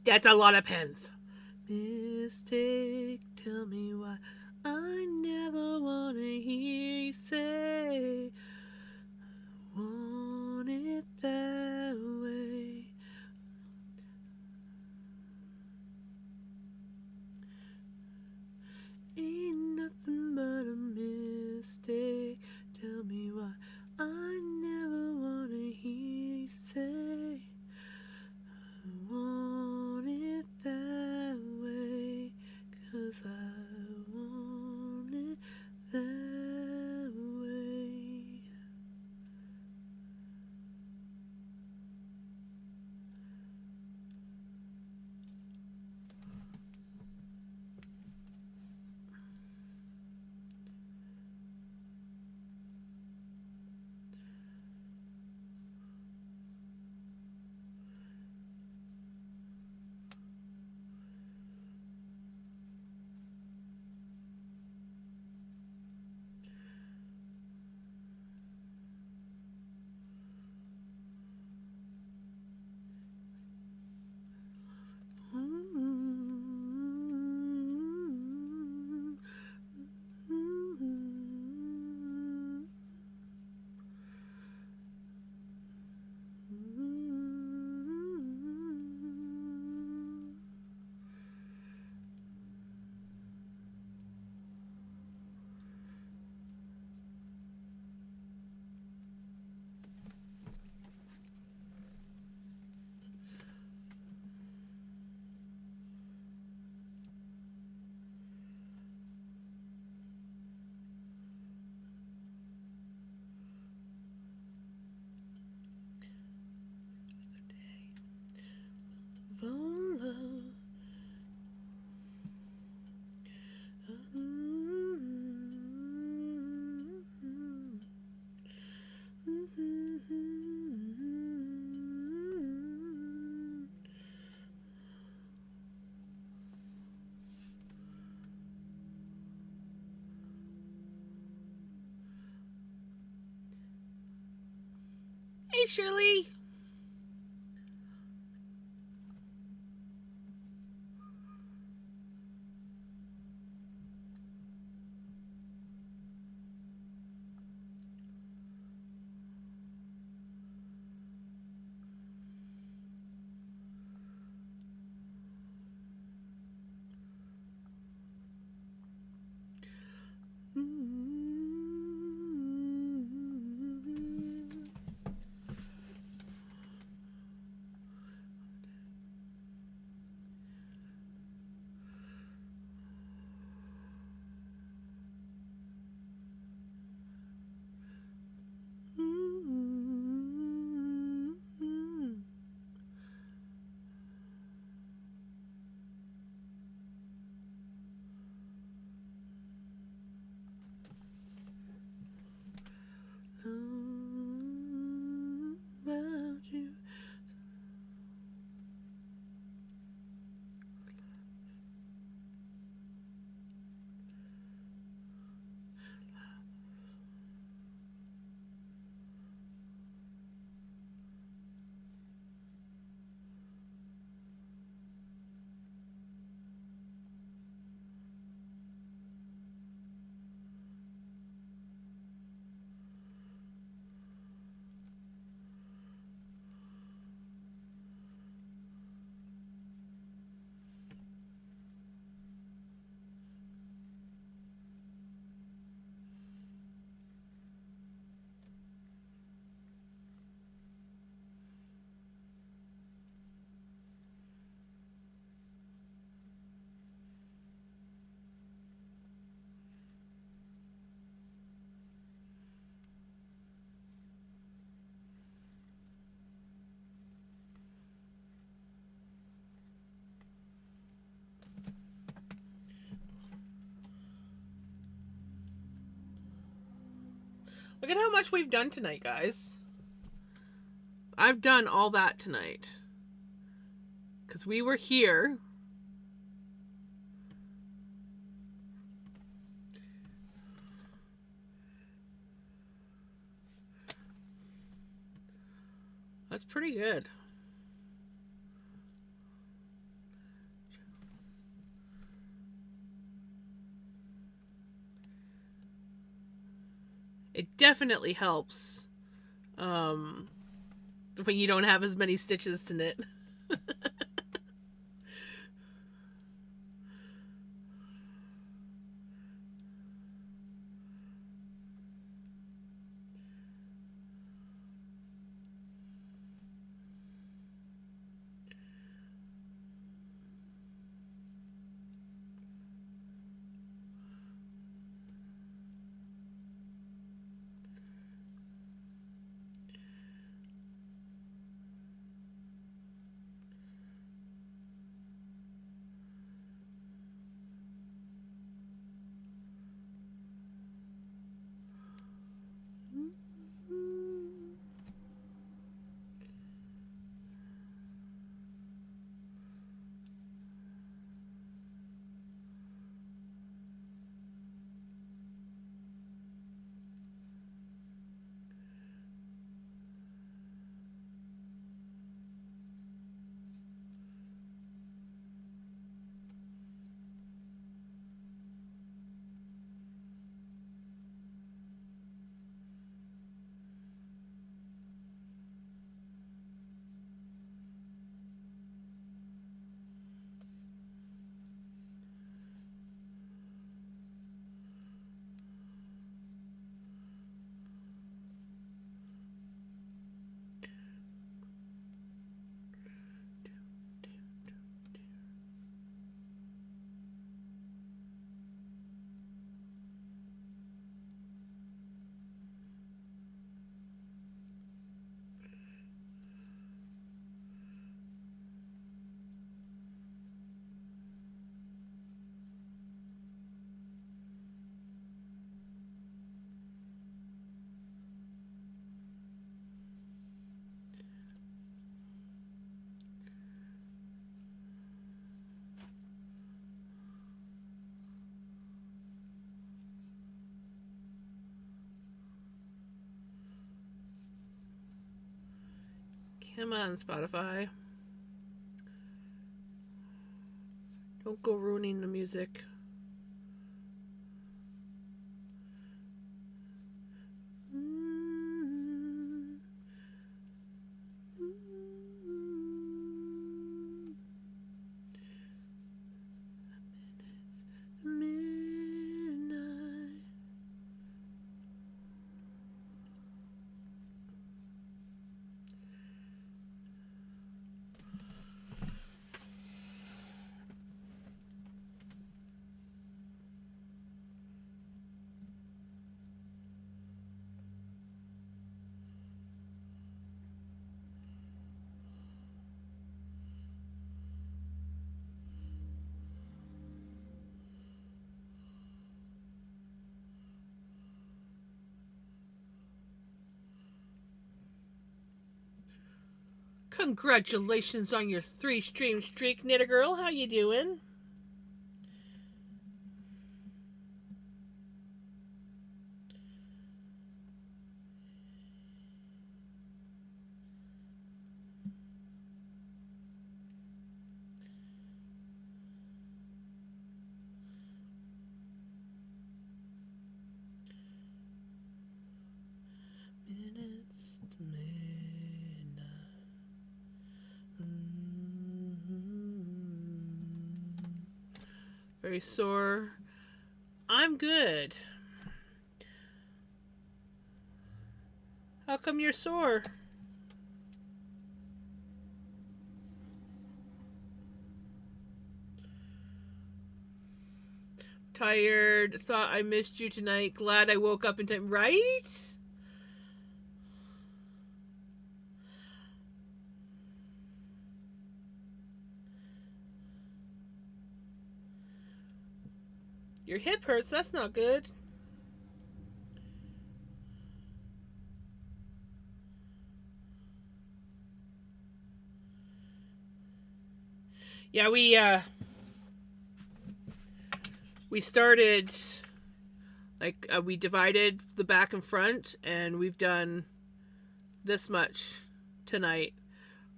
That's a lot of pens. Mistake, tell me why I never wanna hear you say I want it that way. Ain't nothing but a mistake. Tell me why I never wanna hear you say I want it that way. 'Cause I want it that way. Love. Hey, Shirley. Look at how much we've done tonight, guys. I've done all that tonight. Because we were here. That's pretty good. It definitely helps when you don't have as many stitches to knit. Come on, Spotify. Don't go ruining the music. Midnight. Congratulations on your 3-stream streak, Knitter Girl. How you doing? Very sore. I'm good. How come you're sore? Tired. Thought I missed you tonight. Glad I woke up in time. Right? Your hip hurts. That's not good. Yeah, we started like we divided the back and front, and we've done this much tonight.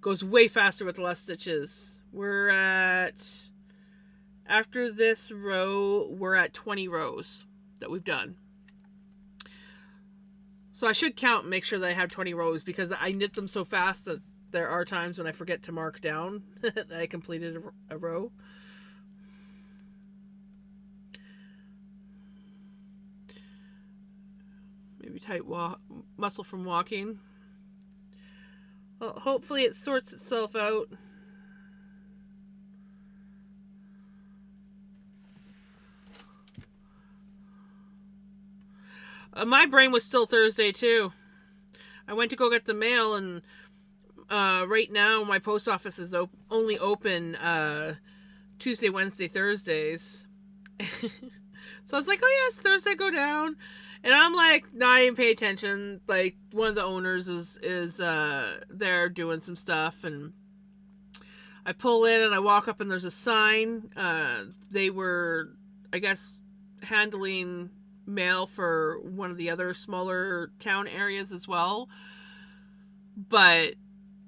Goes way faster with less stitches. We're at after this row, we're at 20 rows that we've done. So I should count and make sure that I have 20 rows because I knit them so fast that there are times when I forget to mark down that I completed a row. Maybe tight muscle from walking. Well, hopefully it sorts itself out. My brain was still Thursday too. I went to go get the mail, and right now my post office is only open Tuesday, Wednesday, Thursdays. So I was like, oh yes, Thursday, go down. And I'm like, not even pay attention. Like, one of the owners is there doing some stuff, and I pull in and I walk up and there's a sign. They were, I guess, handling mail for one of the other smaller town areas as well. But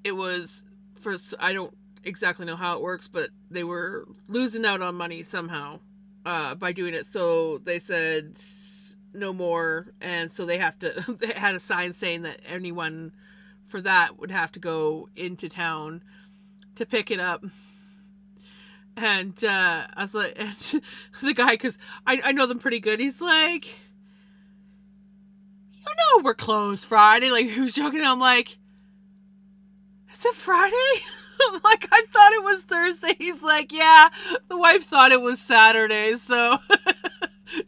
it was for, I don't exactly know how it works, but they were losing out on money somehow by doing it. So they said no more, and so they have to they had a sign saying that anyone for that would have to go into town to pick it up. And I was like, and the guy, because I know them pretty good, he's like, you know we're closed Friday. Like, he was joking, and I'm like, is it Friday? I'm like, I thought it was Thursday. He's like, yeah, the wife thought it was Saturday, so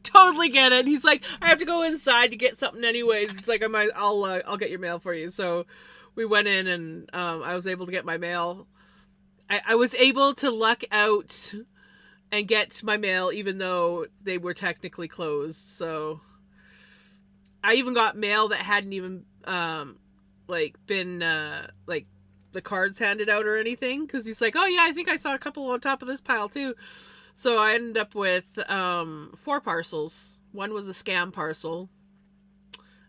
totally get it. He's like, I have to go inside to get something anyways. It's like, I'll get your mail for you. So we went in, and I was able to get my mail. I was able to luck out and get my mail even though they were technically closed. So I even got mail that hadn't even been like the cards handed out or anything, because he's like, oh yeah, I think I saw a couple on top of this pile too. So I ended up with 4 parcels. One was a scam parcel.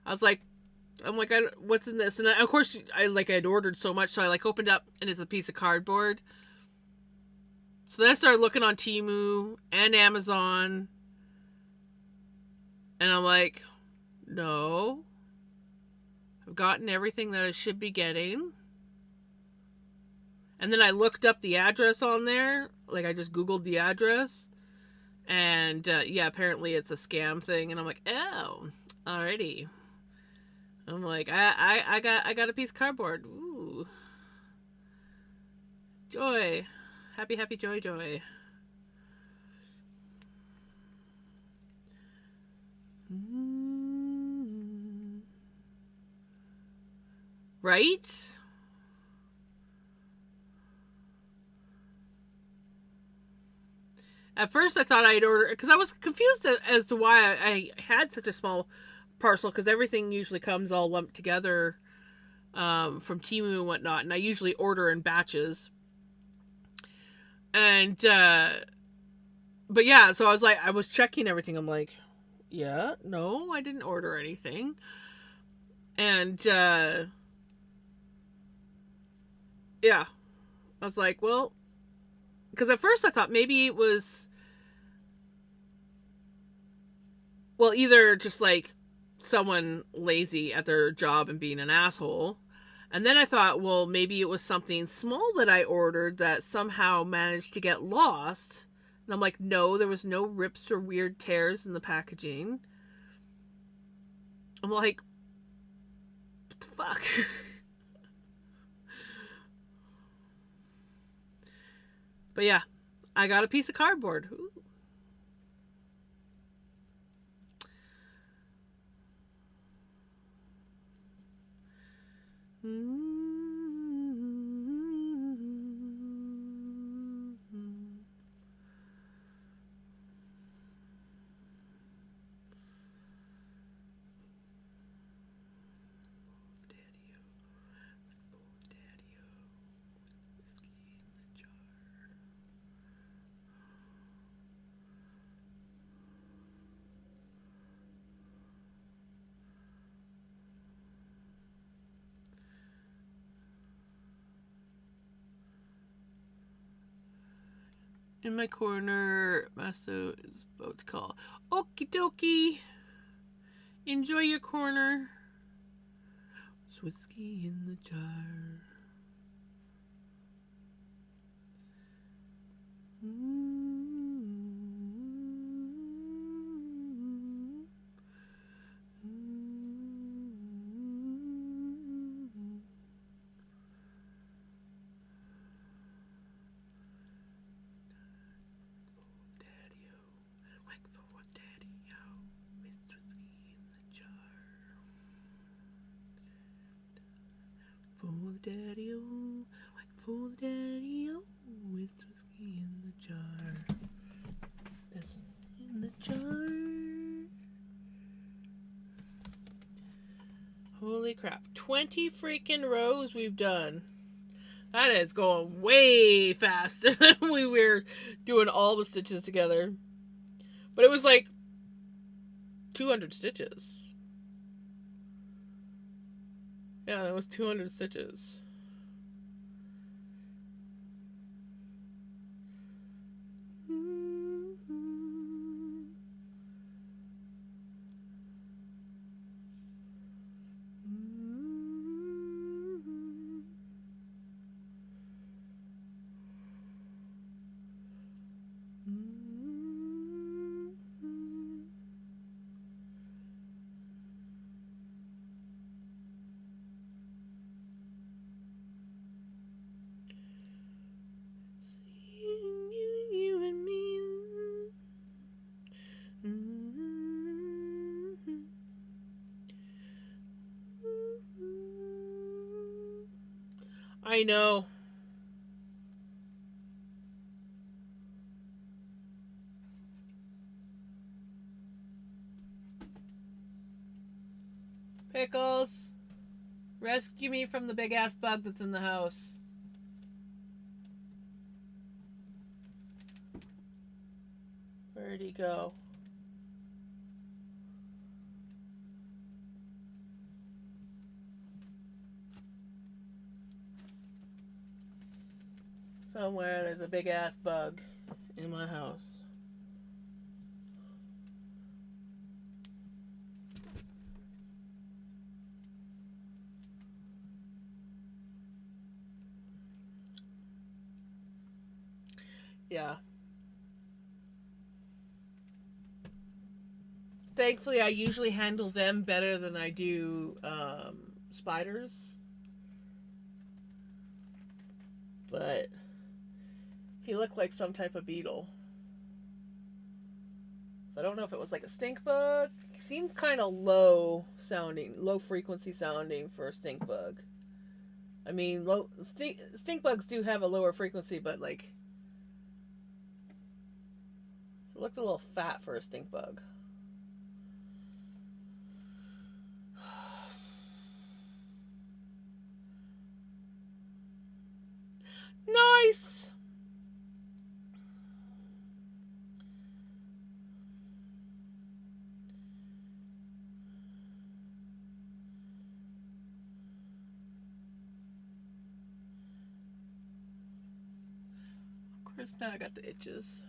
I'm like, what's in this? And of course, I'd ordered so much, so I opened up, and it's a piece of cardboard. So then I started looking on Temu and Amazon, and I'm like, no, I've gotten everything that I should be getting. And then I looked up the address on there, I just Googled the address, and yeah, apparently it's a scam thing, and I'm like, oh, alrighty. I'm like, I got a piece of cardboard. Ooh. Joy. Happy, happy, joy, joy. Right? At first I thought I'd order, because I was confused as to why I had such a small parcel, because everything usually comes all lumped together from Temu and whatnot, and I usually order in batches. And but yeah, so I was checking everything. I'm like, yeah, no, I didn't order anything. And yeah, I was like, well, because at first I thought maybe it was, well, either just someone lazy at their job and being an asshole. And then I thought, well, maybe it was something small that I ordered that somehow managed to get lost. And I'm like, no, there was no rips or weird tears in the packaging. I'm like, what the fuck? But yeah, I got a piece of cardboard. Ooh. In my corner, Maso is about to call. Okie dokie. Enjoy your corner. There's whiskey in the jar. Daddy-o, for daddy-o, with whiskey in the jar. This in the jar. Holy crap. 20 freaking rows we've done. That is going way faster than we were doing all the stitches together. But it was like 200 stitches. Yeah, that was 200 stitches. I know. Pickles, rescue me from the big ass bug that's in the house. Where'd he go? Somewhere there's a big ass bug in my house. Yeah. Thankfully, I usually handle them better than I do spiders. But he looked like some type of beetle. So I don't know if it was like a stink bug. He seemed kind of low sounding, low frequency sounding for a stink bug. I mean, stink bugs do have a lower frequency, but like, it looked a little fat for a stink bug. Nice! Of course, now I got the itches.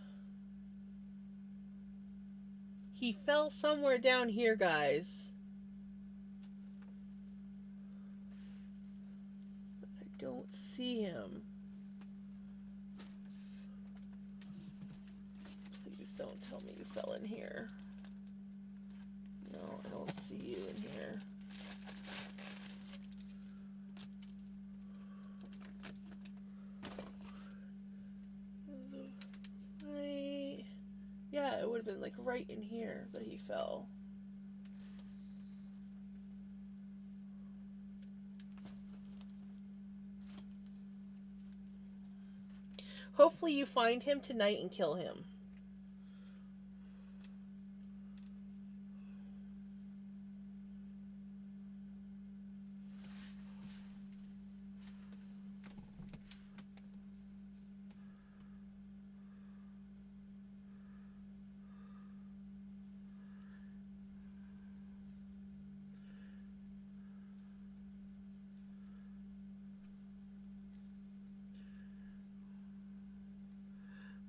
He fell somewhere down here, guys. I don't see him. Please don't tell me you fell in here. No, I don't see you in here. Yeah, it would have been like right in here that he fell. Hopefully you find him tonight and kill him.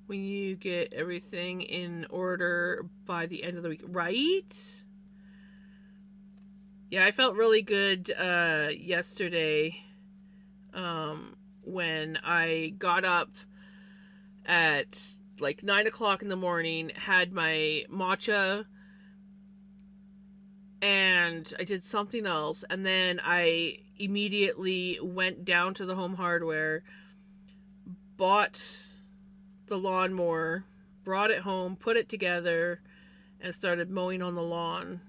when you get everything in order by the end of the week, right? Yeah, I felt really good yesterday when I got up at like 9 o'clock in the morning, had my matcha, and I did something else, and then I immediately went down to the Home Hardware, bought the lawnmower, brought it home, put it together, and started mowing on the lawn.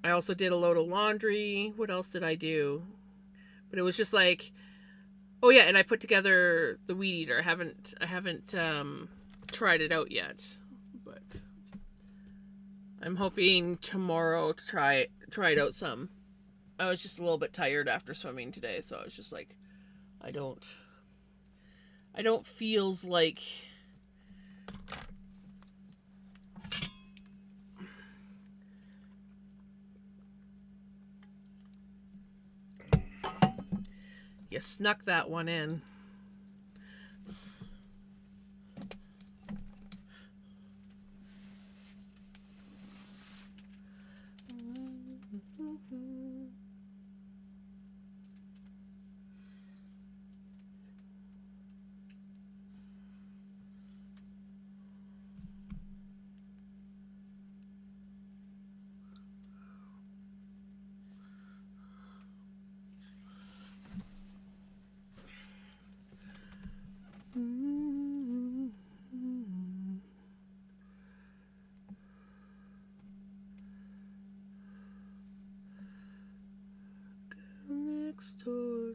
I also did a load of laundry. What else did I do? But it was just like, oh yeah, and I put together the weed eater. I haven't tried it out yet, but I'm hoping tomorrow to try it out some. I was just a little bit tired after swimming today, so I was just like, I don't feels like you snuck that one in. Next door.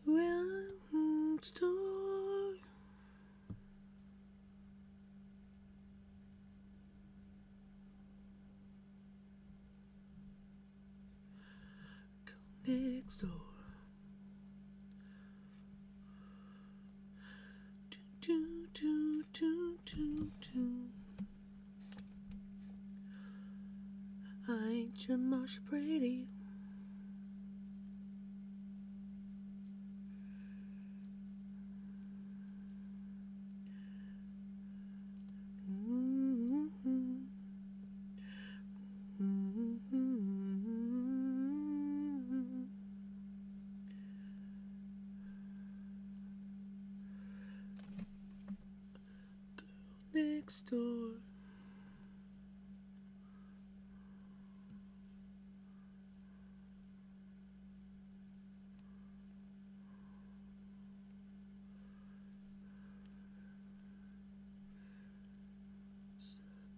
Well, store. Go next door. Do, do, do, do, do. I ain't your Marsha Brady. Next door.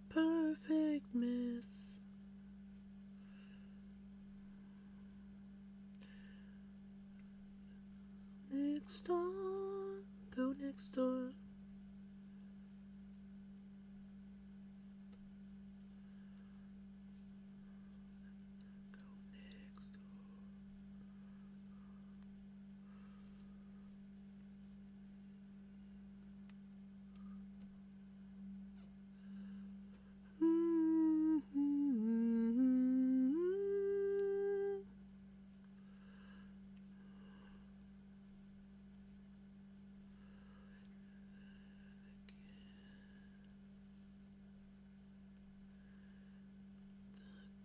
Perfect miss. Next door. Go next door.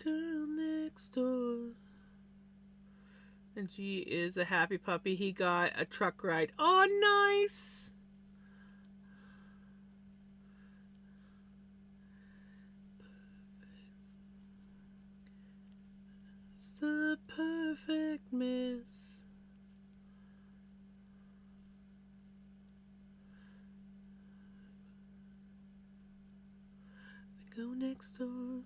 Girl next door. And she is a happy puppy. He got a truck ride. Oh, nice. It's the perfect miss. Go next door.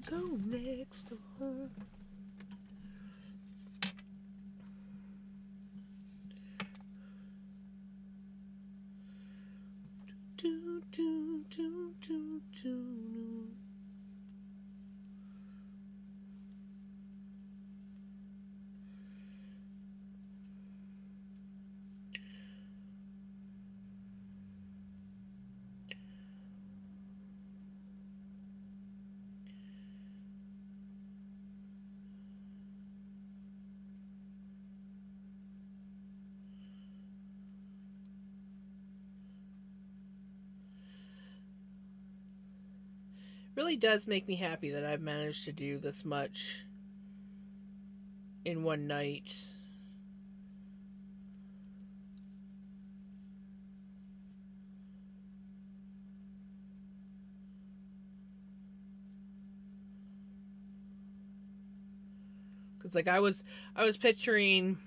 Go next door. do, do, do, do, do. Really does make me happy that I've managed to do this much in one night. Cuz like I was picturing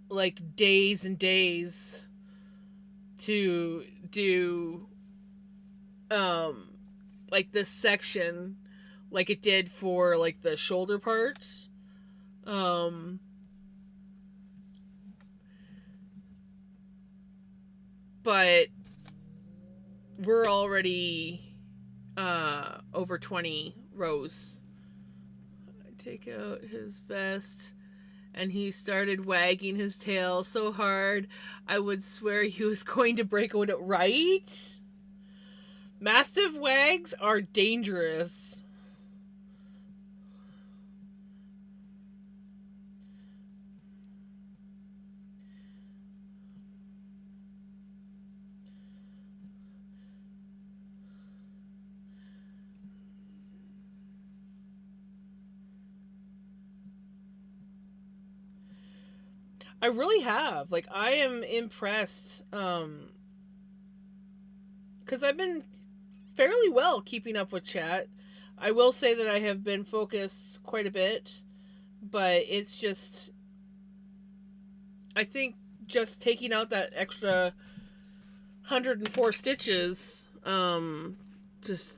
like days and days to do like this section like it did for like the shoulder parts. But we're already over 20 rows. I take out his vest and he started wagging his tail so hard I would swear he was going to break out, right? Mastiff wags are dangerous. I really have. Like, I am impressed. Because I've been fairly well keeping up with chat. I will say that I have been focused quite a bit, but it's just, I think just taking out that extra 104 stitches, just,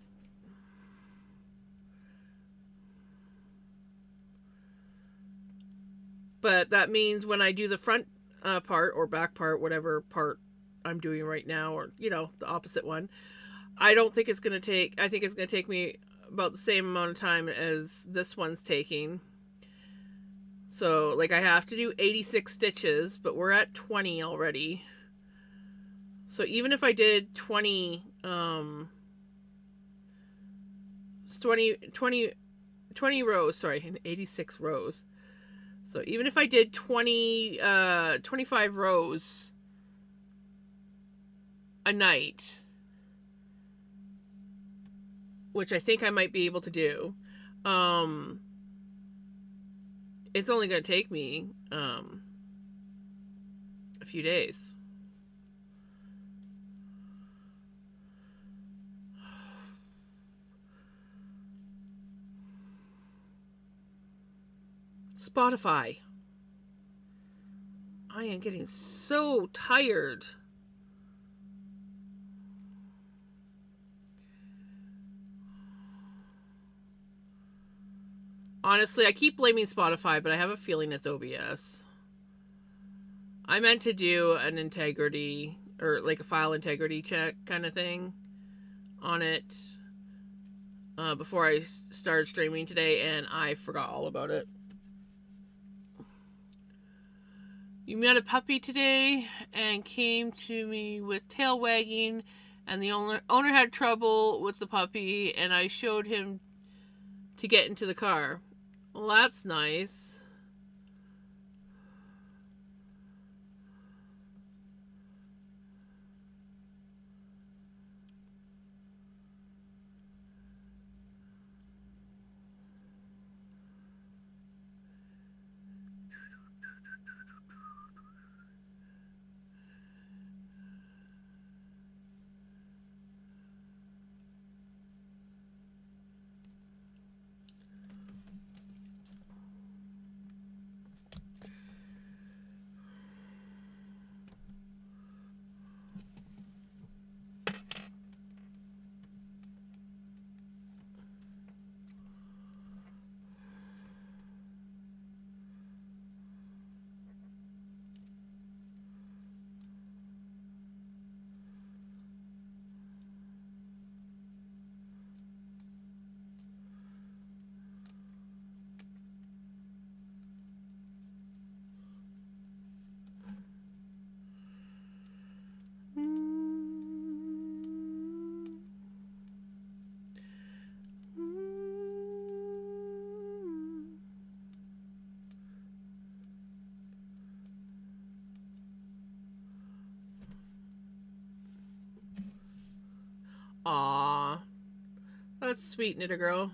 but that means when I do the front part or back part, whatever part I'm doing right now, or, you know, the opposite one, I don't think it's going to take, I think it's going to take me about the same amount of time as this one's taking. So, like, I have to do 86 stitches, but we're at 20 already. So even if I did 20 rows, sorry, 86 rows. So even if I did 25 rows a night, which I think I might be able to do, it's only going to take me a few days. Spotify. I am getting so tired. Honestly, I keep blaming Spotify, but I have a feeling it's OBS. I meant to do an integrity, or like a file integrity check kind of thing on it before I started streaming today, and I forgot all about it. You met a puppy today and came to me with tail wagging, and the owner had trouble with the puppy, and I showed him to get into the car. Well, that's nice. that's sweet, Knitter Girl.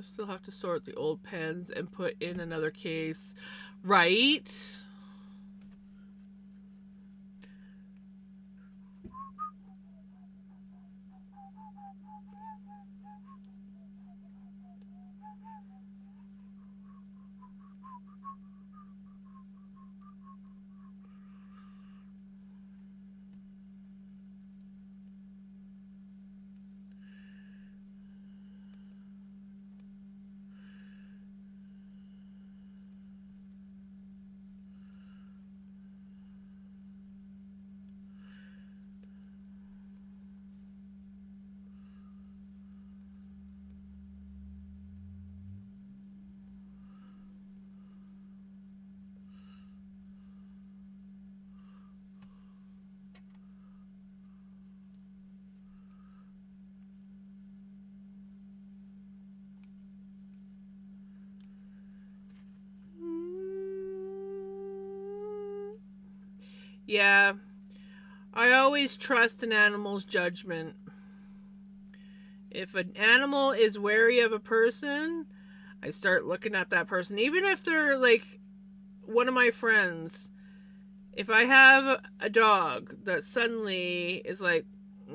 Still have to sort the old pens and put in another case. Right? Yeah. I always trust an animal's judgment. If an animal is wary of a person, I start looking at that person. Even if they're like one of my friends, if I have a dog that suddenly is like, I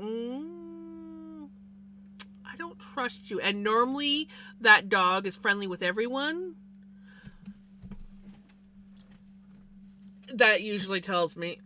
don't trust you, and normally that dog is friendly with everyone, that usually tells me,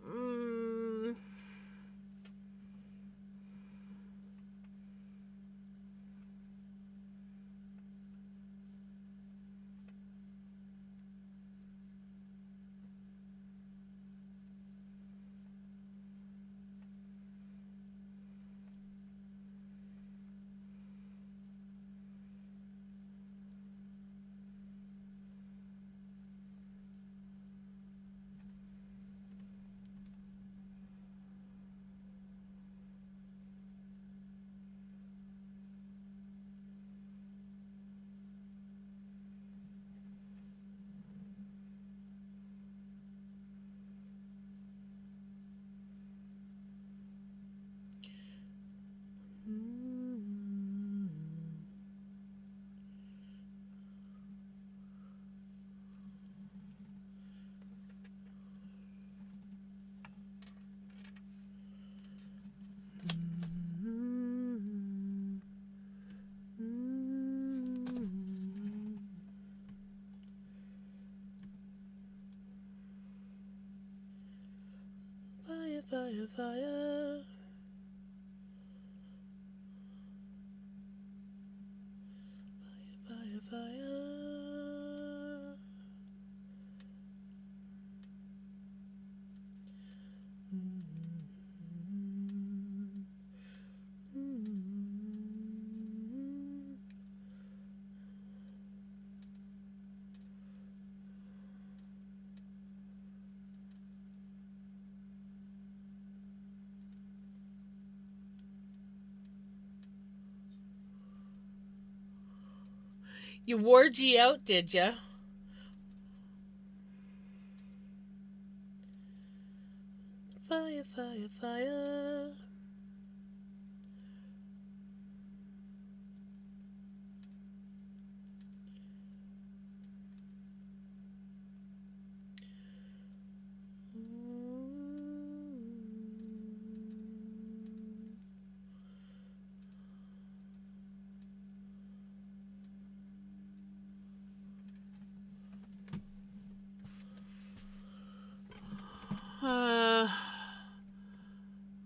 fire, fire, fire. Fire, fire. You wore G out, did ya? Fire, fire, fire.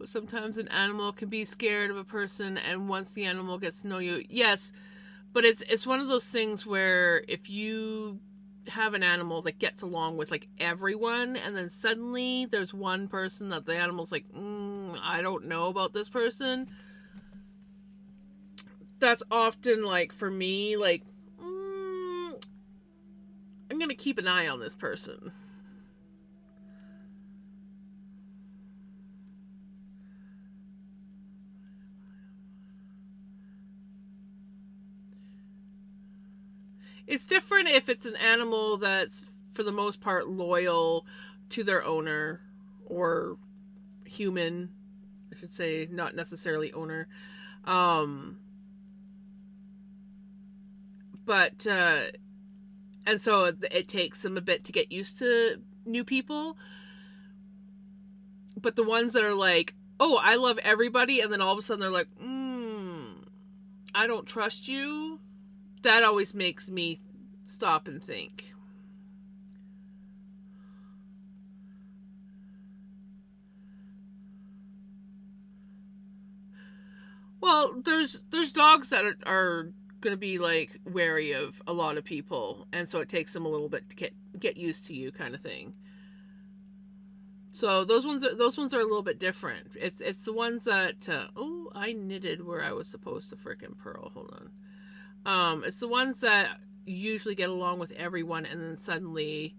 sometimes an animal can be scared of a person, and once the animal gets to know you, yes, but it's one of those things where if you have an animal that gets along with like everyone, and then suddenly there's one person that the animal's like, I don't know about this person. That's often like for me, like, I'm gonna keep an eye on this person. It's different if it's an animal that's, for the most part, loyal to their owner, or human, I should say, not necessarily owner. But, and so it takes them a bit to get used to new people. But the ones that are like, oh, I love everybody, and then all of a sudden they're like, I don't trust you, that always makes me stop and think. Well, there's dogs that are going to be like wary of a lot of people, and so it takes them a little bit to get used to you, kind of thing. So those ones are a little bit different. It's the ones that I knitted where I was supposed to frickin' purl. Hold on. It's the ones that usually get along with everyone, and then suddenly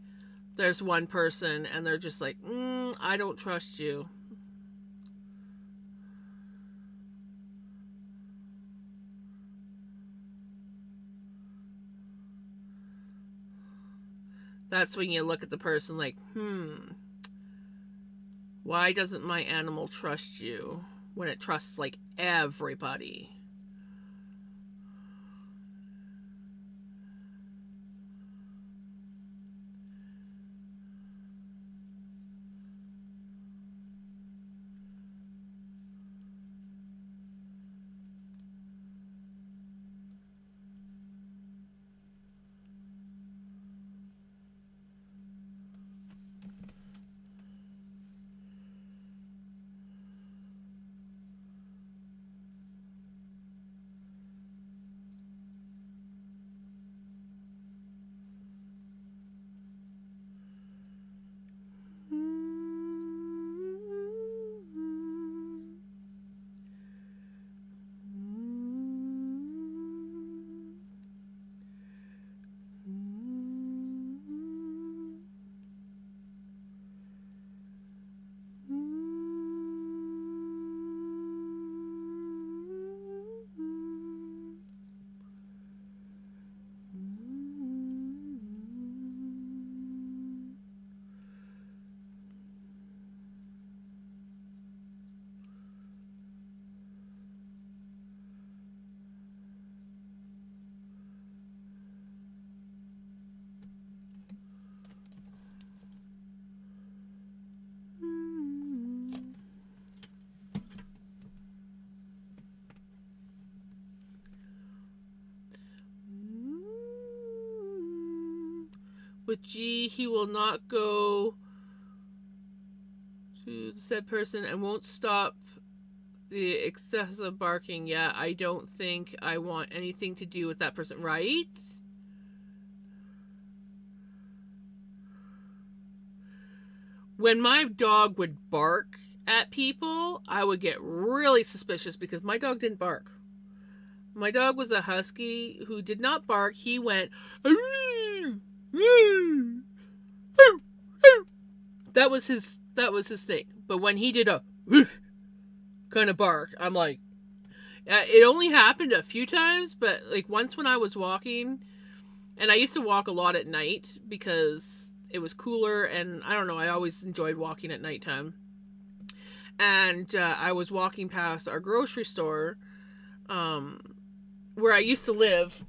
there's one person and they're just like, I don't trust you. That's when you look at the person like, why doesn't my animal trust you when it trusts like everybody? With G, he will not go to the said person and won't stop the excessive barking. Yeah, I don't think I want anything to do with that person, right? When my dog would bark at people, I would get really suspicious because my dog didn't bark. My dog was a husky who did not bark. He went, that was his thing. But when he did a kind of bark, I'm like, it only happened a few times, but like once when I was walking, and I used to walk a lot at night because it was cooler, and I don't know, I always enjoyed walking at nighttime. And I was walking past our grocery store, where I used to live.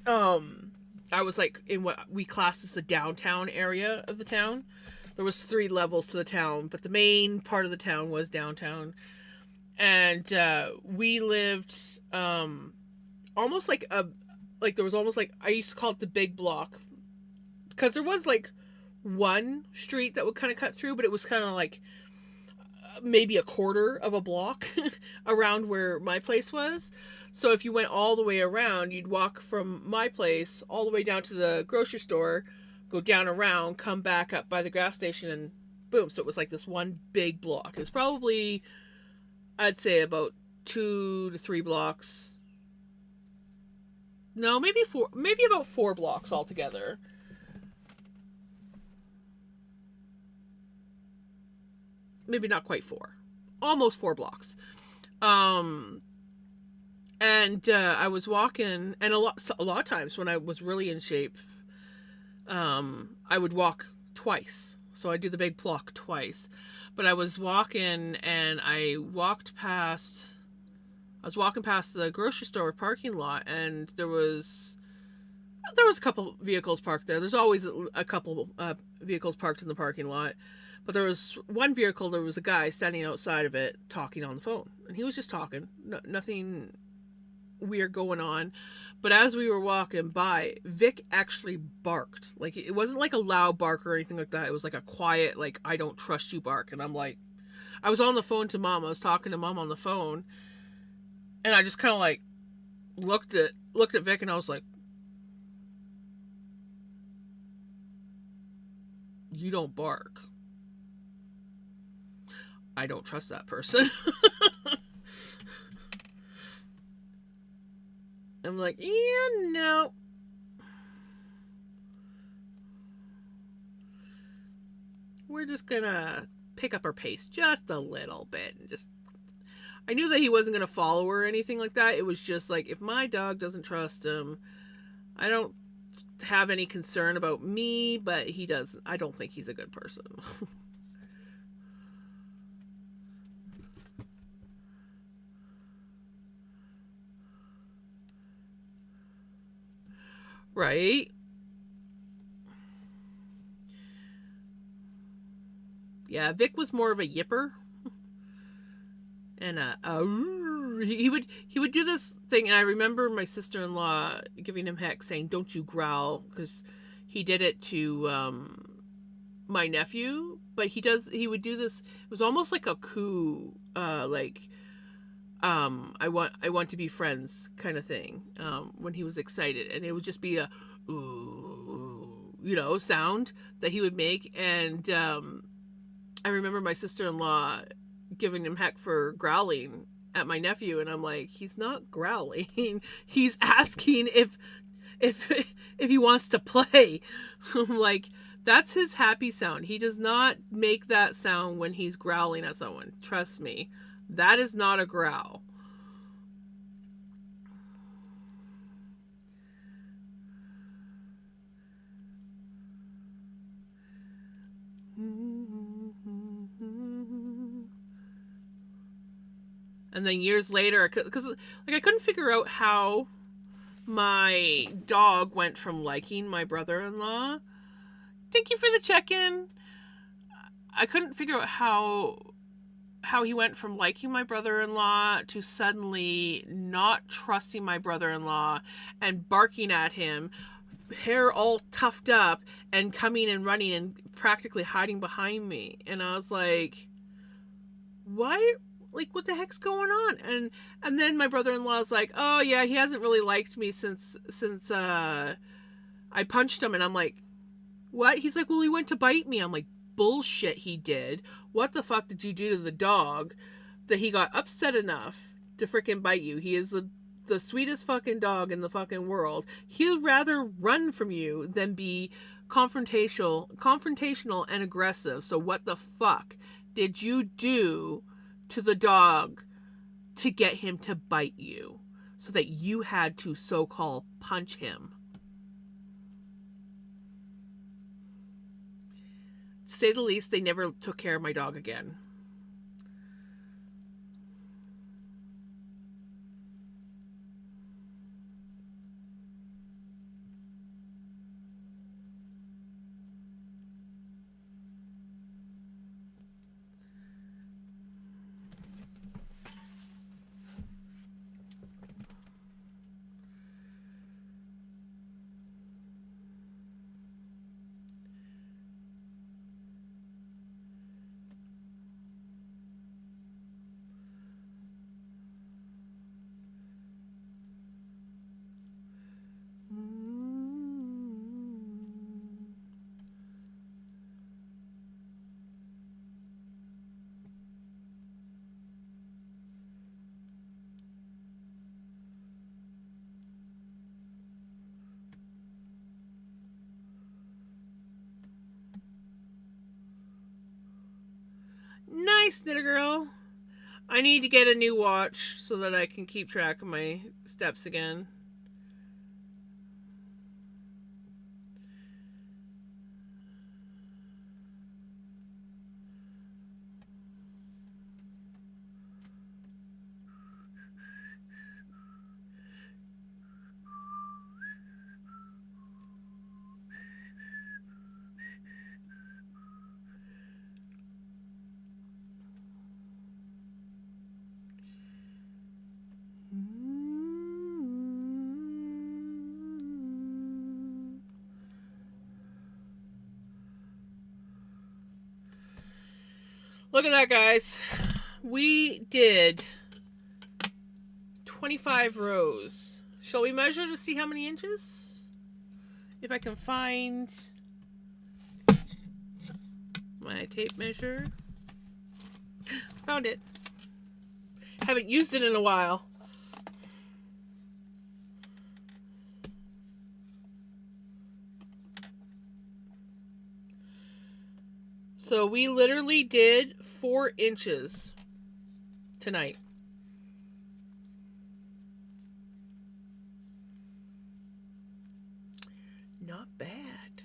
I was like in what we class as the downtown area of the town. There was 3 levels to the town, but the main part of the town was downtown. And we lived almost like there was almost like, I used to call it the big block, because there was like one street that would kind of cut through, but it was kind of like maybe a quarter of a block around where my place was. So if you went all the way around, you'd walk from my place all the way down to the grocery store, go down around, come back up by the gas station, and boom. So it was like this one big block. It was probably, I'd say, about 2 to 3 blocks. No, maybe 4, maybe about 4 blocks altogether. Maybe not quite 4. Almost 4 blocks. And I was walking, and a lot of times when I was really in shape, I would walk twice. So I do the big block twice. But I was walking, and I was walking past the grocery store parking lot, and there was a couple vehicles parked there. There's always a couple vehicles parked in the parking lot. But there was one vehicle, there was a guy standing outside of it talking on the phone. And he was just talking. Nothing weird going on. But as we were walking by, Vic actually barked. Like, it wasn't like a loud bark or anything like that. It was like a quiet, like, I don't trust you bark. And I'm like, I was on the phone to Mom. I was talking to Mom on the phone. And I just kind of like looked at Vic, and I was like, you don't bark. I don't trust that person. I'm like, yeah, no. We're just gonna pick up our pace just a little bit. And just, I knew that he wasn't gonna follow or anything like that. It was just like, if my dog doesn't trust him, I don't have any concern about me, but he doesn't. I don't think he's a good person. Right? Yeah, Vic was more of a yipper. And he would do this thing, and I remember my sister-in-law giving him heck, saying, "Don't you growl," because he did it to my nephew. But he would do this. It was almost like a coo, like I want to be friends kind of thing, when he was excited, and it would just be a ooh, sound that he would make. And I remember my sister-in-law giving him heck for growling at my nephew, and I'm like, he's not growling. He's asking if he wants to play. I'm like, that's his happy sound. He does not make that sound when he's growling at someone. Trust me. That is not a growl. And then years later, because like I couldn't figure out how my dog went from liking my brother-in-law. Thank you for the check-in. I couldn't figure out how he went from liking my brother-in-law to suddenly not trusting my brother-in-law and barking at him, hair all tuffed up, and coming and running and practically hiding behind me. And I was like, why? Like, what the heck's going on? And then my brother-in-law's like, oh yeah, he hasn't really liked me since I punched him. And I'm like, what? He's like, well, he went to bite me. I'm like, bullshit, he did. What the fuck did you do to the dog that he got upset enough to freaking bite you? He is the sweetest fucking dog in the fucking world. He'd rather run from you than be confrontational and aggressive. So what the fuck did you do to the dog to get him to bite you so that you had to so-called punch him? To say the least, they never took care of my dog again. Snitter Girl. I need to get a new watch so that I can keep track of my steps again. Look at that, guys. We did 25 rows. Shall we measure to see how many inches? If I can find my tape measure. Found it. Haven't used it in a while. So we literally did 4 inches tonight. Not bad.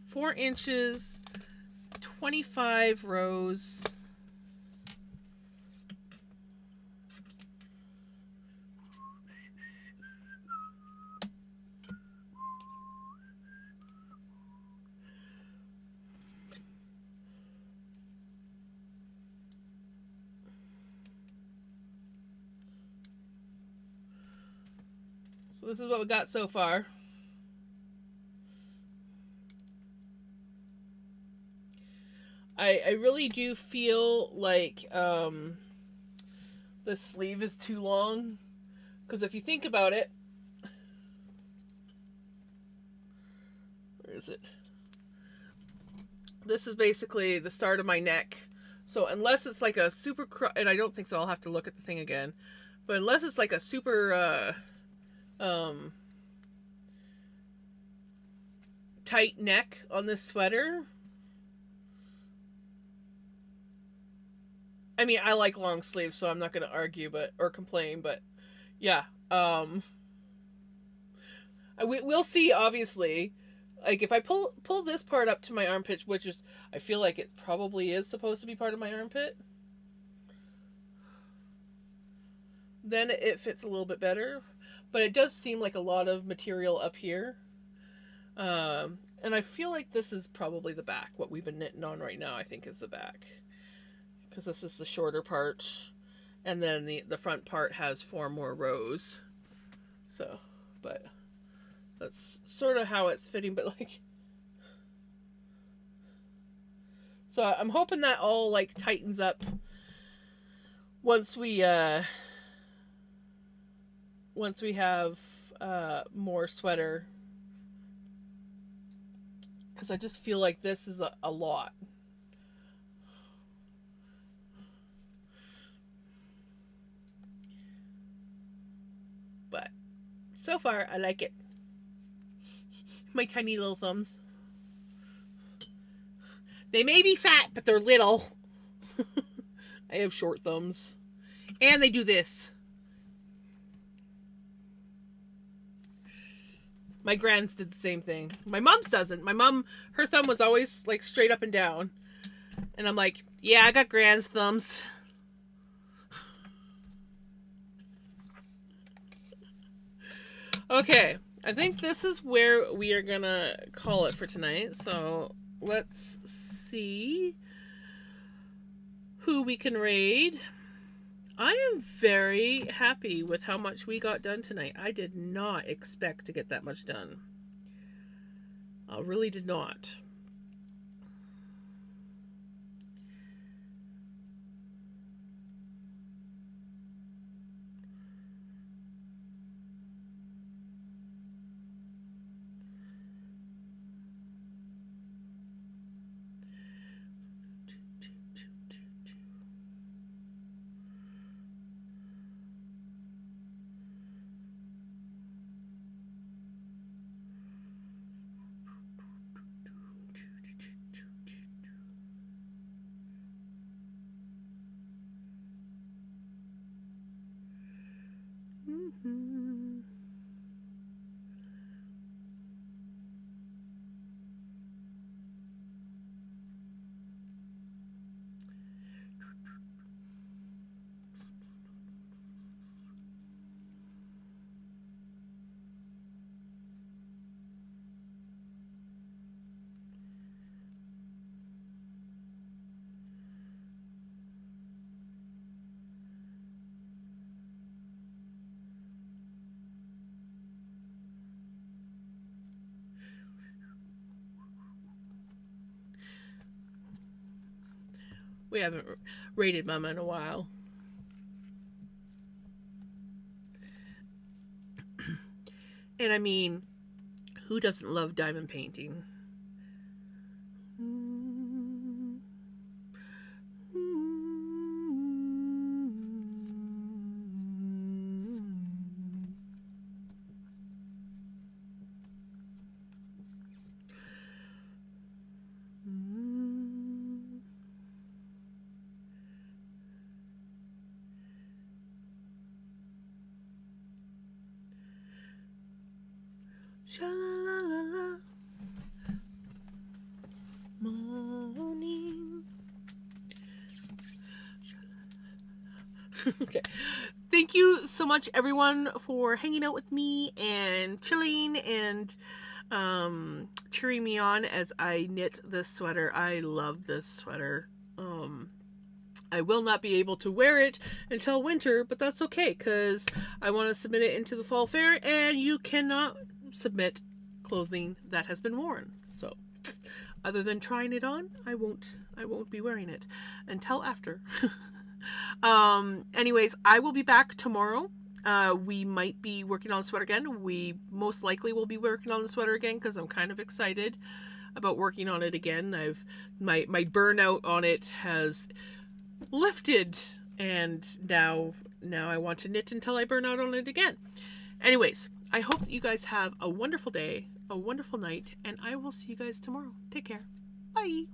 4 inches, 25 rows. So this is what we got so far. I really do feel like the sleeve is too long. Because if you think about it, where is it? This is basically the start of my neck. So unless it's like a super, and I don't think so, I'll have to look at the thing again. But unless it's like a super tight neck on this sweater. I mean, I like long sleeves, so I'm not going to argue or complain, but yeah. We'll see, obviously. Like, if I pull this part up to my armpit, which is, I feel like it probably is supposed to be part of my armpit, then it fits a little bit better. But it does seem like a lot of material up here. And I feel like this is probably the back. What we've been knitting on right now, I think, is the back. Because this is the shorter part. And then the front part has 4 more rows. So, but that's sort of how it's fitting. But like, so I'm hoping that all like tightens up once we have more sweater. Because I just feel like this is a lot. But so far, I like it. My tiny little thumbs. They may be fat, but they're little. I have short thumbs. And they do this. My grands did the same thing. My mom's doesn't. My mom, her thumb was always like straight up and down. And I'm like, yeah, I got grands thumbs. Okay, I think this is where we are gonna call it for tonight. So let's see who we can raid. I am very happy with how much we got done tonight. I did not expect to get that much done. I really did not. We haven't rated Mama in a while. And I mean, who doesn't love diamond painting? Sha-la-la-la-la. Morning. Okay. Thank you so much, everyone, for hanging out with me and chilling and cheering me on as I knit this sweater. I love this sweater. I will not be able to wear it until winter, but that's okay because I want to submit it into the fall fair, and you cannot submit clothing that has been worn. So, other than trying it on, I won't be wearing it until after. Anyways, I will be back tomorrow. We might be working on the sweater again. We most likely will be working on the sweater again because I'm kind of excited about working on it again. My burnout on it has lifted, and now I want to knit until I burn out on it again. Anyways, I hope that you guys have a wonderful day, a wonderful night, and I will see you guys tomorrow. Take care. Bye.